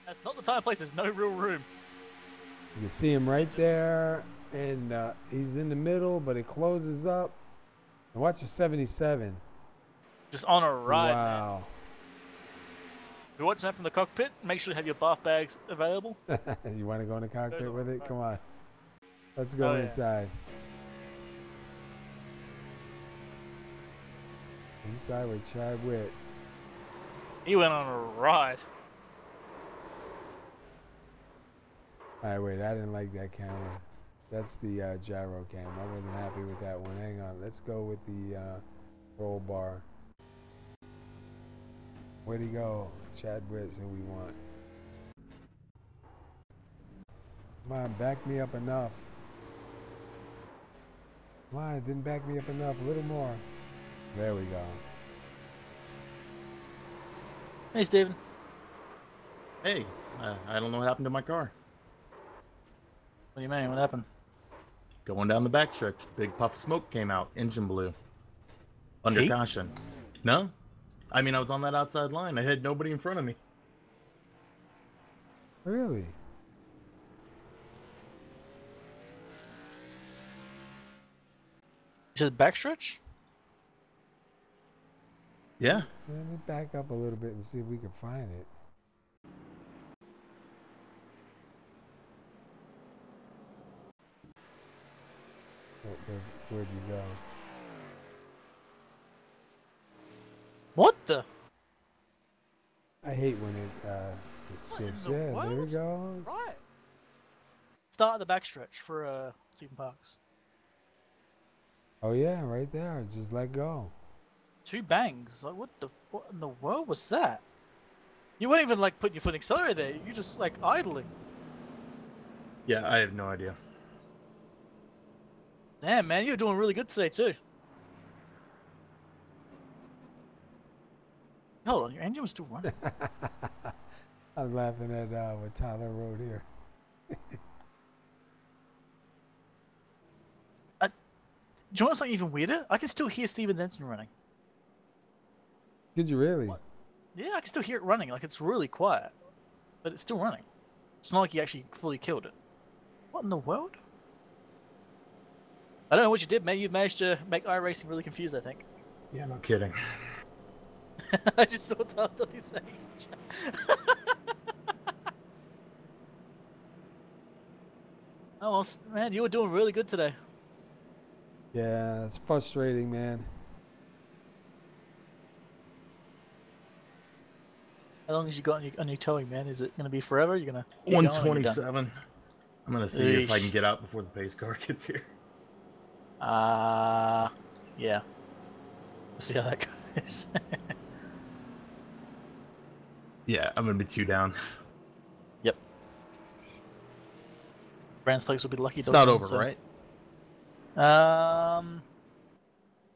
That's not the time and place. There's no real room. You can see him right there, and he's in the middle, but it closes up. And watch the 77. Just on a ride, wow. man. If you're watching that from the cockpit, make sure you have your bath bags available. You want to go in the cockpit with it? Come on. Let's go inside. Inside with Chad Whitt. He went on a ride. Alright, wait, I didn't like that camera. That's the gyro cam. I wasn't happy with that one. Hang on, let's go with the roll bar. Where'd he go? Chad Whitt's who we want. Come on, back me up enough. Come on, it didn't back me up enough. A little more. There we go. Hey, Steven. Hey, I don't know what happened to my car. What do you mean? What happened? Going down the backstretch, big puff of smoke came out, engine blew. Under caution. No? I mean, I was on that outside line. I had nobody in front of me. Really? You said backstretch? Yeah. Let me back up a little bit and see if we can find it. Where'd you go? What the? I hate when it just skips. Yeah, there it goes. Right. Start the backstretch for Stephen Parks. Oh yeah, right there. Just let go. 2 bangs. Like what in the world was that? You weren't even like putting your foot in the accelerator there. You just like idling. Yeah, I have no idea. Damn, man, you're doing really good today too. Hold on, your engine was still running. I was laughing at what Tyler wrote here. Do you know what's not even weirder? I can still hear Steven's engine running. Did you really? What? Yeah, I can still hear it running. Like it's really quiet, but it's still running. It's not like he actually fully killed it. What in the world? I don't know what you did, man. You managed to make iRacing really confused, I think. Yeah, no kidding. I just saw Dudley saying. Oh, well, man, you were doing really good today. Yeah, it's frustrating, man. How long has you got on your towing, man? Is it going to be forever? You're going to 127. I'm going to see if I can get out before the pace car gets here. Yeah. Let's see how that goes. Yeah, I'm going to be 2 down. Yep. Brandon Stokes will be lucky. It's not over, right?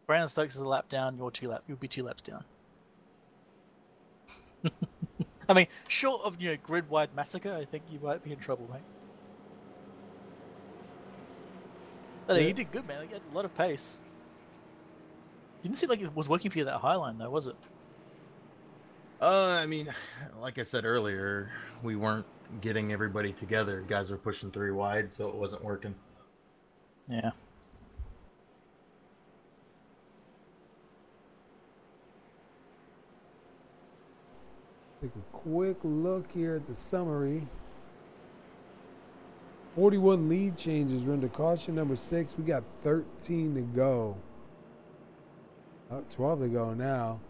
Brandon Stokes is a lap down. You'll be 2 laps down. I mean, short of grid-wide massacre, I think you might be in trouble, mate. But you did good, man. You had a lot of pace. Didn't seem like it was working for you that high line, though, was it? I mean, like I said earlier, we weren't getting everybody together. Guys were pushing 3 wide, so it wasn't working. Yeah. Take a quick look here at the summary. 41 lead changes. We're into caution number 6. We got 13 to go. 12 to go now.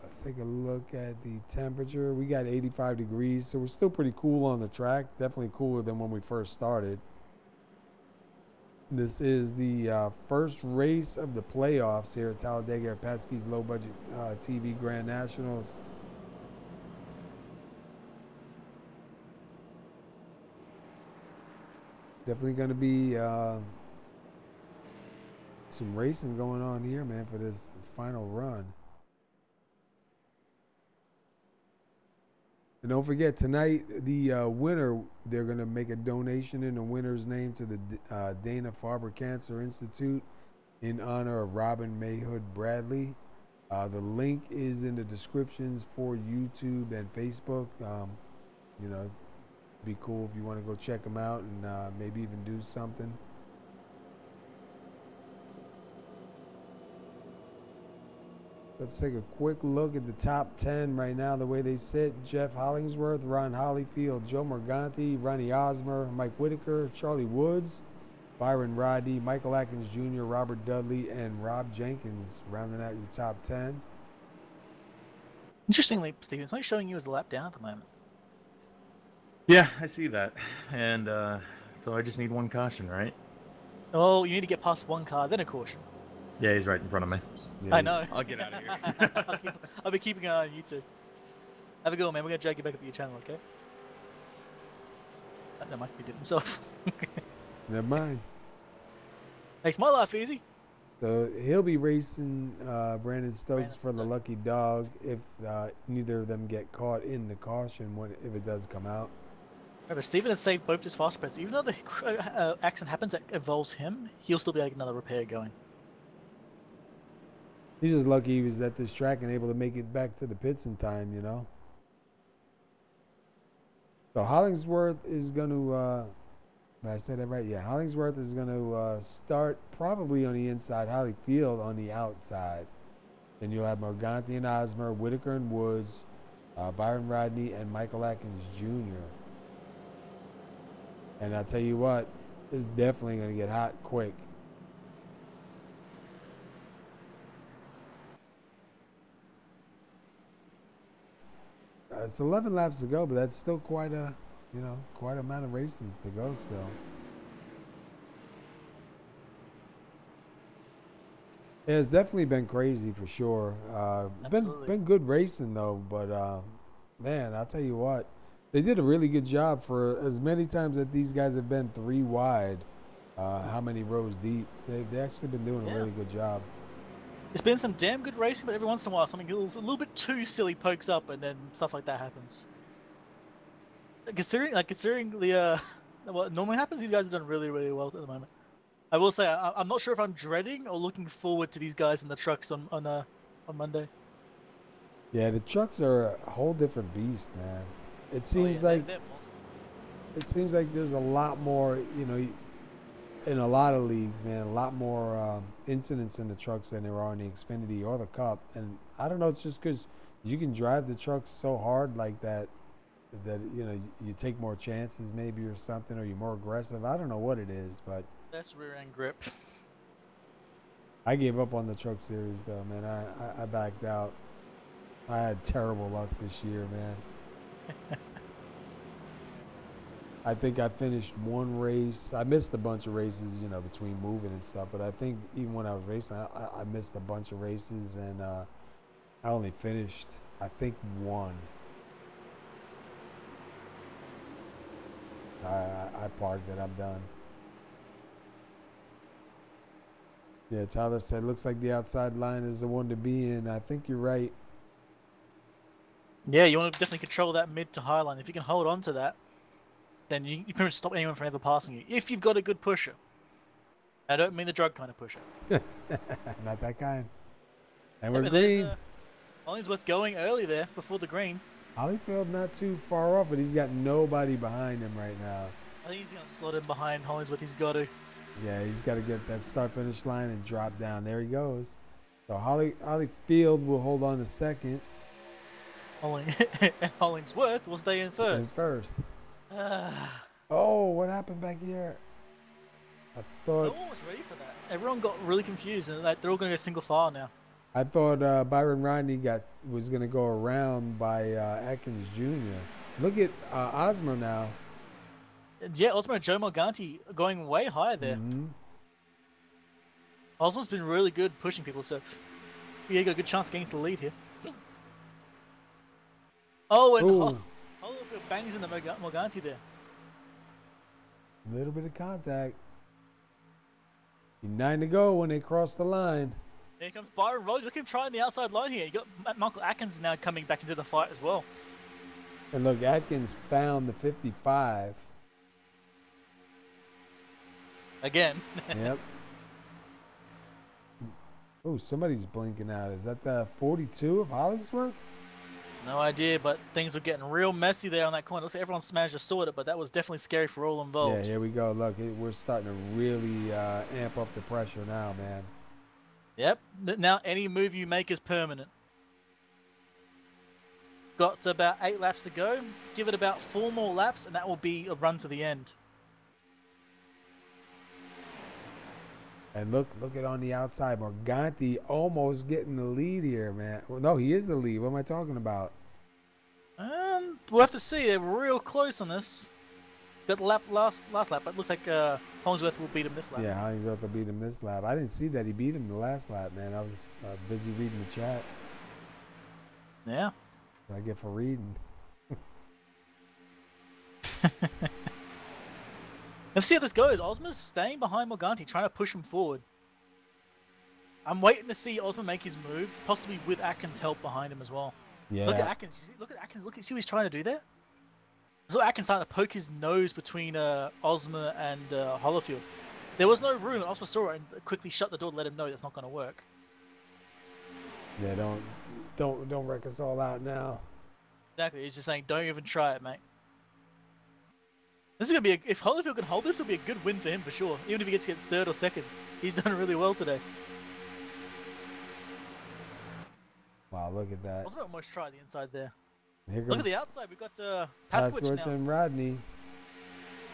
Let's take a look at the temperature. We got 85 degrees, so we're still pretty cool on the track. Definitely cooler than when we first started. This is the first race of the playoffs here at Talladega at Pasky's Low Budget TV Grand Nationals. Definitely going to be some racing going on here, man, for this final run. And don't forget, tonight, the winner, they're going to make a donation in the winner's name to the Dana-Farber Cancer Institute in honor of Robin Mayhood Bradley. The link is in the descriptions for YouTube and Facebook. You know, it'd be cool if you want to go check them out and maybe even do something. Let's take a quick look at the top 10 right now, the way they sit. Jeff Hollingsworth, Ron Hollifield, Joe Morganti, Ronnie Osmer, Mike Whitaker, Charlie Woods, Byron Rodney, Michael Atkins Jr., Robert Dudley, and Rob Jenkins rounding out your top 10. Interestingly, Stephen, it's only showing you as a lap down at the moment. Yeah, I see that. And so I just need 1 caution, right? Oh, you need to get past 1 car, then a caution. Yeah, he's right in front of me. Yeah, I know. I'll get out of here. I'll be keeping an eye on you too. Have a go, man. We're going to drag you back up to your channel, okay? No, Mike, he did himself. Never mind. Makes my life easy. So he'll be racing Brandon Stokes for the lucky dog if neither of them get caught in the caution if it does come out. Remember, Stephen had saved both his fast press. Even though the accident happens that involves him, he'll still be able to get another repair going. He's just lucky he was at this track and able to make it back to the pits in time, you know. So Hollingsworth is going to, did I say that right? Yeah, Hollingsworth is going to start probably on the inside, Hollifield on the outside. Then you'll have Morganti and Osmer, Whitaker and Woods, Byron Rodney, and Michael Atkins Jr. And I'll tell you what, it's definitely going to get hot quick. It's 11 laps to go, but that's still quite a, you know, quite amount of races to go still. Yeah, it's definitely been crazy for sure. Been good racing though, but man, I'll tell you what, they did a really good job for as many times that these guys have been 3 wide. How many rows deep? They've actually been doing a really good job. It's been some damn good racing, but every once in a while something a little bit too silly pokes up, and then stuff like that happens. Considering the what normally happens, these guys have done really, really well at the moment. I will say I'm not sure if I'm dreading or looking forward to these guys in the trucks on Monday. Yeah, the trucks are a whole different beast, man. It seems like there's a lot more, you know, in a lot of leagues, man, a lot more incidents in the trucks than there are in the Xfinity or the Cup. And I don't know, it's just because you can drive the trucks so hard like that, you know, you take more chances maybe or something, or you're more aggressive. I don't know what it is, but that's rear end grip. I gave up on the truck series though, man. I backed out. I had terrible luck this year, man. I think I finished 1 race. I missed a bunch of races, you know, between moving and stuff. But I think even when I was racing, I missed a bunch of races, and I only finished, I think, 1. I parked it. I'm done. Yeah, Tyler said, looks like the outside line is the one to be in. I think you're right. Yeah, you want to definitely control that mid to high line. If you can hold on to that, then you pretty much stop anyone from ever passing you. If you've got a good pusher. I don't mean the drug kind of pusher. Not that kind. And we're green. Hollingsworth going early there before the green. Hollifield not too far off, but he's got nobody behind him right now. I think he's going to slot in behind Hollingsworth. He's got to. Yeah, he's got to get that start-finish line and drop down. There he goes. So Hollifield will hold on a second. And Hollingsworth will stay in first. Oh, what happened back here? I thought... No one was ready for that. Everyone got really confused, and they're all going to go single file now. I thought Byron Rodney was going to go around by Atkins Jr. Look at Osmer now. Yeah, Osmer and Joe Morganti going way higher there. Osmer's been really good pushing people, so you got a good chance of getting to the lead here. Oh, and Hollifield bangs in the Morganti there. A little bit of contact. 9 to go when they cross the line. Here comes Byron Rodney. Look at him trying the outside line here. You got Michael Atkins now coming back into the fight as well. And look, Atkins found the 55. Again. Yep. Oh, somebody's blinking out. Is that the 42 of Hollingsworth? No idea, but things were getting real messy there on that corner. Looks like everyone managed to sort it, but that was definitely scary for all involved. Yeah, here we go. Look, we're starting to really amp up the pressure now, man. Yep. Now any move you make is permanent. Got about 8 laps to go. Give it about 4 more laps, and that will be a run to the end. And look at on the outside. Morganti almost getting the lead here, man. Well, no, he is the lead. What am I talking about? We'll have to see. They're real close on this. Got the last lap, but it looks like Hollingsworth will beat him this lap. Yeah, Hollingsworth will beat him this lap. I didn't see that he beat him the last lap, man. I was busy reading the chat. Yeah. I get for reading. Let's see how this goes. Osmer's staying behind Morganti, trying to push him forward. I'm waiting to see Osmer make his move, possibly with Atkins' help behind him as well. Yeah. Look at Atkins. Look at Atkins. See what he's trying to do there? I saw Atkins starting to poke his nose between Osmer and Hollifield. There was no room, and Osmer saw it and quickly shut the door to let him know that's not going to work. Yeah, don't wreck us all out now. Exactly. He's just saying, don't even try it, mate. This is gonna be if Hollifield can hold this, will be a good win for him for sure. Even if he gets 3rd or 2nd, he's done really well today. Wow, look at that. I was going to almost try the inside there. Look at the outside. We've got Paskawych now. and Rodney,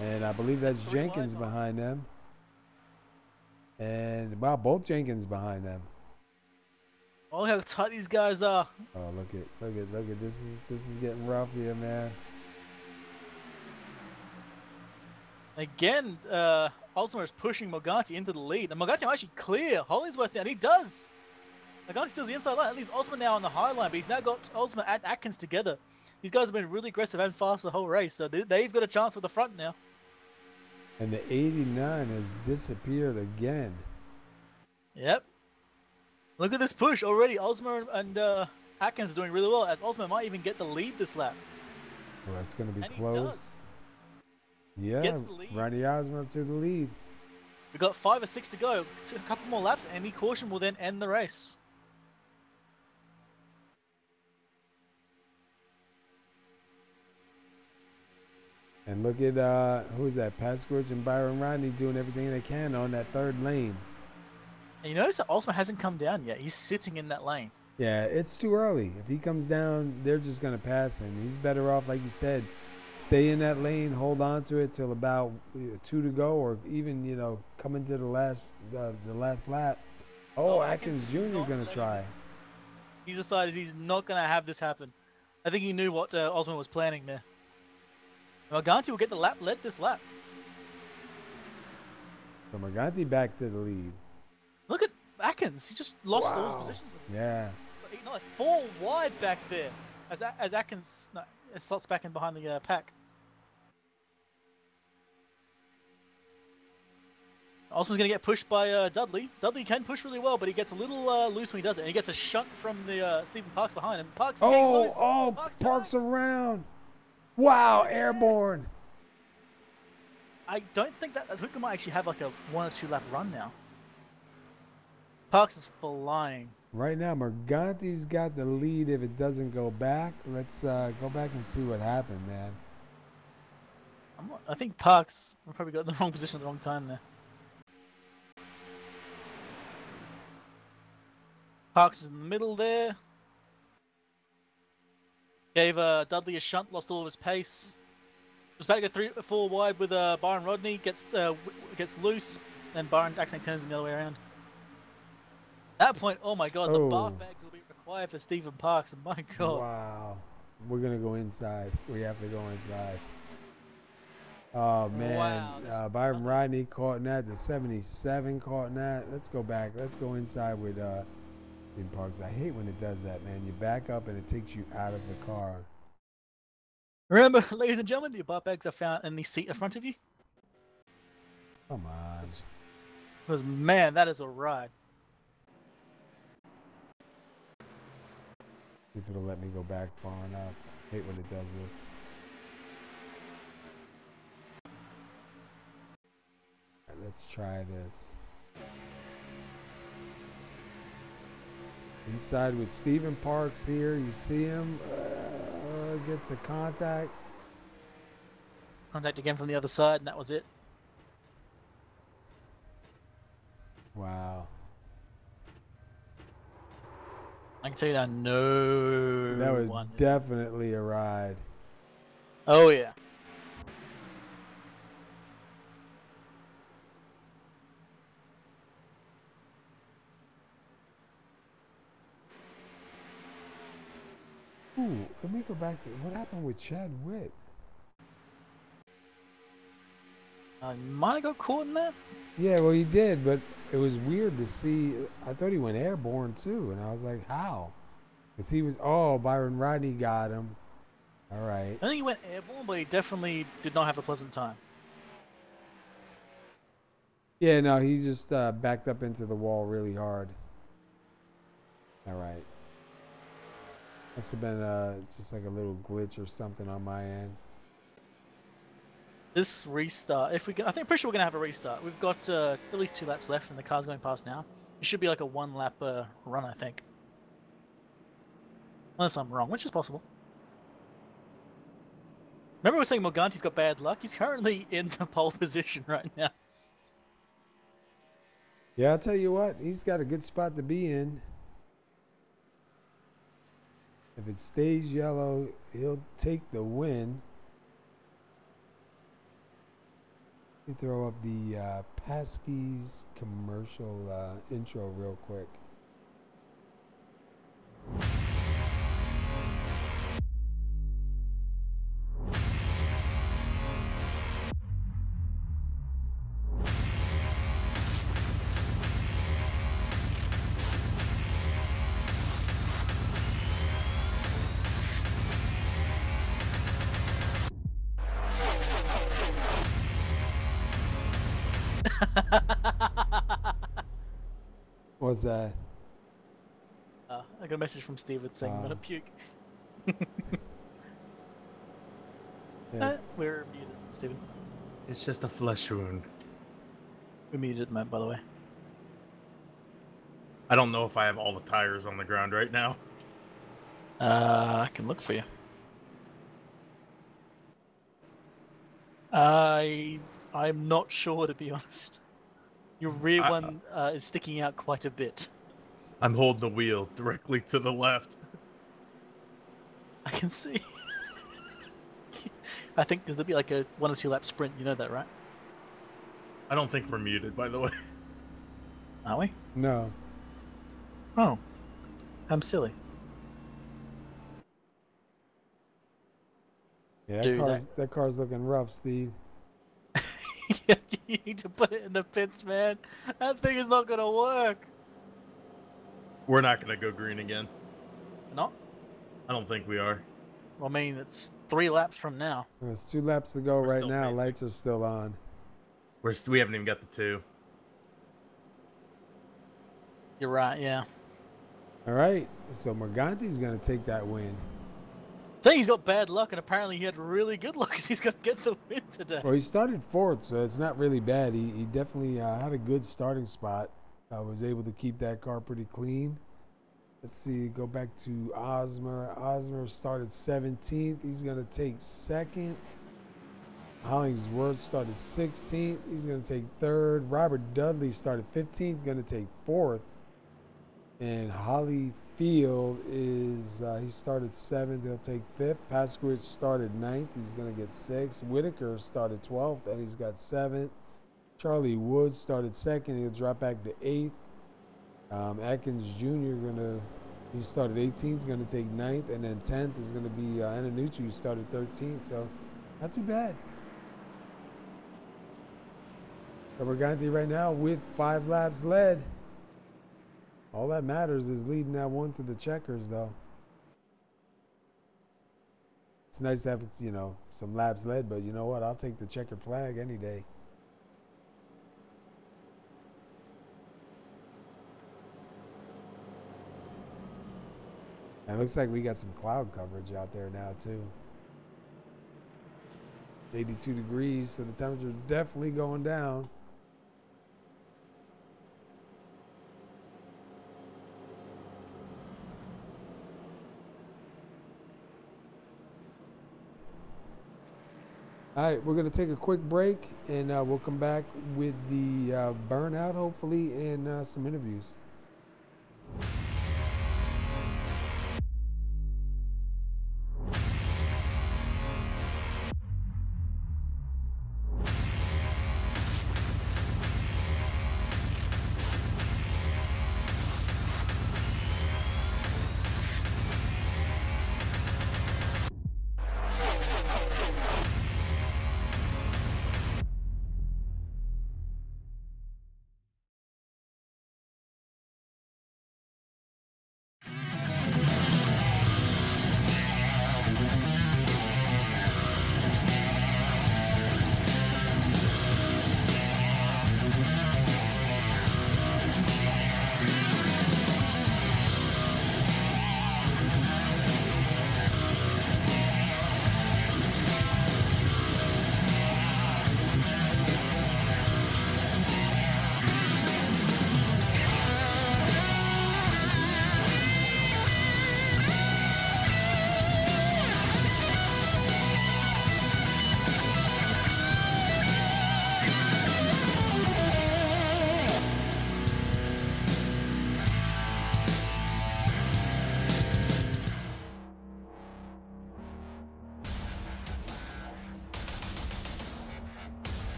and I believe that's Jenkins behind them. And wow, both Jenkins behind them. Oh, how tight these guys are. Oh, look at this is getting rough here, man. Again, Osmer is pushing Morganti into the lead. And Morganti might actually clear Hollingsworth now. And he does. Morganti steals the inside line. At least Osmer now on the high line. But he's now got Osmer and Atkins together. These guys have been really aggressive and fast the whole race. So they've got a chance for the front now. And the 89 has disappeared again. Yep. Look at this push already. Osmer and Atkins are doing really well. As Osmer might even get the lead this lap. Oh, it's going to be and close. He does. Yeah, Rodney Osmer to the lead. We've got 5 or 6 to go. A couple more laps. Any caution will then end the race. And look at, who's that? Paskawych and Byron Rodney doing everything they can on that 3rd lane. And you notice that Osmer hasn't come down yet. He's sitting in that lane. Yeah, it's too early. If he comes down, they're just going to pass him. He's better off, like you said, stay in that lane, hold on to it till about 2 to go, or even, you know, come into the last lap. Oh, Atkins Jr. going to try. He's decided he's not going to have this happen. I think he knew what Osmer was planning there. Morganti will get the lap led this lap. So Morganti back to the lead. Look at Atkins. He just lost all his positions. Yeah. You know, like 4 wide back there as Atkins slots back in behind the pack. Osmer's going to get pushed by Dudley. Dudley can push really well, but he gets a little loose when he does it. And he gets a shunt from the Stephen Parks behind him. Parks is getting loose. Oh, Parks around. Wow, airborne. I don't think that. I think we might actually have like a 1 or 2 lap run now. Parks is flying. Right now, Morganti's got the lead if it doesn't go back. Let's go back and see what happened, man. I think Parks probably got in the wrong position at the wrong time there. Parks is in the middle there. Gave Dudley a shunt, lost all of his pace. Was about to go 3-4 wide with Byron Rodney, gets loose, and Byron accidentally turns him the other way around. At that point, oh my god, the bath bags will be required for Stephen Parks. My god. Wow. We're going to go inside. We have to go inside. Oh, man. Wow, Byron Rodney caught in that. The 77 caught in that. Let's go back. Let's go inside with Stephen Parks. I hate when it does that, man. You back up and it takes you out of the car. Remember, ladies and gentlemen, the bar bags are found in the seat in front of you. Come on. Because, man, that is a ride. If it'll let me go back far enough. I hate when it does this. All right, let's try this. Inside with Stephen Parks here. You see him. Gets the contact. Contact again from the other side, and that was it. Wow. I can tell you that no. That was definitely a ride. Oh, yeah. Ooh, let me go back to what happened with Chad Whitt. Might have got caught in that? Yeah, well, he did, but it was weird to see. I thought he went airborne too, and I was like, how? Because he was, Byron Rodney got him. All right. I think he went airborne, but he definitely did not have a pleasant time. Yeah, no, he just backed up into the wall really hard. All right. Must have been just like a little glitch or something on my end. This restart, if we can, I think pretty sure we're gonna have a restart. We've got at least 2 laps left, and the car's going past now. It should be like a 1 lap run, I think. Unless I'm wrong, which is possible. Remember we were saying Morganti's got bad luck? He's currently in the pole position right now. Yeah, I'll tell you what, he's got a good spot to be in. If it stays yellow, he'll take the win. Let me throw up the PASKY's commercial intro real quick. What's that? I got a message from Steven saying I'm gonna puke. Yeah. We're muted, Steven. It's just a flesh wound. We're muted at the moment, by the way. I don't know if I have all the tires on the ground right now. I can look for you. I'm not sure, to be honest. Your rear one is sticking out quite a bit. I'm holding the wheel directly to the left. I can see. I think there'll be like a 1 or 2 lap sprint. You know that, right? I don't think we're muted, by the way. Are we? No. Oh. I'm silly. Yeah, Dude, that car's looking rough, Steve. Yeah, you need to put it in the pits, man. That thing is not going to work. We're not going to go green again. Not? I don't think we are. Well, I mean, it's 3 laps from now. There's 2 laps to go right now. Lights are still on. We haven't even got the 2. You're right, yeah. All right, so Morganti's going to take that win. Saying he's got bad luck, and apparently he had really good luck because he's going to get the win today. Well, he started 4th, so it's not really bad. He definitely had a good starting spot. Was able to keep that car pretty clean. Let's see, go back to Osmer. Osmer started 17th. He's going to take second. Hollingsworth started 16th. He's going to take third. Robert Dudley started 15th, going to take fourth. And Hollifield is, he started 7th. He'll take 5th. Paskawych started 9th. He's going to get 6th. Whitaker started 12th, and he's got 7th. Charlie Woods started 2nd. He'll drop back to 8th. Atkins Jr. He started 18th. He's going to take 9th. And then 10th is going to be Antonucci, who started 13th. So not too bad. Morganti right now with 5 laps led. All that matters is leading that one to the checkers, though. It's nice to have, you know, some laps led, but you know what? I'll take the checkered flag any day. And it looks like we got some cloud coverage out there now, too. 82 degrees, so the temperature's definitely going down. All right, we're going to take a quick break, and we'll come back with the burnout, hopefully, and some interviews.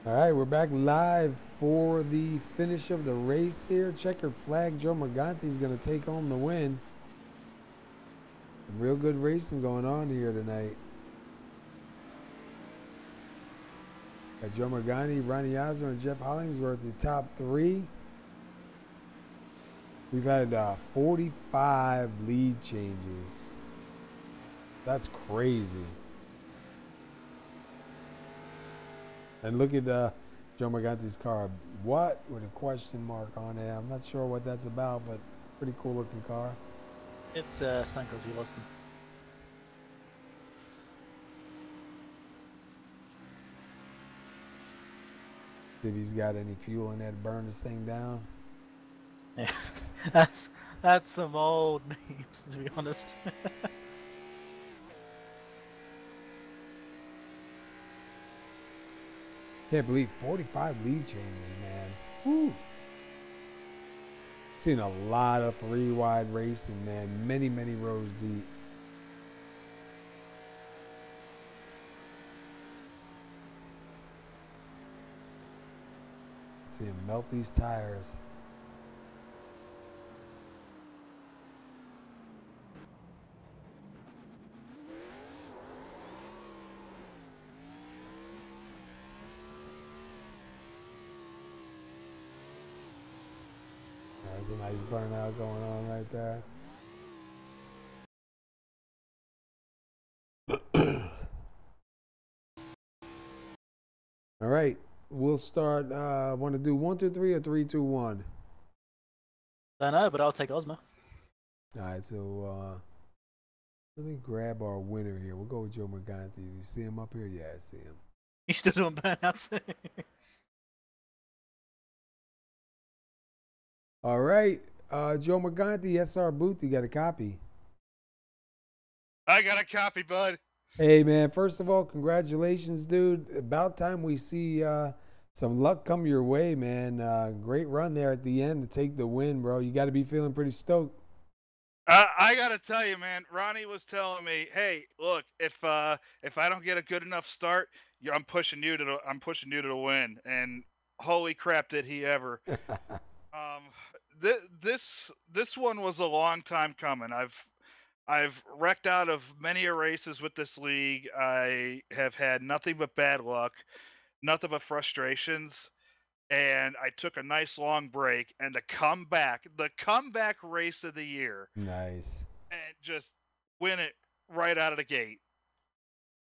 All right, we're back live for the finish of the race here. Checkered flag, Joe Morganti's going to take home the win. Real good racing going on here tonight. Got Joe Morganti, Ronnie Osmer, and Jeff Hollingsworth, the top three. We've had 45 lead changes. That's crazy. And look at Joe Morganti's car. What? With a question mark on it. I'm not sure what that's about, but pretty cool looking car. It's Stanko's he lost them. If he's got any fuel in there to burn this thing down. Yeah, that's some old names, to be honest. Can't believe 45 lead changes, man. Woo. Seen a lot of 3-wide racing, man. Many, many rows deep. See him melt these tires. There's a nice burnout going on right there. All right, we'll start. Want to do 1, 2, 3 or 3, 2, 1? I know, but I'll take Ozma. All right, so let me grab our winner here. We'll go with Joe Morganti. You see him up here? Yeah, I see him. He's still doing burnouts. All right, Joe Morganti, SR Booth, you got a copy. I got a copy, bud. Hey, man, first of all, congratulations, dude. About time we see some luck come your way, man. Great run there at the end to take the win, bro. You got to be feeling pretty stoked. I gotta tell you, man. Ronnie was telling me, "Hey, look, if I don't get a good enough start, I'm pushing you to the win." And holy crap, did he ever! This one was a long time coming. I've wrecked out of many races with this league. I have had nothing but bad luck, nothing but frustrations, and I took a nice long break. And the comeback race of the year, Nice. and just win it right out of the gate.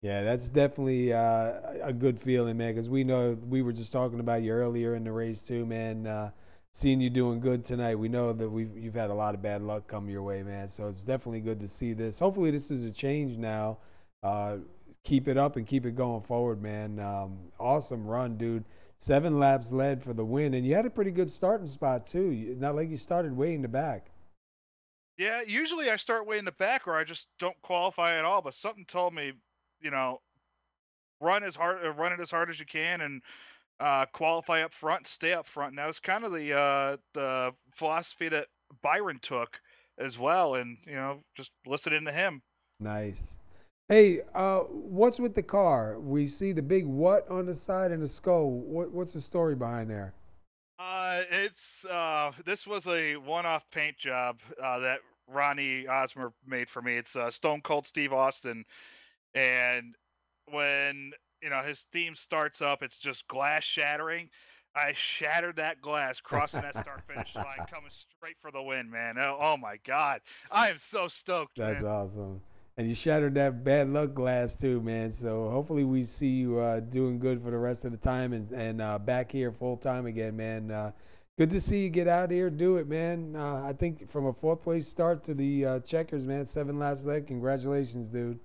Yeah, that's definitely a good feeling, man, because we know we were just talking about you earlier in the race too, man. Seeing you doing good tonight, we know that you've had a lot of bad luck come your way, man. So it's definitely good to see this. Hopefully this is a change now. Keep it up and keep it going forward, man. Awesome run, dude. 7 laps led for the win, and you had a pretty good starting spot too. Not like you started way in the back. Yeah, usually I start way in the back, or I just don't qualify at all. But something told me, run it as hard as you can, and qualify up front, stay up front. And that was kind of the philosophy that Byron took as well, and just listening to him. Nice. Hey, what's with the car? We see the big what on the side and the skull. What's the story behind there? This was a one-off paint job that Ronnie Osmer made for me. It's Stone Cold Steve Austin, and when his theme starts up, it's just glass shattering. I shattered that glass, crossing that start-finish line, coming straight for the win, man. Oh my God, I am so stoked. That's man. awesome. And you shattered that bad luck glass too, man. So hopefully we see you doing good for the rest of the time and back here full time again, man. Good to see you get out here, do it, man. I think from a 4th place start to the checkers, man. 7 laps led. Congratulations, dude.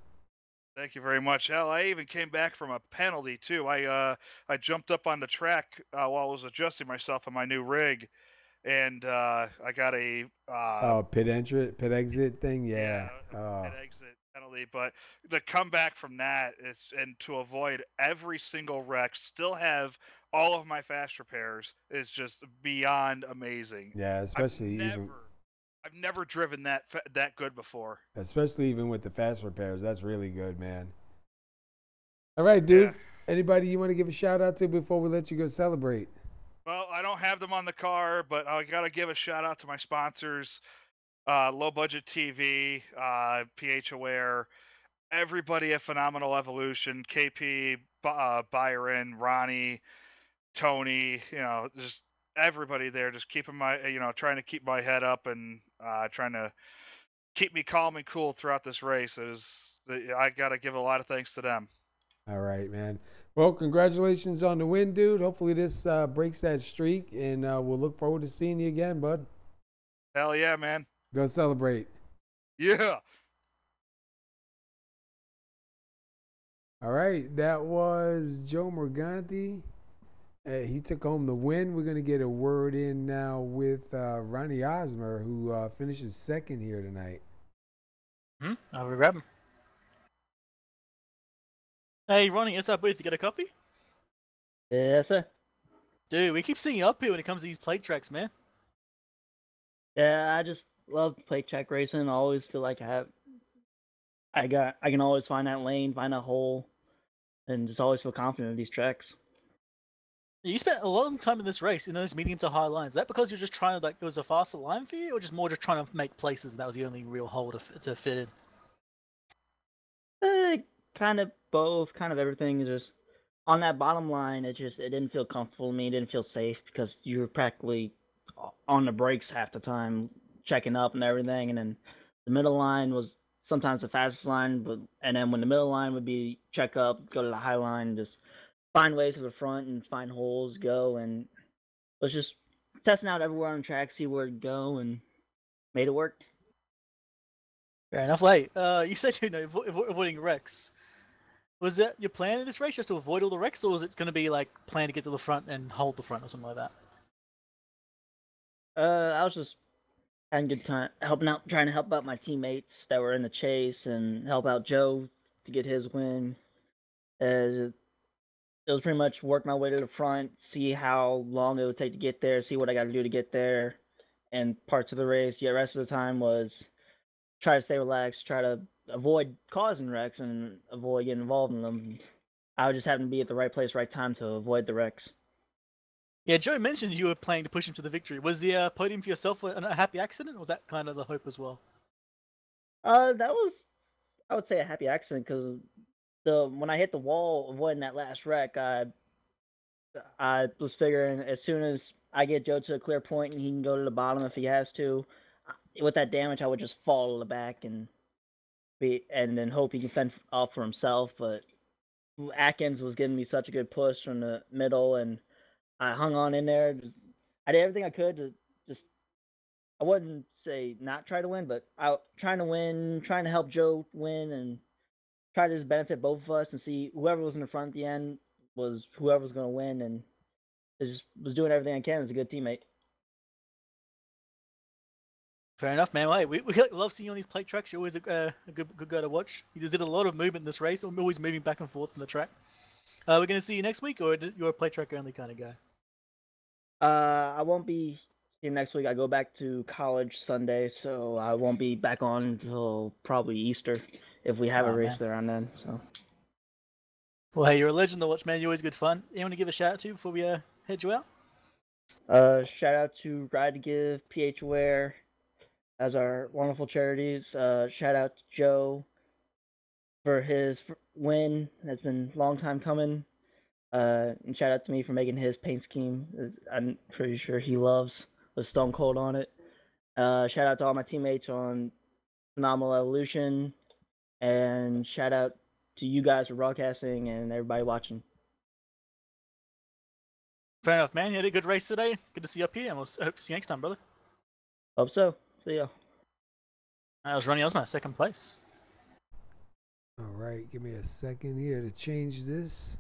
Thank you very much. Hell, I even came back from a penalty too. I jumped up on the track while I was adjusting myself on my new rig, and I got a pit exit thing, yeah. Pit exit penalty. But the comeback from that is, and to avoid every single wreck, still have all of my fast repairs, is just beyond amazing. Yeah, especially I've never driven that good before. Especially even with the fast repairs. That's really good, man. All right, dude. Yeah. Anybody you want to give a shout out to before we let you go celebrate? Well, I don't have them on the car, but I got to give a shout out to my sponsors, Low Budget TV, PH Aware, everybody at Phenomenal Evolution, KP, Byron, Ronnie, Tony, just everybody there just keeping my, trying to keep my head up and trying to keep me calm and cool throughout this race. I got to give a lot of thanks to them. All right, man. Well, congratulations on the win, dude. Hopefully this breaks that streak, and we'll look forward to seeing you again, bud. Hell yeah, man. Go celebrate. Yeah. All right, that was Joe Morganti. He took home the win. We're going to get a word in now with Ronnie Osmer, who finishes second here tonight. I'll grab him. Hey, Ronnie, it's our booth. You got a copy? Yes, sir. Dude, we keep seeing you up here when it comes to these plate tracks, man. Yeah, I just love plate track racing. I always feel like I can always find that lane, find that hole, and just always feel confident in these tracks. You spent a long time in this race in those medium to high lines. Is that because you're just trying to, it was a faster line for you, or just more just trying to make places and that was the only real hole to fit in? Kind of both, kind of everything. Just on that bottom line, it didn't feel comfortable to me. It didn't feel safe because you were practically on the brakes half the time, checking up and everything. And then the middle line was sometimes the fastest line, and then when the middle line would be check up, go to the high line, just find ways to the front and find holes, go, and was just testing out everywhere on the track, see where to go, and made it work. Fair enough. Wait, you said avoiding wrecks. Was that your plan in this race, just to avoid all the wrecks, or was it going to be like plan to get to the front and hold the front or something like that? I was just having a good time trying to help out my teammates that were in the chase and help out Joe to get his win. It was pretty much work my way to the front, see how long it would take to get there, see what I got to do to get there, and parts of the race. The rest of the time was try to stay relaxed, try to avoid causing wrecks and avoid getting involved in them. I just happened to be at the right place, right time to avoid the wrecks. Yeah, Joe mentioned you were planning to push him to the victory. Was the podium for yourself a happy accident, or was that kind of the hope as well? That was, I would say, a happy accident because when I hit the wall avoiding that last wreck, I was figuring as soon as I get Joe to a clear point and he can go to the bottom if he has to, with that damage, I would just fall to the back and then hope he can fend off for himself. But Atkins was giving me such a good push from the middle, and I hung on in there. I did everything I could to just, I wouldn't say not try to win, but trying to win, trying to help Joe win, and try to just benefit both of us and see whoever was in the front at the end was whoever was going to win, and I just was doing everything I can as a good teammate. Fair enough, man. Hey, we love seeing you on these plate tracks. You're always a good guy to watch. You did a lot of movement in this race. I'm always moving back and forth on the track. We're going to see you next week, or you're a plate track only kind of guy? I won't be here next week. I go back to college Sunday, so I won't be back on until probably Easter if we have a race there on then. So. Well, hey, you're a legend to watch, man. You're always good fun. Anyone to give a shout out to before we head you out? Shout out to Ride to Give, PH Wear, as our wonderful charities. Shout out to Joe for his win. That's been a long time coming. And shout out to me for making his paint scheme. I'm pretty sure he loves with Stone Cold on it. Shout out to all my teammates on Phenomenal Evolution. And shout out to you guys for broadcasting and everybody watching. Fair enough, man. You had a good race today. It's good to see you up here, and we'll hope to see you next time, brother. Hope so. See ya. I was Ronnie Osmer, second place. All right, give me a second here to change this.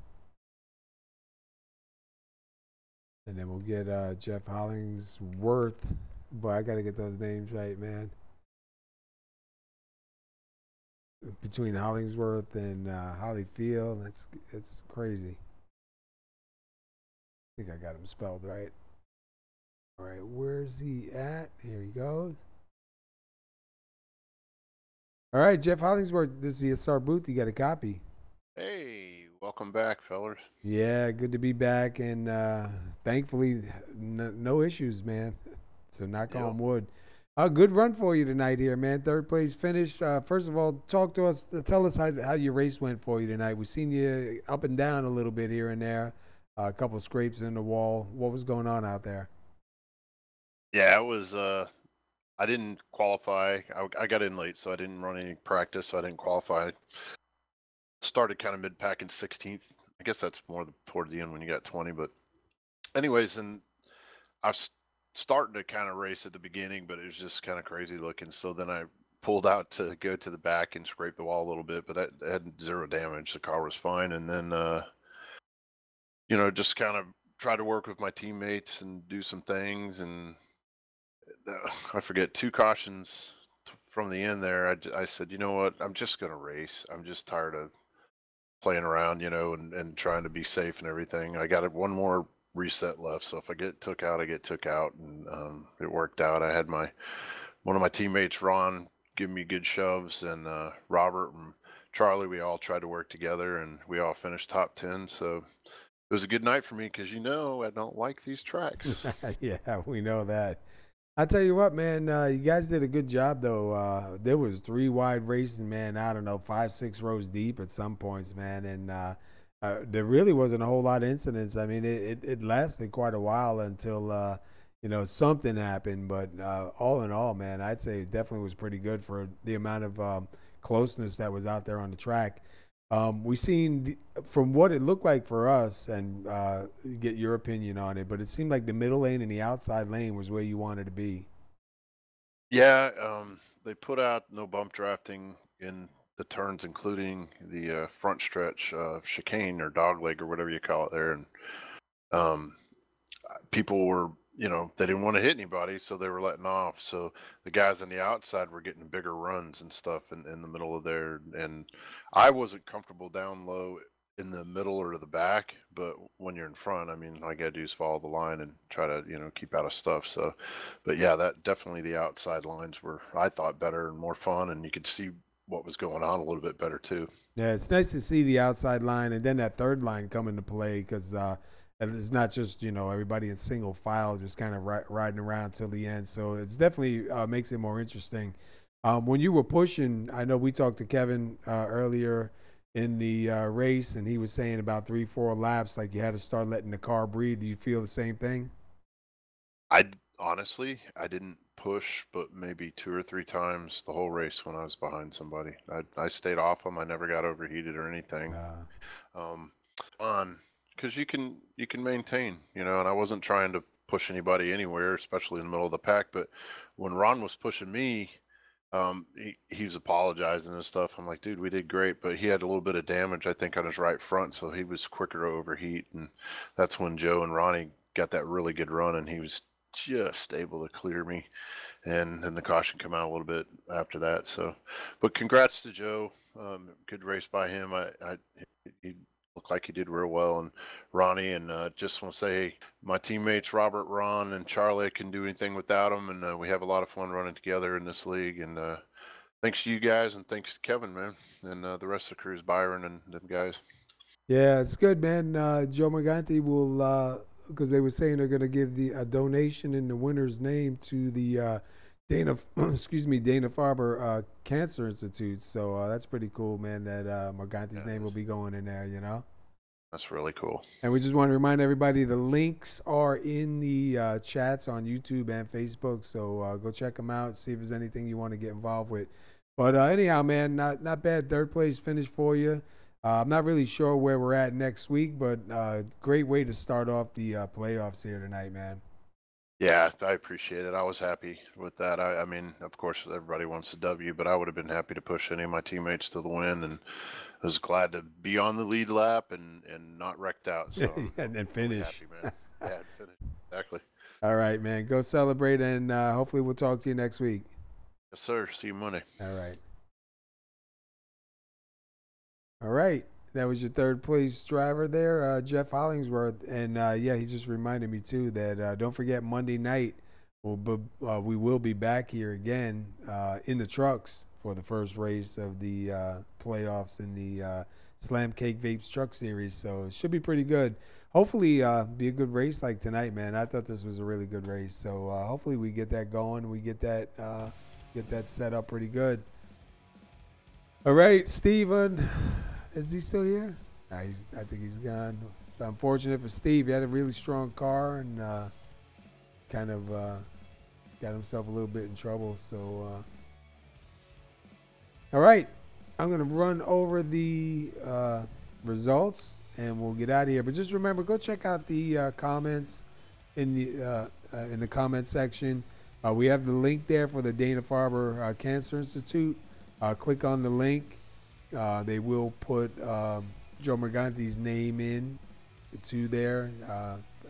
And then we'll get Jeff Hollingsworth. Boy, I got to get those names right, man. Between Hollingsworth and Hollifield, it's crazy. I think I got him spelled right. All right, where's he at? Here he goes. All right, Jeff Hollingsworth, this is the SR booth. You got a copy. Hey, welcome back, fellers. Yeah, good to be back, and thankfully, no issues, man. So knock on wood. A good run for you tonight here, man. Third place finish. First of all, talk to us. Tell us how your race went for you tonight. We've seen you up and down a little bit here and there. A couple scrapes in the wall. What was going on out there? Yeah, it was. I didn't qualify. I got in late, so I didn't run any practice. So I didn't qualify. Started kind of mid-pack in 16th. I guess that's more toward the end when you got 20. But anyways, and I was starting to kind of race at the beginning, but it was just kind of crazy looking. So then I pulled out to go to the back and scrape the wall a little bit, but I had 0 damage. The car was fine. And then, you know, just kind of try to work with my teammates and do some things. And I forget 2 cautions from the end there. I said, you know what, I'm just going to race. I'm just tired of playing around, you know, and trying to be safe and everything. I got one more reset left, so if I get took out, I get took out, and it worked out. I had one of my teammates, Ron, give me good shoves, and Robert and Charlie, we all tried to work together, and we all finished top 10. So it was a good night for me, because you know I don't like these tracks. Yeah, we know that. I tell you what, man, you guys did a good job, though. There was 3 wide races, man. I don't know, 5, 6 rows deep at some points, man, and there really wasn't a whole lot of incidents. I mean, it lasted quite a while until you know, something happened. But all in all, man, I'd say it definitely was pretty good for the amount of closeness that was out there on the track. We seen from what it looked like for us, and get your opinion on it, but it seemed like the middle lane and the outside lane was where you wanted to be. Yeah, they put out no bump drafting in the turns, including the front stretch chicane or dogleg or whatever you call it there, and people were, you know, they didn't want to hit anybody, so they were letting off. So the guys on the outside were getting bigger runs and stuff in the middle of there. And I wasn't comfortable down low in the middle or the back, but when you're in front, I mean, all I got to do is follow the line and try to, you know, keep out of stuff. So, but yeah, that definitely the outside lines were, I thought, better and more fun, and you could see what was going on a little bit better too. Yeah, it's nice to see the outside line and then that third line come into play, because it's not just, you know, everybody in single file just kind of riding around till the end. So it's definitely makes it more interesting. When you were pushing, I know we talked to Kevin earlier in the race, and he was saying about 3-4 laps, like you had to start letting the car breathe. Do you feel the same thing? Honestly, I didn't push, but maybe 2 or 3 times the whole race when I was behind somebody. I stayed off them. I never got overheated or anything. Because you can maintain, you know, and I wasn't trying to push anybody anywhere, especially in the middle of the pack. But when Ron was pushing me, he was apologizing and stuff. I'm like, dude, we did great, but he had a little bit of damage, I think, on his right front, so he was quicker to overheat. And that's when Joe and Ronnie got that really good run, and he was just able to clear me. And then the caution come out a little bit after that. So, but congrats to Joe. Good race by him. He looked like he did real well, and Ronnie, and just want to say my teammates Robert, Ron, and Charlie, can do anything without them, and we have a lot of fun running together in this league. And thanks to you guys, and thanks to Kevin, man, and the rest of the crews, Byron and them guys. Yeah, it's good, man. Joe Morganti will, because they were saying they're going to give a donation in the winner's name to the Dana-Farber Cancer Institute. So that's pretty cool, man, that Morganti's name will be going in there, you know? That's really cool. And we just want to remind everybody the links are in the chats on YouTube and Facebook. So go check them out, see if there's anything you want to get involved with. But anyhow, man, not bad. 3rd place finish for you. I'm not really sure where we're at next week, but great way to start off the playoffs here tonight, man. Yeah, I appreciate it. I was happy with that. I mean, of course, everybody wants a W, but I would have been happy to push any of my teammates to the win, and I was glad to be on the lead lap and not wrecked out. So and then finish. Happy, man. Yeah, finish. Exactly. All right, man. Go celebrate, and hopefully we'll talk to you next week. Yes, sir. See you Monday. All right. All right. That was your 3rd place driver there, Jeff Hollingsworth. And, yeah, he just reminded me, too, that don't forget Monday night we will be back here again in the trucks for the first race of the playoffs in the Slam Cake Vapes Truck Series. So it should be pretty good. Hopefully be a good race like tonight, man. I thought this was a really good race. So hopefully we get that going. We get that set up pretty good. All right, Steven. Is he still here? I think he's gone. It's unfortunate for Steve. He had a really strong car and kind of got himself a little bit in trouble. So, all right, I'm gonna run over the results and we'll get out of here. But just remember, go check out the comments in the comment section. We have the link there for the Dana-Farber Cancer Institute. Click on the link. They will put Joe Morganti's name in to there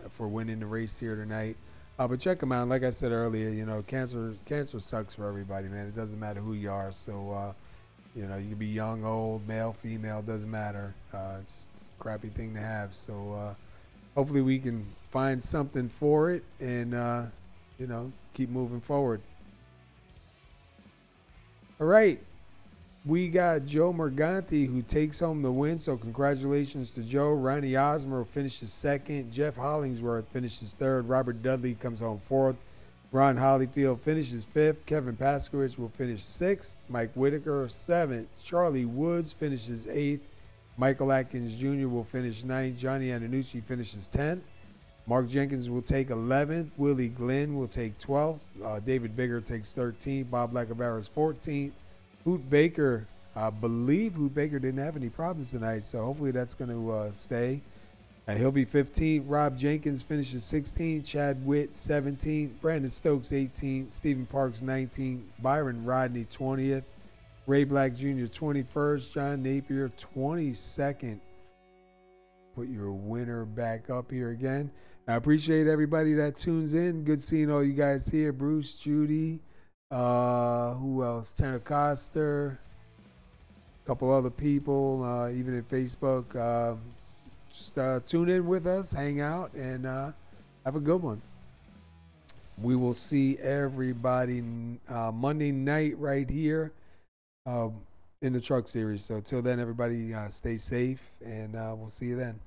for winning the race here tonight. But check them out. Like I said earlier, you know, cancer sucks for everybody, man. It doesn't matter who you are. So, you know, you can be young, old, male, female, doesn't matter. It's just a crappy thing to have. So hopefully we can find something for it and, you know, keep moving forward. All right. We got Joe Morganti who takes home the win, so congratulations to Joe. Ronnie Osmer finishes second. Jeff Hollingsworth finishes third. Robert Dudley comes home fourth. Ron Hollifield finishes fifth. Kevin Paskawych will finish sixth. Mike Whitaker seventh. Charlie Woods finishes eighth. Michael Atkins Jr. will finish ninth. Johnny Antonucci finishes 10th. Mark Jenkins will take 11th. Willie Glynn will take 12th. David Biggar takes 13th. Bob Lacovara is 14th. Whitaker, I believe Whitaker didn't have any problems tonight, so hopefully that's going to stay. He'll be 15th. Rob Jenkins finishes 16th. Chad Whitt 17th. Brandon Stokes 18th. Stephen Parks 19th. Byron Rodney 20th. Ray Black Jr. 21st. John Napier 22nd. Put your winner back up here again. I appreciate everybody that tunes in. Good seeing all you guys here. Bruce, Judy, who else? Tanner Coster, a couple other people, even in Facebook. Just tune in with us, hang out, and have a good one. We will see everybody Monday night right here in the Truck Series. So till then, everybody stay safe, and we'll see you then.